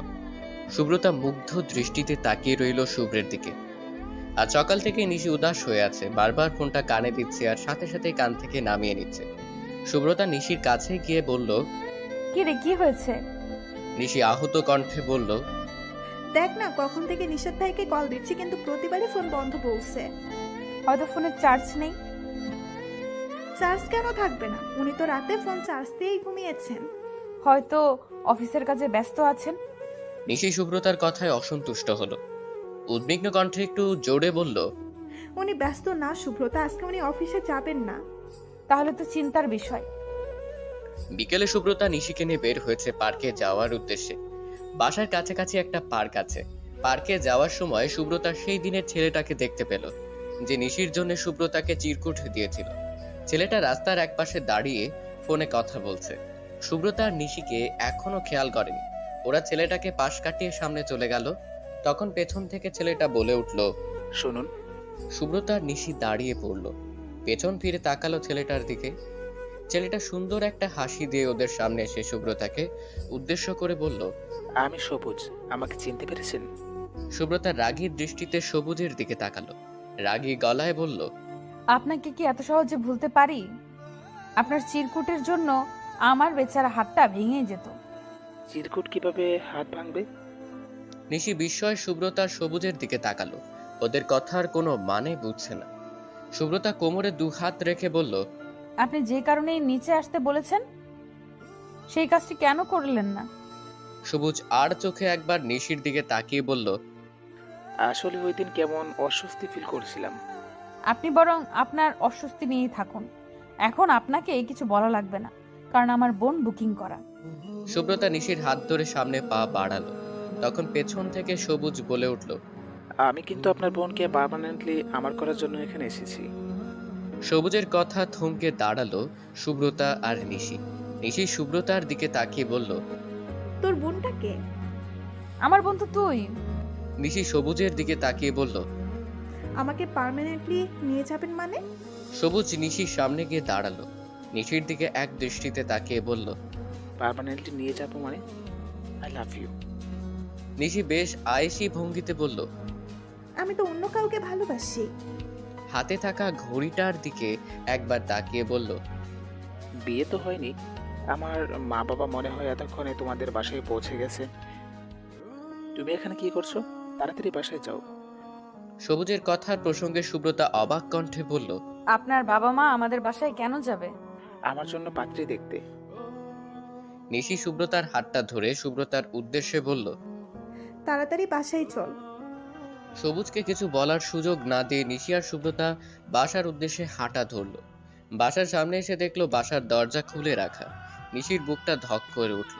সুব্রতা মুগ্ধ দৃষ্টিতে তাকিয়ে রইল শুভ্রের দিকে। আর সকাল থেকে নিশি উদাস হয়ে আছে, বারবার ফোনটা কানে দিচ্ছে আর সাথে সাথে কান থেকে নামিয়ে নিচ্ছে। সুব্রতা নিশির কাছে গিয়ে বলল, কি রে, কি হয়েছে? নিশি আহত কণ্ঠে বলল, দেখ না, কখন থেকে নিশাত ভাইকে কল দিচ্ছি, কিন্তু প্রতিবারই ফোন বন্ধ বলছে। হয়তো ফোনে চার্জ নেই। চার্জ কেন থাকবে না? উনি তো রাতে ফোন চার্জ দিয়েই ঘুমিয়েছেন। হয়তো অফিসের কাজে ব্যস্ত আছেন। নিশি সুব্রতার কথায় অসন্তুষ্ট হলো। উদ্বিগ্ন কণ্ঠে একটু জোরে বলল, উনি ব্যস্ত না সুব্রতা, আজকে উনি অফিসে যাবেন না। তাহলে তো চিন্তার বিষয়। বিকেলে সুব্রতা নিশিকে নিয়ে বের হয়েছে পার্কে যাওয়ার উদ্দেশ্যে। বাসার কাছাকাছি একটা পার্ক আছে। পার্কে যাওয়ার সময় সুব্রতা সেই দিনের ছেলেটাকে দেখতে পেল, যে নিশির জন্য সুব্রতাকে চিরকুট দিয়েছিল। ছেলেটা রাস্তার একপাশে দাঁড়িয়ে ফোনে কথা বলছে। সুব্রতা আর নিশিকে এখনো খেয়াল করেনি। ওরা ছেলেটাকে পাশ কাটিয়ে সামনে চলে গেল। তখন পেছন থেকে ছেলেটা বলে উঠল, শুনুন। সুব্রতা আর নিশি দাঁড়িয়ে পড়ল। পেছন ফিরে তাকালো ছেলেটার দিকে। ছেলেটা সুন্দর একটা হাসি দিয়ে ওদের সামনে এসে সুব্রতাকে উদ্দেশ্য করে বলল, আমি সবুজ, আমাকে চিনতে পেরেছেন? সুব্রতা রাগীর দৃষ্টিতে সবুজের দিকে তাকালো, রাগী গলায় বলল, আপনাকে কি এত সহজে ভুলতে পারি? আপনার চিরকুটের জন্য আমার বেচারা হাতটা ভেঙে যেত। চিরকুট কিভাবে হাত ভাঙবে? নিশি বিস্ময় সুব্রতার সবুজের দিকে তাকালো, ওদের কথার কোনো মানে বুঝছে না। সুব্রতা কোমরে 2 হাত রেখে বলল, আপনি যে কারণে নিচে আসতে বলেছেন সেই কাজটি কেন করলেন না? সবুজ আর চোখে একবার নিশির দিকে তাকিয়ে বলল, আসলে ওই দিন কেমন অস্বস্তি ফিল করছিলাম। আপনি বরং আপনার অস্বস্তি নিয়েই থাকুন। এখন আপনাকে কিছু বলা লাগবে না, কারণ আমার বোন বুকিং করা। সুব্রতা নিশির হাত ধরে সামনে পা বাড়ালো। তখন পেছন থেকে সবুজ বলে উঠল, আমি কিন্তু আপনার বোনকে পার্মানেন্টলি আমার করার জন্য এখানে এসেছি। সবুজের কথা থমকে দাঁড়ালো সুব্রতা আর নিশি। নিশি সুব্রতার দিকে তাকিয়ে বলল, তোর বোনটা কে? আমার বোন তো তুই। নিশি সবুজের দিকে তাকিয়ে বলল, আমাকে পার্মানেন্টলি নিয়ে যাবেন মানে? সবুজ নিশির সামনে গিয়ে দাঁড়ালো, নিশির দিকে এক দৃষ্টিতে তাকিয়ে বলল, পার্মানেন্টলি নিয়ে যাবো মানে? I love you. নিশি বেশ আয়েশি ভঙ্গিতে বলল, আমি তো অন্য কাউকে ভালোবাসি। হাতে থাকা ঘড়িটার দিকে একবার তাকিয়ে বলল, বিয়ে তো হয়নি। আমার মা বাবা মনে হয় এতক্ষণে তোমাদের বাসায় পৌঁছে গেছে। তুমি এখানে কি করছো? তাড়াতাড়ি বাসায় যাও। সবুজের কথার প্রসঙ্গে সুব্রতা অবাক কণ্ঠে বলল, আপনার বাবা মা আমাদের বাসায় কেন যাবে? আমার জন্য পাত্রী দেখতে। নিশি সুব্রতার হাতটা ধরে সুব্রতার উদ্দেশ্যে বলল, তাড়াতাড়ি বাসায় চল। সবুজকে কিছু বলার সুযোগ না দিয়ে নিশি আর সুব্রতা বাসার উদ্দেশ্যে হাঁটা ধরল। বাসার সামনে এসে দেখলো বাসার দরজা খুলে রাখা। নিশির বুকটা ধক করে উঠল।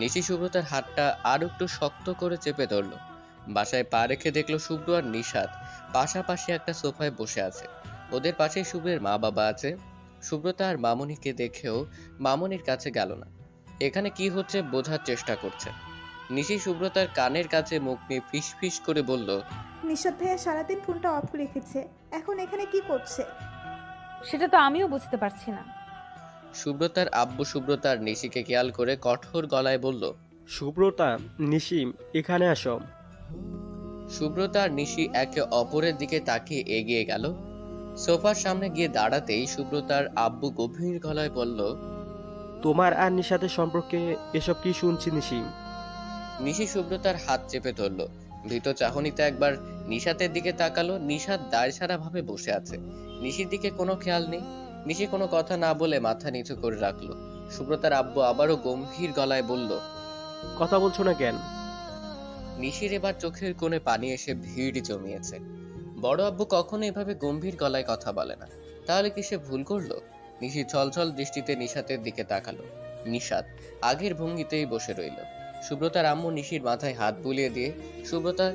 নিশি সুব্রতার হাতটা আর একটু শক্ত করে চেপে ধরল। বাসায় পা রেখে দেখলো শুভ্র আর নিশাত পাশাপাশি একটা সোফায় বসে আছে। ওদের পাশে শুভ্রের মা বাবা আছে। সুব্রতা আর মামনিকে দেখেও মামনির কাছে গেল না। এখানে কি হচ্ছে বোঝার চেষ্টা করছে। নিশি সুব্রতার কানের কাছে মুখ নিয়ে ফিস ফিস করে বলল, নিশাত ভাইয়া সারাদিন ফোনটা অফ রেখেছে, এখন এখানে কি করছে? সেটা তো আমিও বুঝতে পারছি না। সুব্রতার আব্বু সুব্রতার নিশিকে খেয়াল করে কঠোর গলায় বলল, সুব্রতা, নিশি এখানে আসো। সুব্রতা আর নিশি একে অপরের দিকে তাকিয়ে এগিয়ে গেল। সোফার সামনে গিয়ে দাঁড়াতেই সুব্রতার আব্বু গভীর গলায় বলল, তোমার আর নিশাতের সম্পর্কে এসব কি শুনছি নিশি? নিশি সুব্রতার হাত চেপে ধরল। ভীত চাহনিতে একবার নিশাতের দিকে তাকালো। নিশাত দায়সারা ভাবে বসে আছে। নিশির দিকে কোনো খেয়াল নেই। নিশি কোনো কথা না বলে মাথা নিচু করে রাখলো। সুব্রতার আব্বু আবারও গম্ভীর গলায় বলল, কথা বলছো না কেন? নিশির এবার চোখের কোণে পানি এসে ভিড় জমিয়েছে। বড় আব্বু কখনো এভাবে গম্ভীর গলায় কথা বলে না। তাহলে কি সে ভুল করলো? নিশি ছলছল দৃষ্টিতে নিশাতের দিকে তাকালো। নিশাত আগের ভঙ্গিতেই বসে রইল। সুব্রতার আম্মু নিশির মাথায় হাত বুলিয়ে দিয়ে সুব্রতার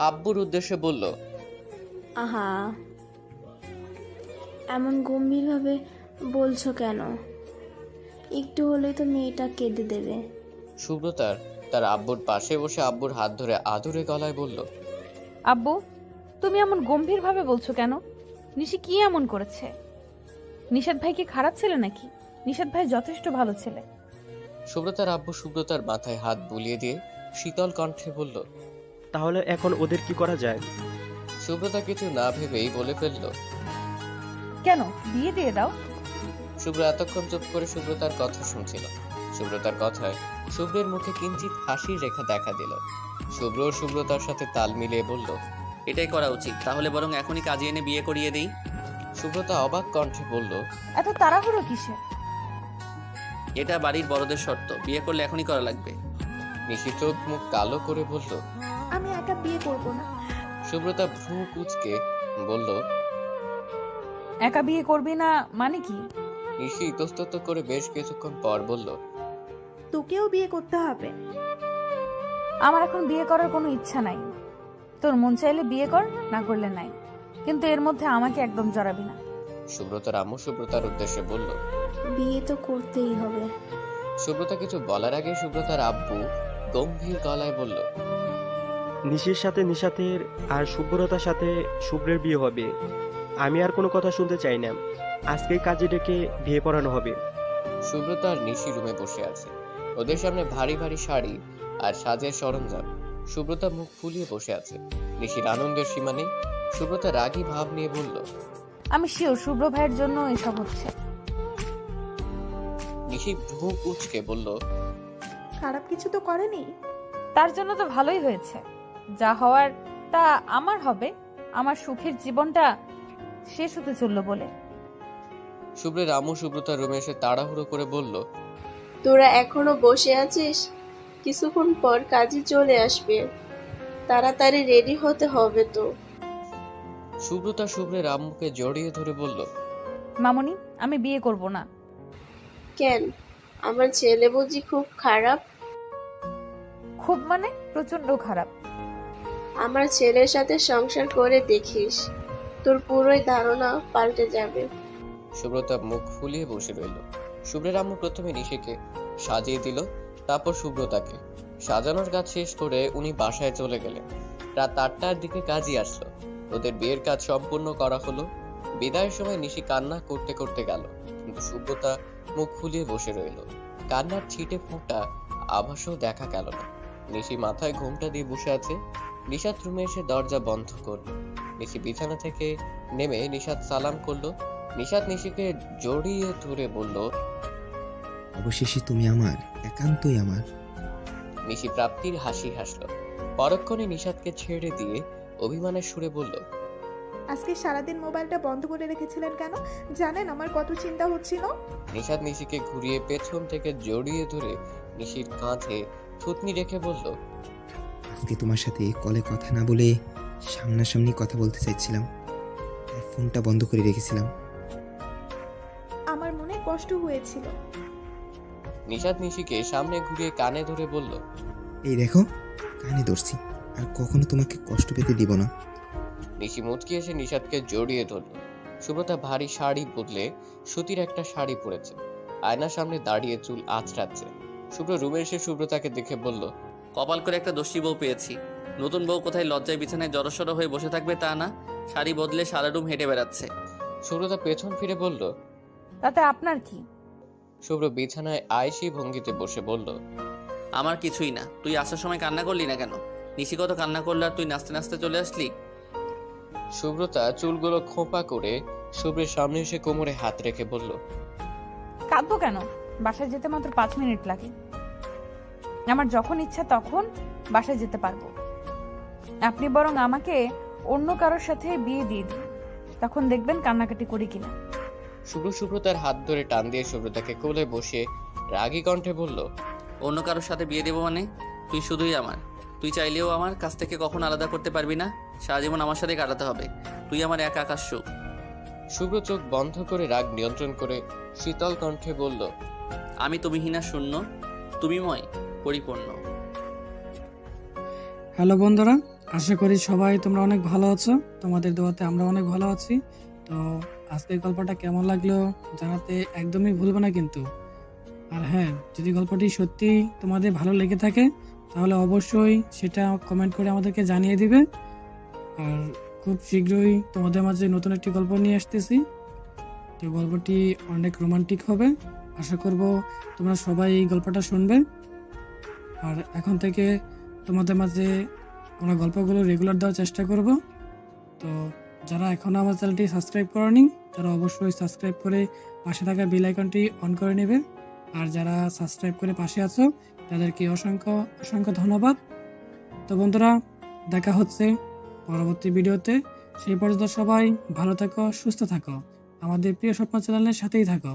আব্বুর উদ্দেশ্যে বলল, আহা, এমন গম্ভীরভাবে বলছো কেন? একটু হলেই তো মেয়েটা কেঁদে দেবে। সুব্রতার তার আব্বুর পাশে বসে আব্বুর হাত ধরে আদুরে গলায় বলল, আব্বু, তুমি এমন গম্ভীর ভাবে বলছো কেন? নিশি কি এমন করেছে? নিশাত ভাই কি খারাপ ছেলে নাকি? নিশাত ভাই যথেষ্ট ভালো ছেলে। সুব্রতার আব্বু সুব্রতার মাথায় হাত বুলিয়ে দিয়ে শীতল কণ্ঠে বলল, তাহলে এখন ওদের কি করা যায়? সুব্রতা কিছু না ভেবেই বলে ফেলল, কেন বিয়ে দিয়ে দাও। শুভ্র এতক্ষণ চুপ করে সুব্রতার কথা শুনছিল। সুব্রতার কথায় শুভ্রের মুখে কিঞ্চিত হাসির রেখা দেখা দিল। শুভ্র সুব্রতার সাথে তাল মিলিয়ে বলল, এটাই করা উচিত। তাহলে বরং এখনই কাজে এনে বিয়ে করিয়ে দেই। সুব্রতা অবাক কণ্ঠে বলল, এত তাড়াহুড়ো কিসের? এটা বাড়ির বড়দের শর্ত, বিয়ে করলে এখনই করা লাগবে। নিশি চোখ মুখ কালো করে বলল, আমি একা বিয়ে করব না। সুব্রতা ভ্রু কুঁচকে বলল, একা বিয়ে করবি না মানে কি? নিশি ইতস্তত করে বেশ কিছুক্ষণ পর বলল, তোকেও বিয়ে করতে হবে। আমার এখন বিয়ে করার কোনো ইচ্ছা নাই। তোর মন চাইলে বিয়ে কর, না করলে নাই, কিন্তু এর মধ্যে আমাকে একদম জড়াবি না। সুব্রতার আম্মু সুব্রতার উদ্দেশ্যে বলল, বিয়ে তো করতেই হবে। সুব্রতা কিছু বলার আগে সুব্রতার আব্বু গম্ভীর গলায় বলল, নিশির সাথে নিশাতের আর সুব্রতার সাথে শুভ্রের বিয়ে হবে। আমি আর কোনো কথা শুনতে চাই না। আজকেই কাজে ডেকে বিয়ে পড়ানো হবে। সুব্রতা আর নিশি রুমে বসে আছে। ওদের সামনে ভারী ভারী শাড়ি আর সাজের সরঞ্জাম। সুব্রতা মুখ ফুলিয়ে বসে আছে। নিশির আনন্দের সীমা নেই। সুব্রতা রাগী ভাব নিয়ে বলল, আমি শিওর শুভ্র ভাইয়ের জন্য এসব হচ্ছে। নিশি ভ্রু কুঁচকে বলল, খারাপ কিছু তো করেনি। তার জন্য তো ভালোই হয়েছে। যা হওয়ার তা আমার হবে। আমার সুখের জীবনটা শেষ হতে চললো বলে। শুভ্রের আম্মু সুব্রতার রুমে এসে তাড়াহুড়ো করে বলল, তোরা এখনো বসে আছিস? কিছুক্ষণ পর কাজী চলে আসবে, তাড়াতাড়ি রেডি হতে হবে তো। সুব্রতা শুভ্রের আম্মুকে জড়িয়ে ধরে বলল, মামনি, আমি বিয়ে করব না। কেন? আমার ছেলে বুঝি খুব খারাপ? খুব মানে প্রচন্ড খারাপ। আমার ছেলের সাথে সংসার করে দেখিস, তোর পুরোই ধারণা পাল্টে যাবে। সুব্রতা মুখ ফুলিয়ে বসে রইল। শুভ্রের আম্মু প্রথমে নিশিকে সাজিয়ে দিল, তারপর সুব্রতাকে। সাজানোর কাজ শেষ করে উনি বাসায় চলে গেলেন। রাত 8টার দিকে কাজী আসলো। ওদের বিয়ের কাজ সম্পূর্ণ করা হলো। বিদায়ের সময় নিশি কান্না করতে করতে গেল, কিন্তু সুব্রতা মুখ ফুলিয়ে বসে রইল। কান্নার ছিটে ফোঁটা আভাসও দেখা গেল না। নিশি মাথায় ঘোমটা দিয়ে বসে আছে। নিশাত রুমে এসে দরজা বন্ধ করলো। নিশি বিছানা থেকে নেমে নিশাত সালাম করলো। নিশাত নিশিকে জড়িয়ে ধরে বলল, অবশেষে তুমি আমার, একান্তই আমার। নিশি প্রাপ্তির হাসি হাসলো। পরক্ষণে নিশাতকে ছেড়ে দিয়ে অভিমানের সুরে বলল, আজকে সারাদিন মোবাইলটা বন্ধ করে রেখেছিলেন কেন? জানেন আমার কত চিন্তা হচ্ছিল। নিশাত নিশিকে ঘুরিয়ে পেছন থেকে জড়িয়ে ধরে নিশির কাঁধে থুতনি রেখে বলল, আজকে তোমার সাথে কলে কথা না বলে সামনাসামনি কথা বলতে চাইছিলাম, তাই ফোনটা বন্ধ করে রেখেছিলাম। আমার মনে কষ্ট হয়েছিল। নিশাত নিশিকে সামনে ঘুরিয়ে কানে ধরে বলল, এই দেখো, কানে ধরছি, আর কখনো তোমাকে কষ্ট পেতে দিব না। নিশি মুচকি এসে নিশাতকে জড়িয়ে ধরল। সুব্রতা ভারী শাড়ি বদলে সুতির একটা শাড়ি পরেছে। আয়নার সামনে দাঁড়িয়ে চুল আঁচড়াচ্ছে। শুভ্র রুমে এসে সুব্রতাকে দেখে বলল, কপাল করে একটা দোষী বউ পেয়েছি। নতুন বউ কোথায় লজ্জায় বিছানায় জড়সড় হয়ে বসে থাকবে তা না, শাড়ি বদলে সারা রুম হেঁটে বেড়াচ্ছে। সুব্রতা পেছন ফিরে বলল, তাতে আপনার কি? শুভ্র বিছানায় আয়েশি ভঙ্গিতে বসে বলল, আমার কিছুই না। তুই আসার সময় কান্না করলি না কেন? নিশি কত কান্না করলো আর তুই নাচতে নাচতে চলে আসলি। সুব্রতা চুলগুলো খোঁপা করে শুভ্রের সামনে এসে কোমরে হাত রেখে বলল, কাঁদবো কেন? বাসায় যেতে মাত্র 5 মিনিট লাগে। আমার যখন ইচ্ছা তখন বাসায় যেতে পারবো। আপনি বরং আমাকে অন্য কারোর সাথে বিয়ে দিয়ে দিন, তখন দেখবেন কান্নাকাটি করি কিনা। শুভ্র সুব্রতার হাত ধরে টান দিয়ে সুব্রতাকে কোলে বসে রাগী কণ্ঠে বলল, অন্য কারোর সাথে বিয়ে দেবো মানে? তুই শুধুই আমার। তুই চাইলেও আমার কাছ থেকে কখনো আলাদা করতে পারবি না। সারা জীবন আমার সাথে কাটাতে হবে। তুই আমার এক আকাশ সুখ। শুভ্র চোখ বন্ধ করে রাগ নিয়ন্ত্রণ করে শীতল কণ্ঠে বলল, আমি তুমিহীনা শূন্য, তুমিময় পরিপূর্ণ। হ্যালো বন্ধুরা, আশা করি সবাই তোমরা অনেক ভালো আছো। তোমাদের দোয়াতে আমরা অনেক ভালো আছি। তো আজকের গল্পটা কেমন লাগলো জানাতে একদমই ভুলবে না কিন্তু। আর হ্যাঁ, যদি গল্পটি সত্যি তোমাদের ভালো লেগে থাকে তাহলে অবশ্যই সেটা কমেন্ট করে আমাদেরকে জানিয়ে দিবে। আর খুব শীঘ্রই তোমাদের মাঝে নতুন একটি গল্প নিয়ে আসতেছি। তো গল্পটি অনেক রোমান্টিক হবে। আশা করব তোমরা সবাই এই গল্পটা শুনবে। আর এখন থেকে তোমাদের মাঝে আমরা গল্পগুলো রেগুলার দেওয়ার চেষ্টা করব। তো যারা এখনও আমার চ্যানেলটি সাবস্ক্রাইব করনি তারা অবশ্যই সাবস্ক্রাইব করে পাশে থাকা বেল আইকনটি অন করে নেবে। আর যারা সাবস্ক্রাইব করে পাশে আছো তাদেরকে অসংখ্য অসংখ্য ধন্যবাদ। তো বন্ধুরা, দেখা হচ্ছে পরবর্তী ভিডিওতে। সেই পর্যন্ত সবাই ভালো থাকো, সুস্থ থাকো, আমাদের প্রিয় স্বপ্ন চ্যানেলের সাথেই থাকো।